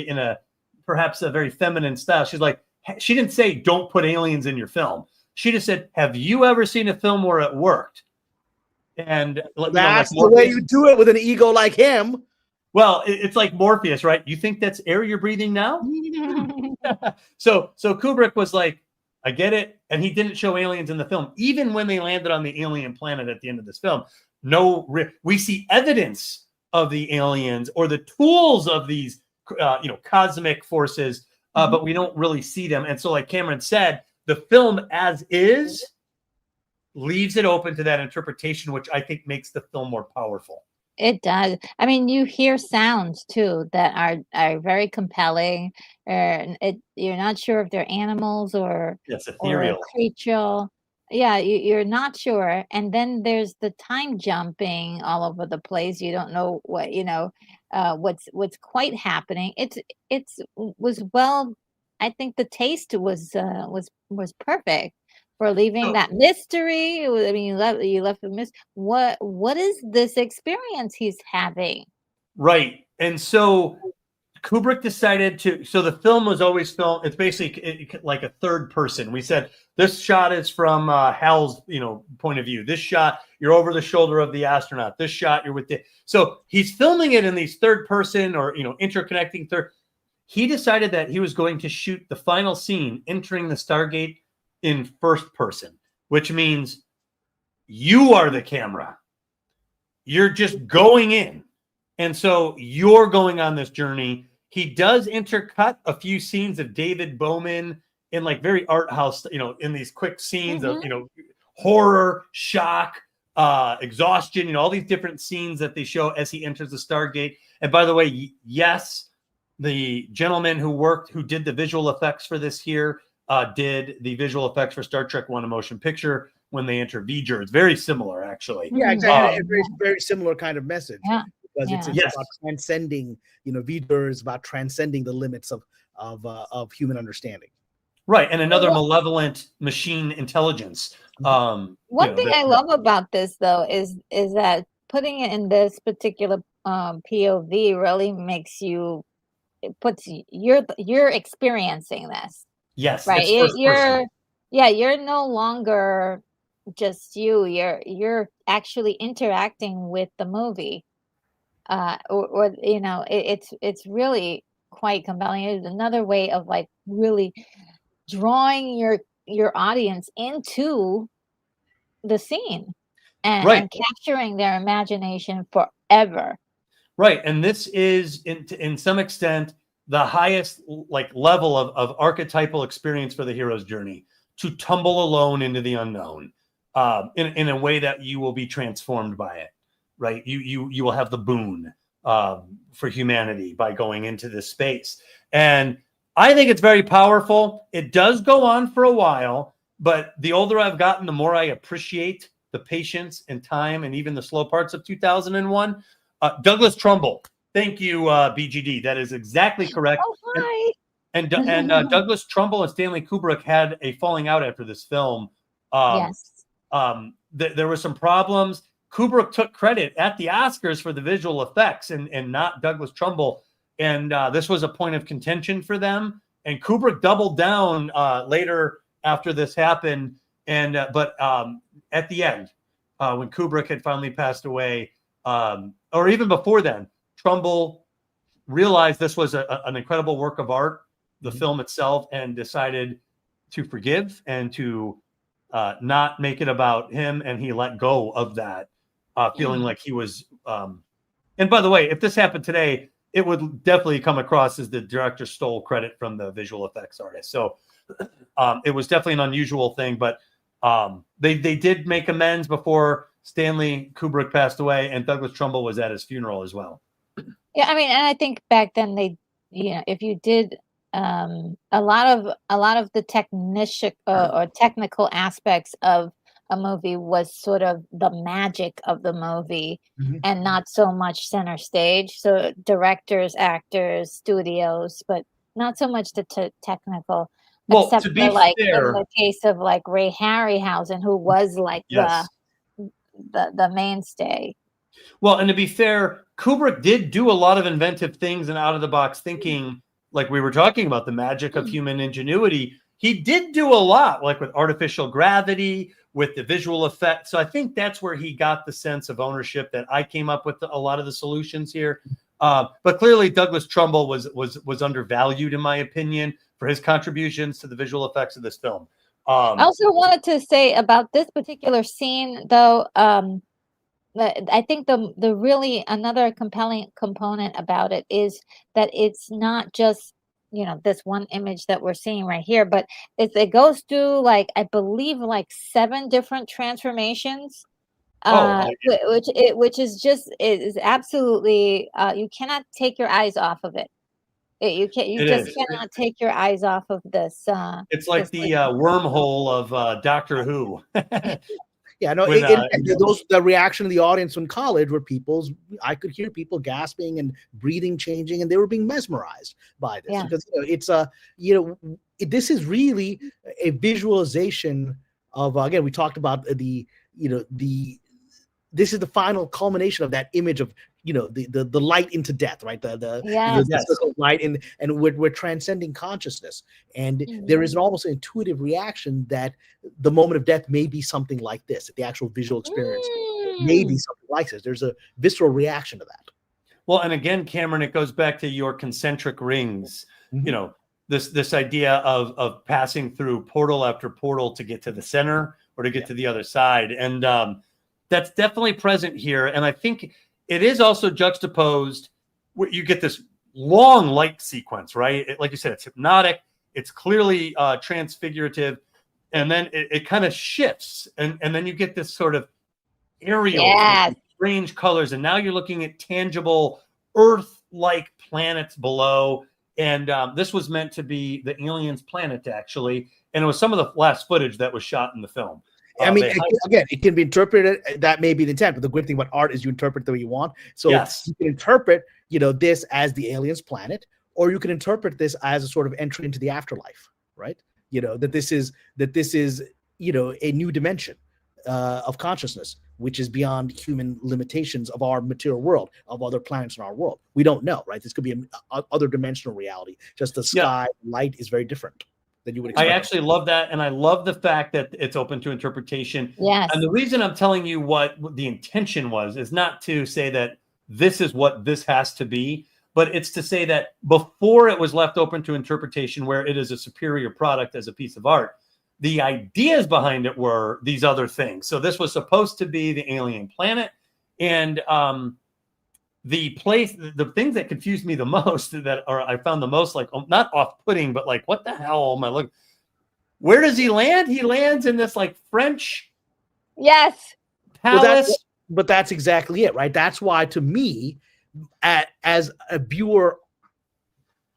in a perhaps a very feminine style. She's like, she didn't say don't put aliens in your film. She just said, have you ever seen a film where it worked? And that's the way you do it with an ego like him. Well, it's like Morpheus, right? You think that's air you're breathing now? So Kubrick was like, I get it. And he didn't show aliens in the film, even when they landed on the alien planet at the end of this film. We see evidence of the aliens or the tools of these, cosmic forces, but we don't really see them. And so, like Cameron said, the film as is leaves it open to that interpretation, which I think makes the film more powerful. It does. I mean, you hear sounds too that are very compelling. You're not sure if they're animals or ethereal, or creature. Yeah, you're not sure. And then there's the time jumping all over the place. You don't know what's quite happening. I think the taste was perfect for leaving that mystery. I mean, you left the mystery. What is this experience he's having? Right. And so Kubrick decided so the film was always filmed. It's basically like a third person. We said this shot is from Hal's, point of view. This shot, you're over the shoulder of the astronaut. This shot, you're so he's filming it in these third person or, interconnecting third. He decided that he was going to shoot the final scene entering the Stargate in first person, which means you are the camera. You're just going in. And so you're going on this journey. He does intercut a few scenes of David Bowman in like very art house, in these quick scenes of, horror, shock, exhaustion, all these different scenes that they show as he enters the Stargate. And by the way, yes, the gentleman who did the visual effects for this here did the visual effects for Star Trek One: A Motion Picture when they enter V'ger. It's very similar, actually. Yeah, exactly. A very, very similar kind of message. Yeah. Because it's about transcending, V'ger is about transcending the limits of human understanding. Right, and another malevolent machine intelligence. One thing I love about this, though, is that putting it in this particular POV really makes you're experiencing this. Yes, right. You're no longer just you. You're actually interacting with the movie. or it's really quite compelling. It's another way of like really drawing your audience into the scene Right. and capturing their imagination forever. Right. And this is in some extent the highest like level of archetypal experience for the hero's journey, to tumble alone into the unknown, in a way that you will be transformed by it. Right. You will have the boon for humanity by going into this space. And I think it's very powerful. It does go on for a while, but the older I've gotten, the more I appreciate the patience and time and even the slow parts of 2001. Douglas Trumbull. Thank you, BGD. That is exactly correct. Oh, hi. And Douglas Trumbull and Stanley Kubrick had a falling out after this film. Yes. There were some problems. Kubrick took credit at the Oscars for the visual effects and not Douglas Trumbull. And this was a point of contention for them. And Kubrick doubled down later after this happened. And but at the end, when Kubrick had finally passed away, or even before then, Trumbull realized this was an incredible work of art, the film itself, and decided to forgive and to not make it about him. And he let go of that, feeling like he was. And by the way, if this happened today, it would definitely come across as the director stole credit from the visual effects artist. So it was definitely an unusual thing, but they did make amends before Stanley Kubrick passed away, and Douglas Trumbull was at his funeral as well. Yeah, I mean, and I think back then if you did a lot of the technician or technical aspects of a movie was sort of the magic of the movie, and not so much center stage. So directors, actors, studios, but not so much the technical. Well, except to be for like fair, in the case of like Ray Harryhausen, who was like yes. the mainstay. Well, and to be fair, Kubrick did do a lot of inventive things and out of the box thinking, like we were talking about the magic of human ingenuity. He did do a lot, like with artificial gravity, with the visual effect. So I think that's where he got the sense of ownership that I came up with a lot of the solutions here. But clearly Douglas Trumbull was undervalued, in my opinion, for his contributions to the visual effects of this film. I also wanted to say about this particular scene, though, I think the really another compelling component about it is that it's not just this one image that we're seeing right here, but it goes through like I believe like 7 different transformations. Which is absolutely you cannot take your eyes off of it. You cannot take your eyes off of this. It's like the wormhole of Doctor Who. Yeah, no, the reaction of the audience in college were I could hear people gasping and breathing changing, and they were being mesmerized by this because this is really a visualization of again, we talked about this is the final culmination of that image of the light into death, right? The circle of light, and we're transcending consciousness, and there is almost an intuitive reaction that the moment of death may be something like this. The actual visual experience may be something like this. There's a visceral reaction to that. Well, and again, Cameron, it goes back to your concentric rings. This idea of passing through portal after portal to get to the center or to get to the other side, and that's definitely present here. And I think it is also juxtaposed where you get this long light sequence, right? Like you said, it's hypnotic. It's clearly transfigurative. And then it kind of shifts. And then you get this sort of aerial, strange colors. And now you're looking at tangible Earth-like planets below. And this was meant to be the aliens' planet, actually. And it was some of the last footage that was shot in the film. I mean, again, it can be interpreted. That may be the intent, but the great thing about art is you interpret the way you want. So you can interpret, this as the aliens' planet, or you can interpret this as a sort of entry into the afterlife, right? That this is a new dimension of consciousness, which is beyond human limitations of our material world, of other planets in our world. We don't know, right? This could be an other dimensional reality. Just the sky, light is very different than you would expect. I actually love that, and I love the fact that it's open to interpretation. Yes. And the reason I'm telling you what the intention was is not to say that this is what this has to be. But it's to say that before it was left open to interpretation, where it is a superior product as a piece of art, the ideas behind it were these other things. So this was supposed to be the alien planet, and the place, the things that confused me the most, that or I found the most like not off-putting, but like, what the hell am I looking? Where does he land? He lands in this like French Yes. palace. But that's exactly it, right? That's why, to me, as a viewer,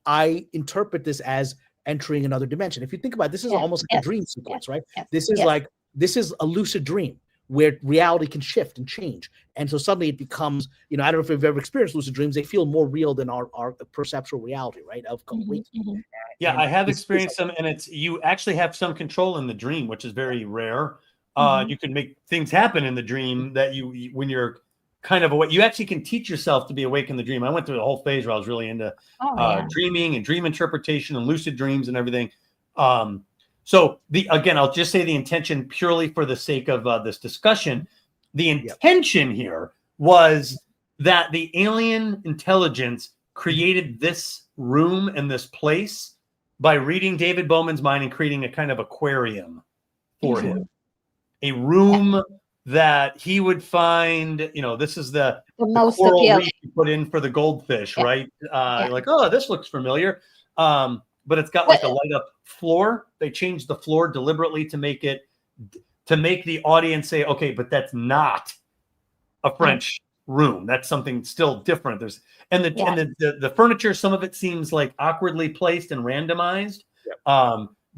I interpret this as entering another dimension. If you think about it, this is almost like a dream sequence, right? This is like, this is a lucid dream where reality can shift and change. And so suddenly it becomes, I don't know if you've ever experienced lucid dreams, they feel more real than our perceptual reality, right? Of complete. Yeah, And I have experienced them, and it's, you actually have some control in the dream, which is very rare. You can make things happen in the dream that you when you're kind of awake, you actually can teach yourself to be awake in the dream. I went through the whole phase where I was really into dreaming and dream interpretation and lucid dreams and everything. So again, I'll just say the intention purely for the sake of this discussion. The intention here was that the alien intelligence created this room and this place by reading David Bowman's mind and creating a kind of aquarium for him. A room that he would find, this is the most coral appealing. reef you put in for the goldfish, right? Like, oh, this looks familiar. But it's got like a light up floor. They changed the floor deliberately to make the audience say, okay, but that's not a French room. That's something still different. The furniture, some of it seems like awkwardly placed and randomized.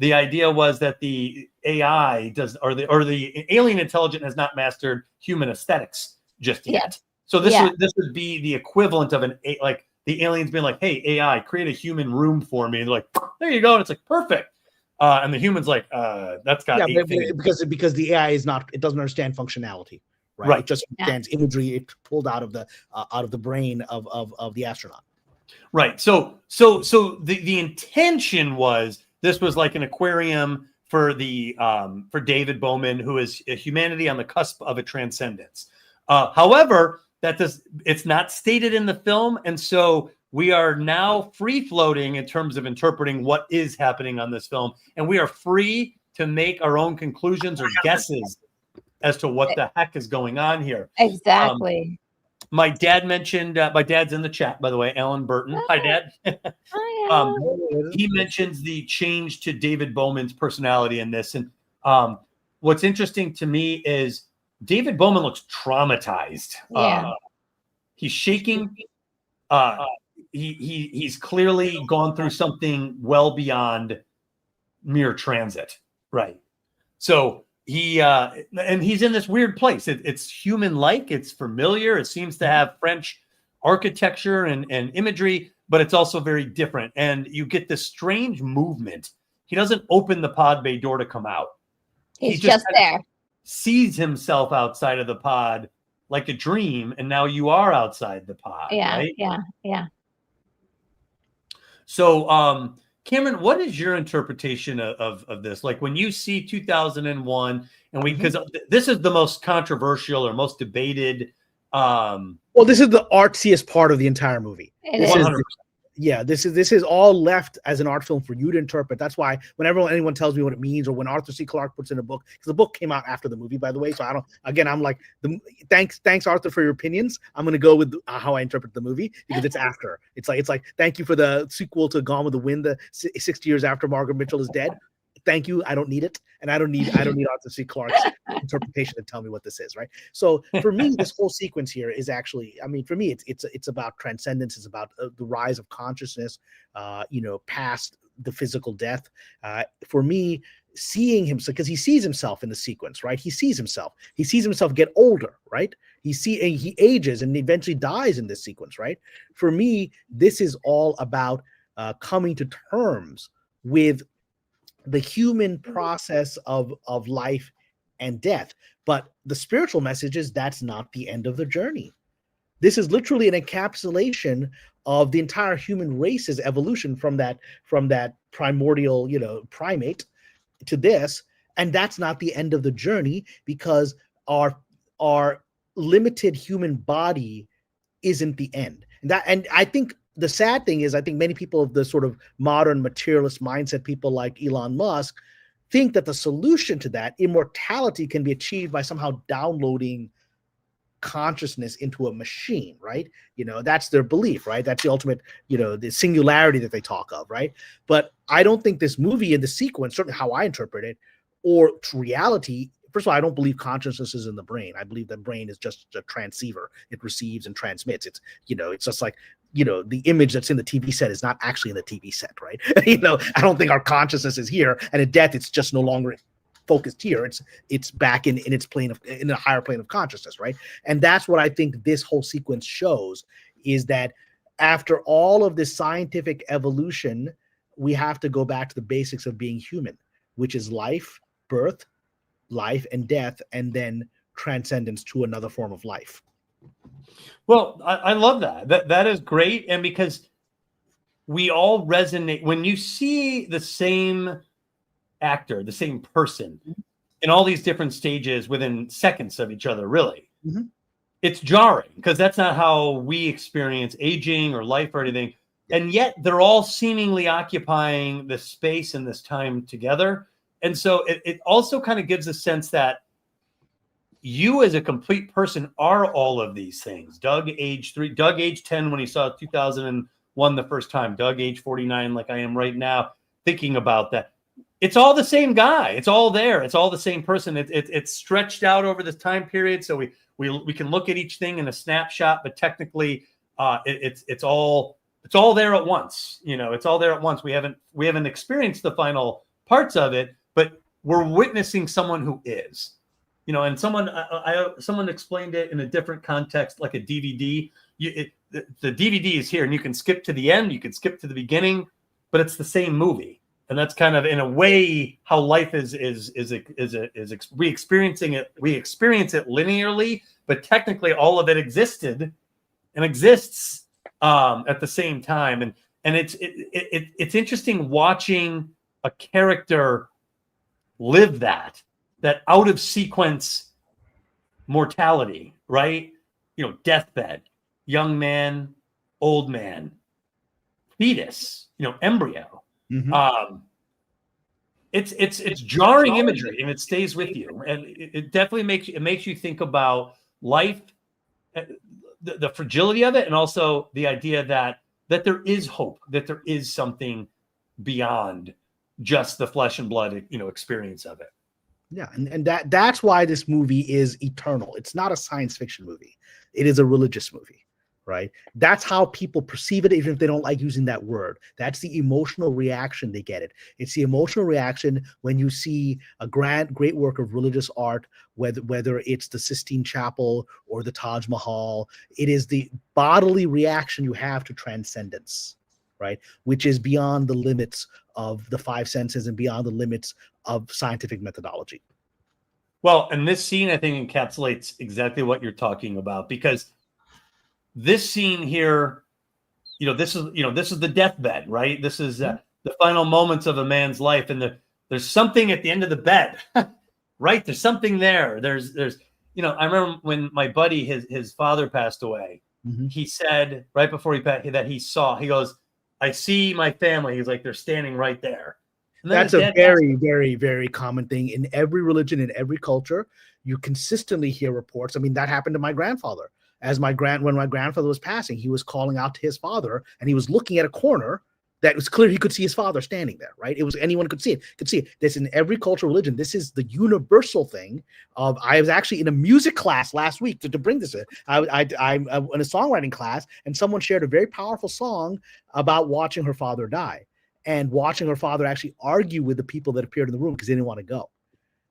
The idea was that the AI or the alien intelligence has not mastered human aesthetics just yet. So this would be the equivalent of like the aliens being like, hey, AI, create a human room for me. And they're like, there you go. And it's like, perfect. And the human's like, that's got 8 things. Because the AI it doesn't understand functionality, right? It just understands imagery it pulled out of the brain of the astronaut. Right. So the intention was, this was like an aquarium for for David Bowman, who is a humanity on the cusp of a transcendence. However, it's not stated in the film, and so we are now free floating in terms of interpreting what is happening on this film, and we are free to make our own conclusions or guesses as to what the heck is going on here. Exactly. My dad mentioned, my dad's in the chat, by the way, Alan Burton. Hi, Dad. Hi, He mentions the change to David Bowman's personality in this. And what's interesting to me is David Bowman looks traumatized. He's shaking. He's clearly gone through something well beyond mere transit. Right. So and he's in this weird place. It's human-like, it's familiar. It seems to have French architecture and imagery, but it's also very different. And you get this strange movement. He doesn't open the pod bay door to come out. He's just there. Sees himself outside of the pod like a dream, and now you are outside the pod. Right? Yeah. So, Cameron, what is your interpretation of this? Like when you see 2001, and because this is the most controversial or most debated. Well, this is the artsiest part of the entire movie. This is all left as an art film for you to interpret. That's why whenever anyone tells me what it means, or when Arthur C. Clarke puts in a book, because the book came out after the movie, by the way. So I'm like, thanks Arthur for your opinions. I'm going to go with how I interpret the movie, because it's after. It's like thank you for the sequel to Gone with the Wind, the 60 years after Margaret Mitchell is dead. Thank you. I don't need it. And I don't need Arthur C. Clarke's interpretation to tell me what this is, right? So for me, this whole sequence here is actually, for me, it's about transcendence. It's about the rise of consciousness, past the physical death. For me, seeing him, because he sees himself in the sequence, right? He sees himself get older, right? He ages and eventually dies in this sequence, right? For me, this is all about coming to terms with the human process of life and death. But the spiritual message is that's not the end of the journey. This is literally an encapsulation of the entire human race's evolution from that primordial, primate to this. And that's not the end of the journey, because our limited human body isn't the end. And I think the sad thing is, I think many people of the sort of modern materialist mindset, people like Elon Musk, think that the solution to that, immortality, can be achieved by somehow downloading consciousness into a machine, right? That's their belief, right? That's the ultimate, the singularity that they talk of, right? But I don't think this movie and the sequence, certainly how I interpret it, or reality. First of all, I don't believe consciousness is in the brain. I believe the brain is just a transceiver. It receives and transmits. It's just like, the image that's in the TV set is not actually in the TV set, right? I don't think our consciousness is here, and at death, it's just no longer focused here. It's back in its plane in a higher plane of consciousness, right? And that's what I think this whole sequence shows, is that after all of this scientific evolution, we have to go back to the basics of being human, which is life, birth, life and death, and then transcendence to another form of life. Well, I love that. That is great. And because we all resonate when you see the same actor, the same person in all these different stages within seconds of each other, really. Mm-hmm. It's jarring because that's not how we experience aging or life or anything. And yet they're all seemingly occupying this space and this time together. And so it also kind of gives a sense that you as a complete person are all of these things. Doug, age 10 when he saw 2001 the first time. Doug, age 49, like I am right now, thinking about that. It's all the same guy. It's all there. It's all the same person. It's stretched out over this time period. So we can look at each thing in a snapshot, but technically it's all there at once. It's all there at once. We haven't experienced the final parts of it, but we're witnessing someone who is. And someone explained it in a different context, like a DVD. The DVD is here, and you can skip to the end, you can skip to the beginning, but it's the same movie. And that's kind of, in a way, how life is we experience it linearly, but technically all of it existed and exists at the same time. And it's interesting watching a character live that out of sequence mortality, right? Deathbed, young man, old man, fetus, embryo. Mm-hmm. It's jarring imagery, and it stays with you, and it definitely makes you think about life, the fragility of it, and also the idea that there is hope, that there is something beyond just the flesh and blood, experience of it. Yeah, and that's why this movie is eternal. It's not a science fiction movie. It is a religious movie, right? That's how people perceive it, even if they don't like using that word. That's the emotional reaction they get it. It's the emotional reaction when you see a great work of religious art, whether it's the Sistine Chapel or the Taj Mahal. It is the bodily reaction you have to transcendence, right? Which is beyond the limits of the five senses and beyond the limits of scientific methodology. Well, and this scene, I think, encapsulates exactly what you're talking about, because this scene here, this is the deathbed, right? This is the final moments of a man's life, and there's something at the end of the bed, right? There's something there. There's I remember when my buddy, his father passed away. Mm-hmm. He said right before he passed that he goes, I see my family. He's like, they're standing right there. That's a very, very, very common thing in every religion, in every culture. You consistently hear reports. I mean, that happened to my grandfather. When my grandfather was passing, he was calling out to his father, and he was looking at a corner that was clear he could see his father standing there, right? It was anyone could see it. This in every cultural religion. This is the universal thing. I was actually in a music class last week to bring this in. I'm in a songwriting class, and someone shared a very powerful song about watching her father die and watching her father actually argue with the people that appeared in the room because they didn't want to go.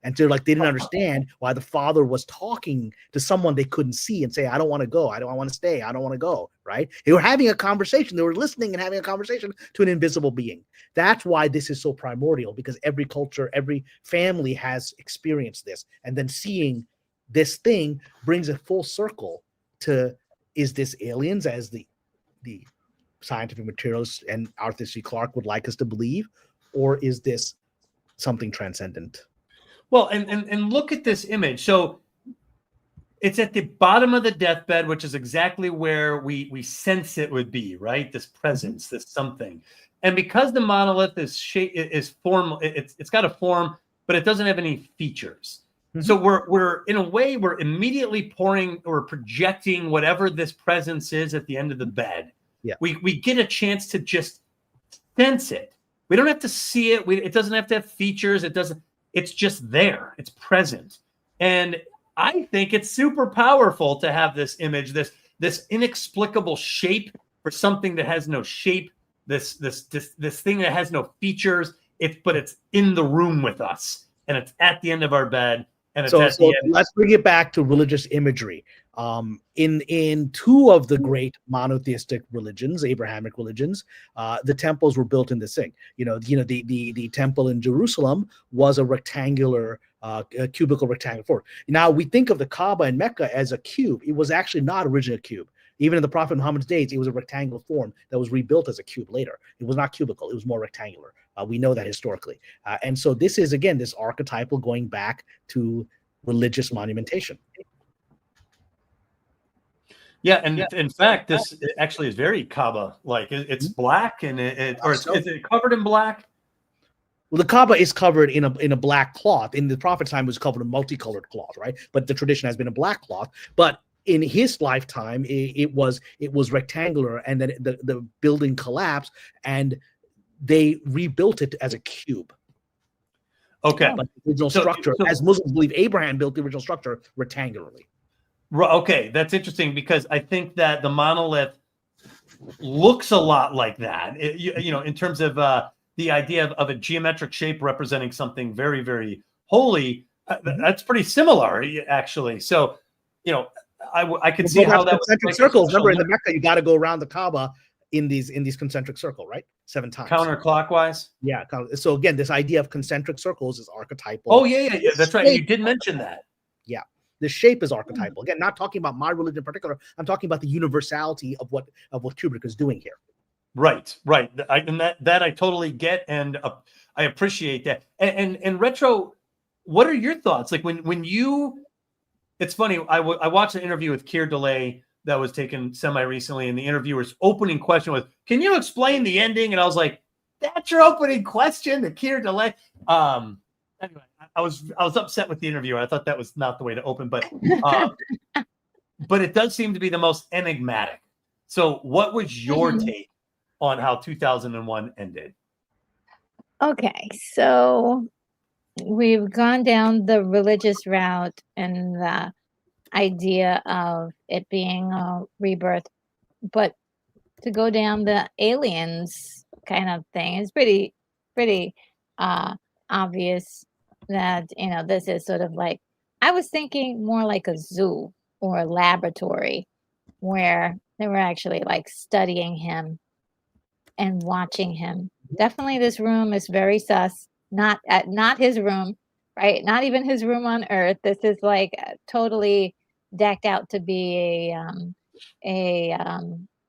And so they didn't understand why the father was talking to someone they couldn't see and say, I don't want to go. I want to stay. I don't want to go. Right. They were having a conversation. They were listening and having a conversation to an invisible being. That's why this is so primordial, because every culture, every family has experienced this. And then seeing this thing brings it full circle to, is this aliens, as the scientific materials and Arthur C. Clarke would like us to believe, or is this something transcendent? Well, and look at this image. So It's at the bottom of the deathbed, which is exactly where we sense it would be, right? This presence, this something. And because the monolith is form, it's got a form, but it doesn't have any features. So we're in a way we're immediately projecting whatever this presence is at the end of the bed. Yeah. We get a chance to just sense it. We don't have to see it. It doesn't have to have features. It's just there. It's present. And I think it's super powerful to have this image, this inexplicable shape for something that has no shape, this thing that has no features. But it's in the room with us, and it's at the end of our bed. And it's at the end. Let's bring it back to religious imagery. In two of the great monotheistic religions, Abrahamic religions, the temples were built in this thing. The temple in Jerusalem was a rectangular, cubical rectangular form. Now we think of the Kaaba in Mecca as a cube. It was actually not originally a cube. Even in the Prophet Muhammad's days, it was a rectangular form that was rebuilt as a cube later. It was not cubical; it was more rectangular. We know that historically, and so this is again this archetypal going back to religious monumentation. Yeah, and in fact, this actually is very Kaaba-like. It's black, and is it covered in black? Well, the Kaaba is covered in a black cloth. In the Prophet's time, it was covered in multicolored cloth, right? But the tradition has been a black cloth. But in his lifetime, it was rectangular, and then the building collapsed, and they rebuilt it as a cube. Okay. But the original structure, as Muslims believe, Abraham built the original structure rectangularly. Okay, that's interesting because I think that the monolith looks a lot like that. In terms of the idea of a geometric shape representing something very, very holy. That's pretty similar, actually. So, I could see how that concentric circles. Remember, in the Mecca, you got to go around the Kaaba in these concentric circle, right? 7 times. Counterclockwise. Yeah. So again, this idea of concentric circles is archetypal. Oh yeah. That's right. You did mention that. Yeah. The shape is archetypal. Again, not talking about my religion in particular. I'm talking about the universality of what Kubrick is doing here. Right. And that I totally get, and I appreciate that. And Retro, what are your thoughts? Like when you, it's funny. I watched an interview with Keir Delay that was taken semi-recently, and the interviewer's opening question was, "Can you explain the ending?" And I was like, "That's your opening question to Keir Delay?" Anyway, I was upset with the interviewer. I thought that was not the way to open, but it does seem to be the most enigmatic. So, what was your take on how 2001 ended? Okay, so we've gone down the religious route and the idea of it being a rebirth, but to go down the aliens kind of thing is pretty obvious that this is sort of like, I was thinking more like a zoo or a laboratory where they were actually like studying him and watching him. Definitely this room is very sus. Not his room, right? Not even his room on Earth. This is like totally decked out to be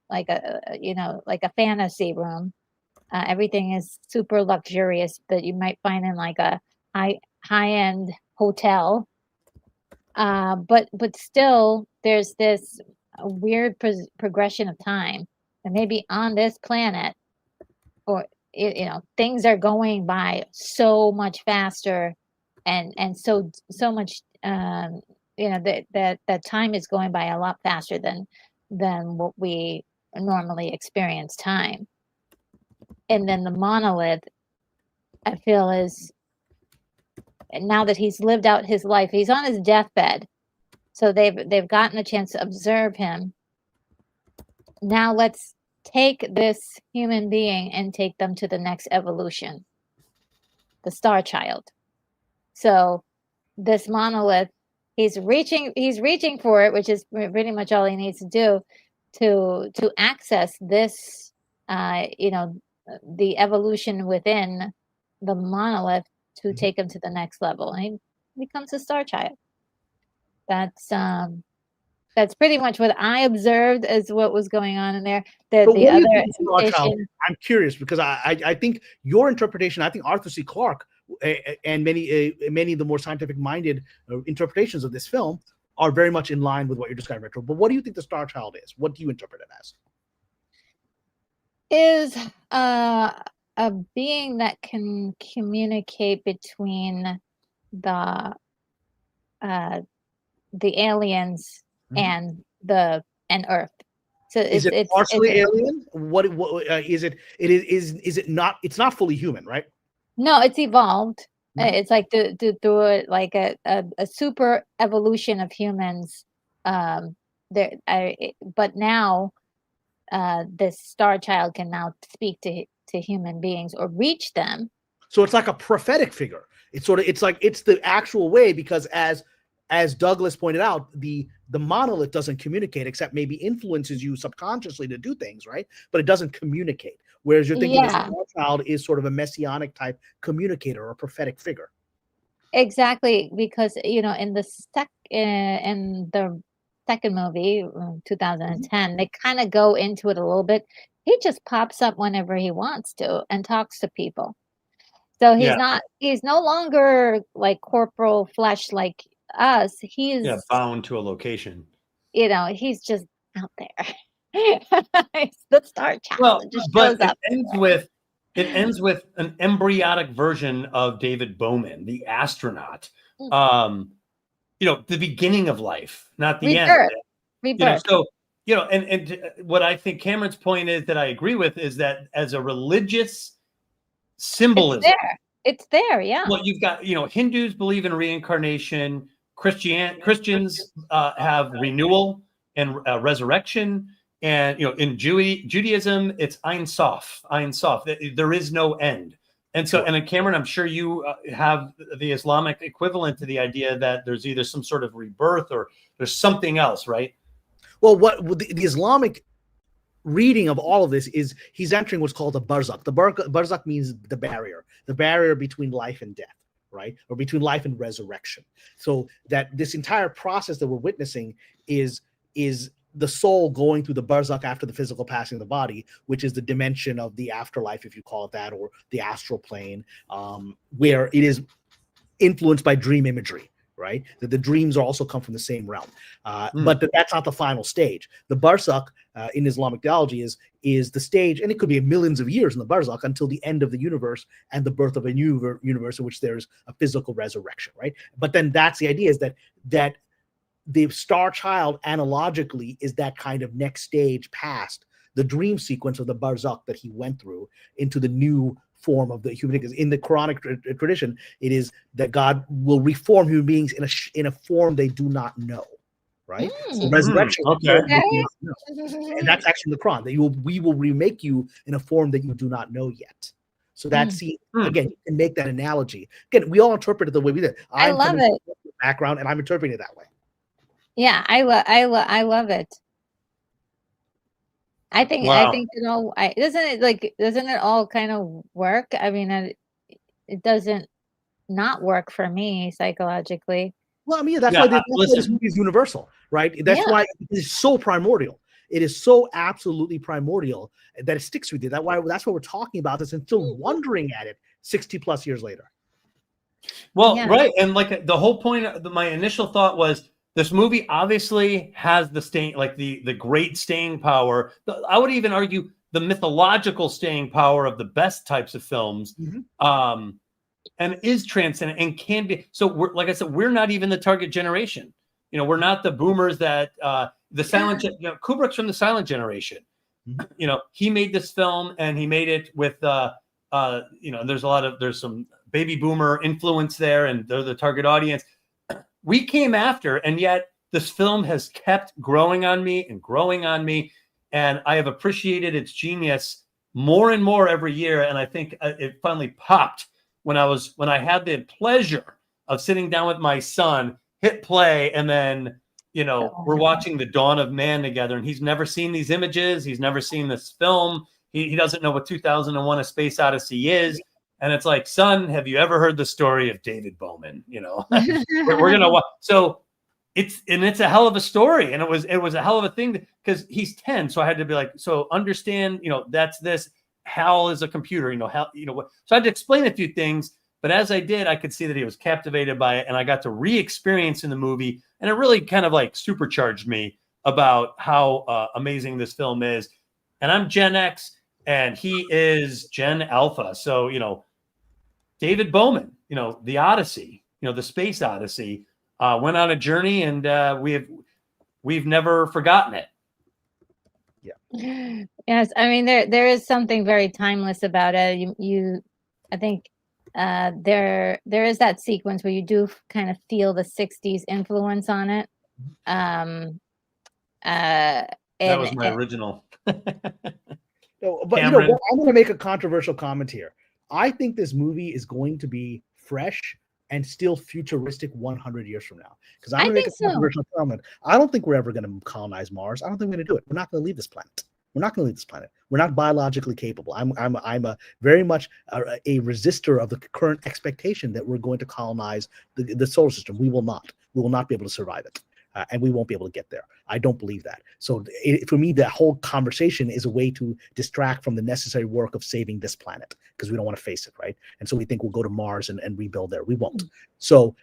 like a fantasy room. Everything is super luxurious, but you might find in like a high-end hotel. But still, there's this weird progression of time, and maybe on this planet, or things are going by so much faster, and so much. That time is going by a lot faster than what we normally experience time. And then the monolith, I feel, is, now that he's lived out his life, he's on his deathbed, so they've gotten a chance to observe him. Now let's take this human being and take them to the next evolution, the Star Child. So this monolith, he's reaching for it, which is pretty much all he needs to do to access this, the evolution within the monolith to take him to the next level, and he becomes a Star Child. That's pretty much what I observed as what was going on in there. I'm curious because I think your interpretation, I think Arthur C. Clarke and many of the more scientific minded interpretations of this film are very much in line with what you're describing, Retro. But what do you think the Star Child is? What do you interpret it as? Is a being that can communicate between the aliens and Earth. So Is it partially alien? What is it? Is it not? It's not fully human, right? No, it's evolved. It's like to do it like a super evolution of humans. But now this Star Child can now speak to human beings or reach them. So it's like a prophetic figure. It's the actual way, because as Douglas pointed out, the monolith doesn't communicate, except maybe influences you subconsciously to do things, right? But it doesn't communicate. Whereas you're thinking the Star Child is sort of a messianic type communicator or prophetic figure. Exactly, because in the second movie, 2010, they kind of go into it a little bit. He just pops up whenever he wants to and talks to people. So he's no longer like corporal flesh like us. He's bound to a location. He's just out there. It's the Star Child. Well, it just but shows up. It ends with an embryonic version of David Bowman, the astronaut. The beginning of life, not the end. Rebirth. And what I think Cameron's point is that I agree with is that as a religious symbolism, it's there. Yeah. Well, you've got Hindus believe in reincarnation. Christians have renewal and resurrection. And in Judaism, it's Ein Sof. There is no end. And so, and Cameron, I'm sure you have the Islamic equivalent to the idea that there's either some sort of rebirth or there's something else, right? Well, what the Islamic reading of all of this is, he's entering what's called a barzakh. The barzakh means the barrier between life and death, right? Or between life and resurrection. So that this entire process that we're witnessing is the soul going through the barzakh after the physical passing of the body, which is the dimension of the afterlife, if you call it that, or the astral plane, where it is influenced by dream imagery, right? That the dreams also come from the same realm. But that's not the final stage. The barzakh in Islamic theology is the stage, and it could be millions of years in the barzakh until the end of the universe and the birth of a new universe in which there's a physical resurrection, right? But then that's the idea, is that the Star Child analogically is that kind of next stage past the dream sequence of the barzakh that he went through into the new form of the human beings. In the Quranic tradition, it is that God will reform human beings in a form they do not know, right? So resurrection, and that's actually in the Quran, that we will remake you in a form that you do not know yet. So that's again, you can make that analogy. Again, we all interpret it the way we did. I love it. Background, and I'm interpreting it that way. Yeah, I love it. I think doesn't it all kind of work? I mean, it doesn't not work for me psychologically. Well, I mean, that's why this movie is universal, right? That's why it is so primordial. It is so absolutely primordial that it sticks with you. That's why we're talking about this and still wondering at it 60 plus years later. Well, right, and like the whole point of my initial thought was, this movie obviously has the great staying power. I would even argue the mythological staying power of the best types of films, and is transcendent and can be. So, like I said, we're not even the target generation. We're not the boomers that the silent. Kubrick's from the silent generation. He made this film and he made it with there's some baby boomer influence there, and they're the target audience. We came after, and yet this film has kept growing on me, and I have appreciated its genius more and more every year. And I think it finally popped when I had the pleasure of sitting down with my son, hit play, and then we're watching the dawn of man together, and he's never seen these images, he's never seen this film, he doesn't know what 2001: A Space Odyssey is. And it's like, son, have you ever heard the story of David Bowman? We're gonna watch. So it's a hell of a story, and it was a hell of a thing because he's 10. So I had to be like, so understand, that's this. Hal is a computer, Hal, what? So I had to explain a few things, But as I did, I could see that he was captivated by it, and I got to re-experience in the movie, and it really kind of like supercharged me about how amazing this film is. And I'm Gen X, and he is Gen Alpha. So, you know, David Bowman, you know, the Odyssey, you know, the Space Odyssey, went on a journey, and we've never forgotten it. Yeah. Yes, I mean there is something very timeless about it. I think there is that sequence where you do kind of feel the 60s influence on it. That was my original. No, but Cameron. you know what? I'm going to make a controversial comment here. I think this movie is going to be fresh and still futuristic 100 years from now. Because I'm going to make a controversial comment. I don't think we're ever going to colonize Mars. I don't think we're going to do it. We're not going to leave this planet. We're not going to leave this planet. We're not biologically capable. I'm a very much a resistor of the current expectation that we're going to colonize the solar system. We will not. We will not be able to survive it. And we won't be able to get there. I don't believe that. So for me, that whole conversation is a way to distract from the necessary work of saving this planet, because we don't want to face it, right? And so we think we'll go to Mars and rebuild there. We won't. So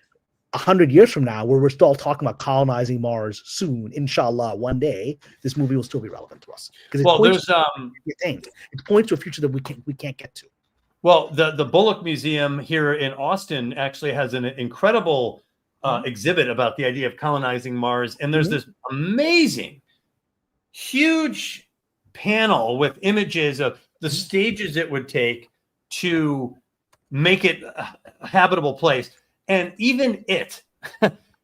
100 years from now, where we're still talking about colonizing Mars soon, inshallah, one day, this movie will still be relevant to us. Because it points to a future that we can't get to. Well, the Bullock Museum here in Austin actually has an incredible exhibit about the idea of colonizing Mars, and there's this amazing, huge panel with images of the stages it would take to make it a habitable place, and even it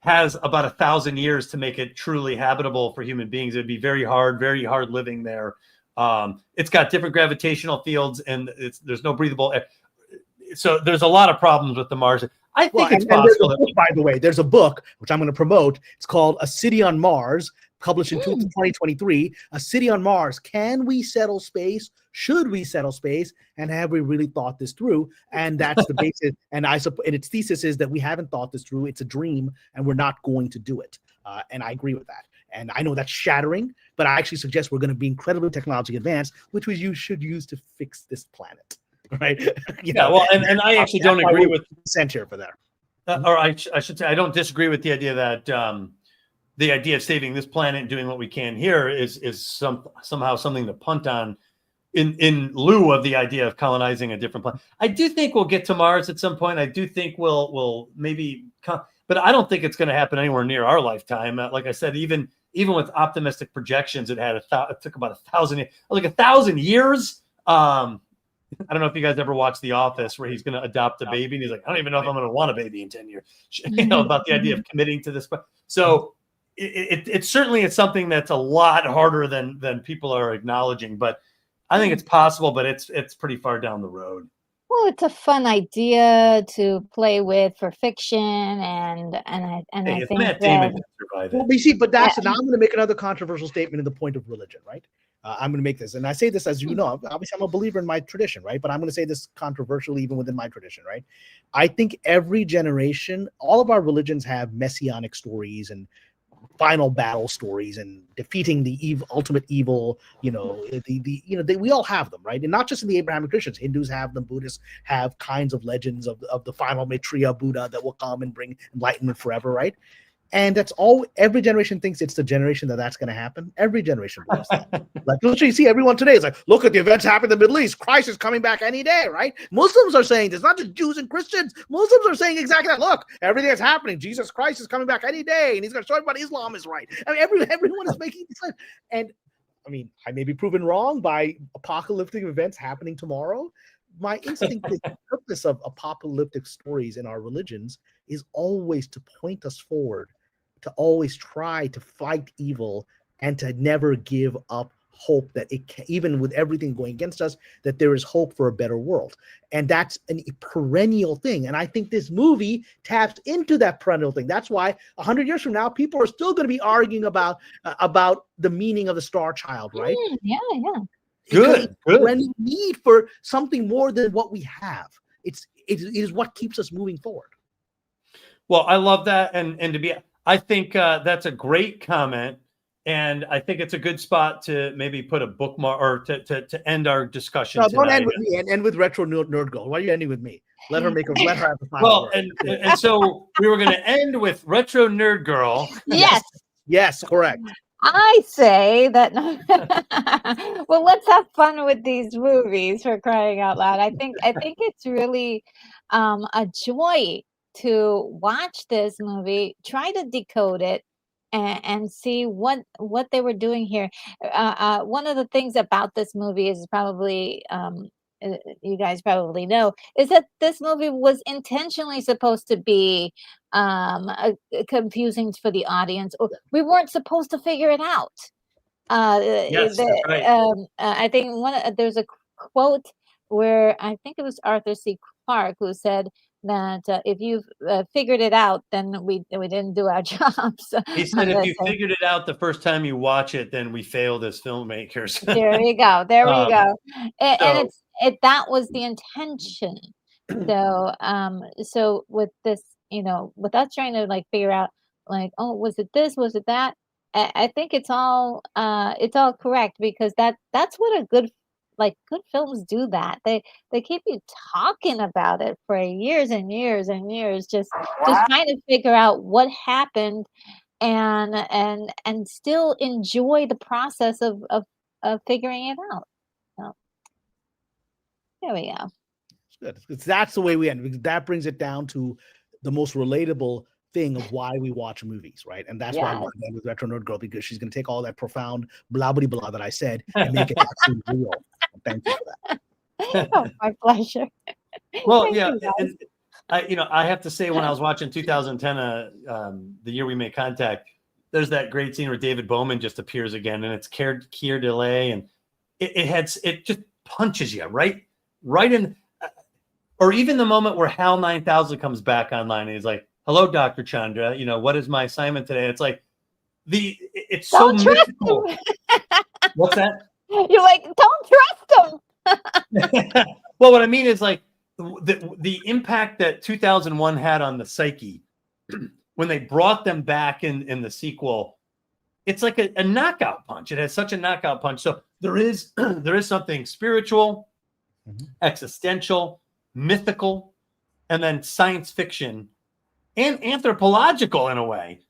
has about 1,000 years to make it truly habitable for human beings. It'd be very hard living there. It's got different gravitational fields, and there's no breathable air. So there's a lot of problems with the Mars. I think it's possible. By the way, there's a book which I'm going to promote. It's called A City on Mars, published in 2023. A City on Mars. Can we settle space? Should we settle space? And have we really thought this through? And that's the basis. And its thesis is that we haven't thought this through. It's a dream, and we're not going to do it. And I agree with that. And I know that's shattering, but I actually suggest we're going to be incredibly technologically advanced, which should use to fix this planet. Right. Well, and I actually don't agree with consent here for that. Or I should say, I don't disagree with the idea that the idea of saving this planet and doing what we can here is somehow something to punt on in lieu of the idea of colonizing a different planet. I do think we'll get to Mars at some point. I do think we'll maybe but I don't think it's going to happen anywhere near our lifetime. Like I said, even with optimistic projections, it took about 1,000 years. I don't know if you guys ever watched The Office, where he's going to adopt a baby, and he's like, I don't even know if I'm going to want a baby in 10 years. About the idea of committing to this. So it certainly is something that's a lot harder than people are acknowledging. But I think it's possible, but it's pretty far down the road. Well, it's a fun idea to play with for fiction, and I think Matt Damon can survive it. Well, you see, but now I'm going to make another controversial statement in the point of religion, right? I'm going to make this, and I say this, as you know, obviously I'm a believer in my tradition, right? But I'm going to say this controversially, even within my tradition, right? I think every generation, all of our religions have messianic stories and final battle stories and defeating the ultimate evil. We all have them, right? And not just in the Abrahamic Christians. Hindus have them. Buddhists have kinds of legends of the final Maitreya Buddha that will come and bring enlightenment forever, right? And that's all. Every generation thinks it's the generation that's going to happen. Every generation believes that. Like, literally, see everyone today is like, look at the events happening in the Middle East. Christ is coming back any day, right? Muslims are saying this, not just Jews and Christians. Muslims are saying exactly that. Look, everything that's happening. Jesus Christ is coming back any day, and he's going to show everybody Islam is right. I mean, everyone is making this claim. And I mean, I may be proven wrong by apocalyptic events happening tomorrow. My instinct, the purpose of apocalyptic stories in our religions is always to point us forward, to always try to fight evil, and to never give up hope that even with everything going against us, that there is hope for a better world. And that's a perennial thing. And I think this movie taps into that perennial thing. That's why 100 years from now, people are still going to be arguing about the meaning of the Star Child, right? Yeah. Good. Perennial need for something more than what we have. It is what keeps us moving forward. Well, I love that. I think that's a great comment, and I think it's a good spot to maybe put a bookmark or to end our discussion. No, don't end with me. End with Retro Nerd Girl. Why are you ending with me? Let her have the final Well, word. and so we were going to end with Retro Nerd Girl. Yes. Yes, correct. I say that. Well, let's have fun with these movies, for crying out loud. I think it's really a joy to watch this movie, try to decode it, and see what they were doing here. One of the things about this movie is probably you guys probably know, is that this movie was intentionally supposed to be confusing for the audience, or we weren't supposed to figure it out. Yes, that's right. I think there's a quote where I think it was Arthur C. Clarke who said that if you've figured it out, then we didn't do our jobs. He said, if you figured it out the first time you watch it, then we failed as filmmakers. There you go. There we go. And so- that was the intention. So so with this, with us trying to like figure out like, oh, was it this? Was it that? I think it's all correct, because that's what a good films do. That they keep you talking about it for years and years and years, just trying to figure out what happened, and still enjoy the process of figuring it out. So there we go. Good. That's the way we end, because that brings it down to the most relatable thing of why we watch movies, right? And that's why I want to end with Retro Nerd Girl, because she's going to take all that profound blah blah blah that I said and make it actually real. Thank you for that. Oh, my pleasure. Well, Thank yeah, you, guys. and I have to say, when I was watching 2010, the year we made contact, there's that great scene where David Bowman just appears again, and it's Keir Delay, and it just punches you right in, or even the moment where HAL 9000 comes back online and he's like, "Hello, Dr. Chandra. What is my assignment today?" It's like it's Don't so trust mythical. him. What's that? You're like, don't trust him. Well, what I mean is like the impact that 2001 had on the psyche when they brought them back in the sequel. It's like a knockout punch. It has such a knockout punch. So there is something spiritual, existential, mythical, and then science fiction and anthropological in a way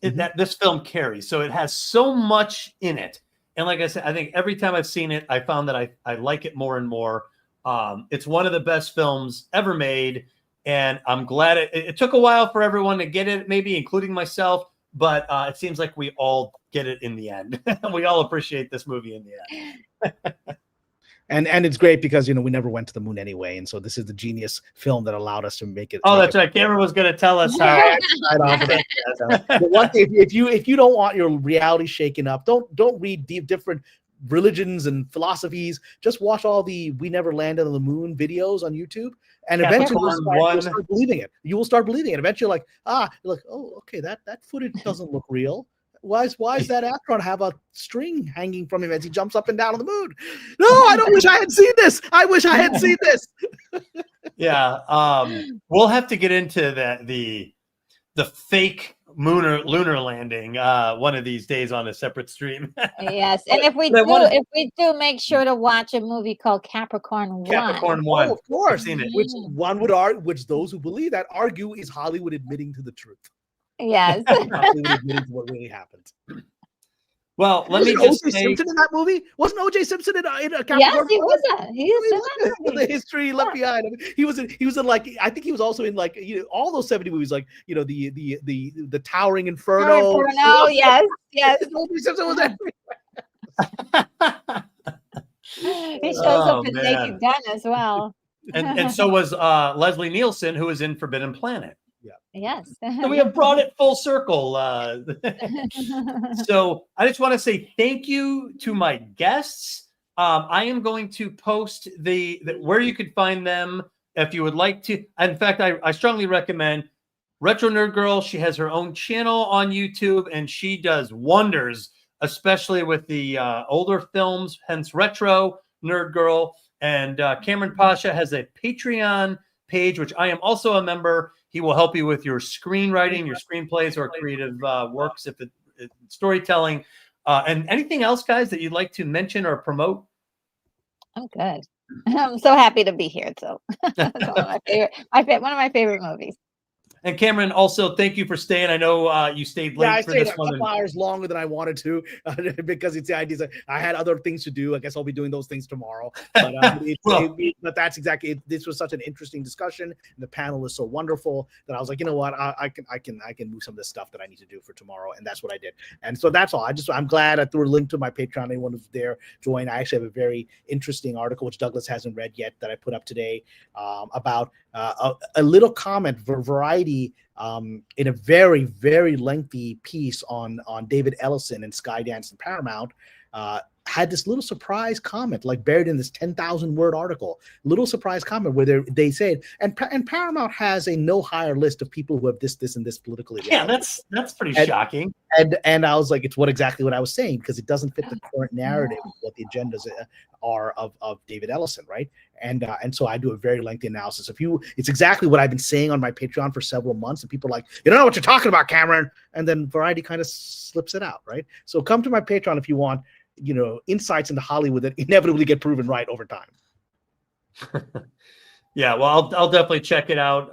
that this film carries. So it has so much in it. And like I said, I think every time I've seen it, I found that I like it more and more. It's one of the best films ever made. And I'm glad it took a while for everyone to get it, maybe including myself. But it seems like we all get it in the end. We all appreciate this movie in the end. And it's great because we never went to the moon anyway, and so this is the genius film that allowed us to make it. Oh, that's right. Cameron was going to tell us how. But one thing, if you don't want your reality shaken up, don't read different religions and philosophies. Just watch all the "We Never Landed on the Moon" videos on YouTube, and eventually you'll start believing it. You will start believing it. Eventually, you're like, oh, okay, that footage doesn't look real. Why does that astronaut have a string hanging from him as he jumps up and down on the moon? No, I don't wish I had seen this. I wish I had seen this. Yeah. We'll have to get into the fake lunar landing one of these days on a separate stream. Yes. And if we do, make sure to watch a movie called Capricorn 1. Capricorn 1. Oh, of course. I've seen it. Which one would argue, which those who believe that argue is Hollywood admitting to the truth. Yes. What really happened. Well, let me just say, Simpson in that movie? Wasn't O.J. Simpson in a Capricorn? Yes, he was. He was in the history left behind. I mean, he was in like, I think he was also in like all those 70 movies, like the Towering Inferno. Yes. O.J. Simpson was everywhere. He shows up in Naked Gun as well. And so was Leslie Nielsen, who was in Forbidden Planet. Yes. So we have brought it full circle. So I just want to say thank you to my guests. I am going to post the where you could find them if you would like to. In fact, I strongly recommend Retro Nerd Girl. She has her own channel on YouTube, and she does wonders, especially with the older films, hence Retro Nerd Girl. And Cameron Pasha has a Patreon page, which I am also a member. He will help you with your screenwriting, your screenplays, or creative works, if it's storytelling. And anything else, guys, that you'd like to mention or promote? I'm good. I'm so happy to be here. So it's one of my one of my favorite movies. And Cameron, also thank you for staying. I know you stayed late Yeah, I for stayed this a one. couple hours longer than I wanted to because it's the idea that I had other things to do. I guess I'll be doing those things tomorrow. But, but that's exactly it. This was such an interesting discussion, and the panel was so wonderful that I was like, you know what, I can move some of this stuff that I need to do for tomorrow, and that's what I did. And so that's all. I'm glad I threw a link to my Patreon. Anyone who's there, join. I actually have a very interesting article which Douglas hasn't read yet that I put up today about a little comment for Variety. In a very, very lengthy piece on David Ellison and Skydance and Paramount, had this little surprise comment, like buried in this 10,000 word article, little surprise comment where they said, and Paramount has a no hire list of people who have this, and this political ideology. Yeah, that's pretty shocking. And I was like, it's exactly what I was saying, because it doesn't fit the current narrative, what the agendas are of David Ellison, right? And so I do a very lengthy analysis. It's exactly what I've been saying on my Patreon for several months, and people are like, you don't know what you're talking about, Cameron. And then Variety kind of slips it out, right? So come to my Patreon if you want, insights into Hollywood that inevitably get proven right over time. Yeah, well, I'll definitely check it out.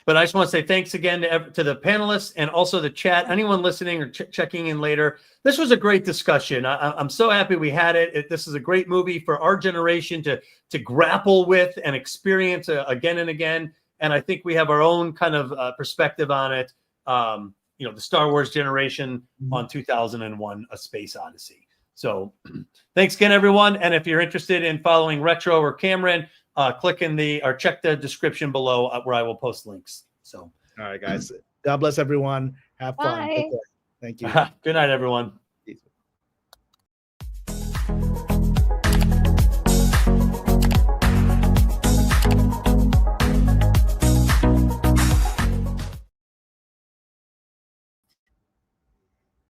But I just want to say thanks again to the panelists and also the chat. Anyone listening or checking in later, this was a great discussion. I'm so happy we had it. This is a great movie for our generation to grapple with and experience again and again. And I think we have our own kind of perspective on it. The Star Wars generation on 2001: A Space Odyssey. So thanks again, everyone. And if you're interested in following Retro or Cameron, click check the description below where I will post links. So, all right, guys. God bless everyone. Have fun. Bye. Thank you. Good night, everyone.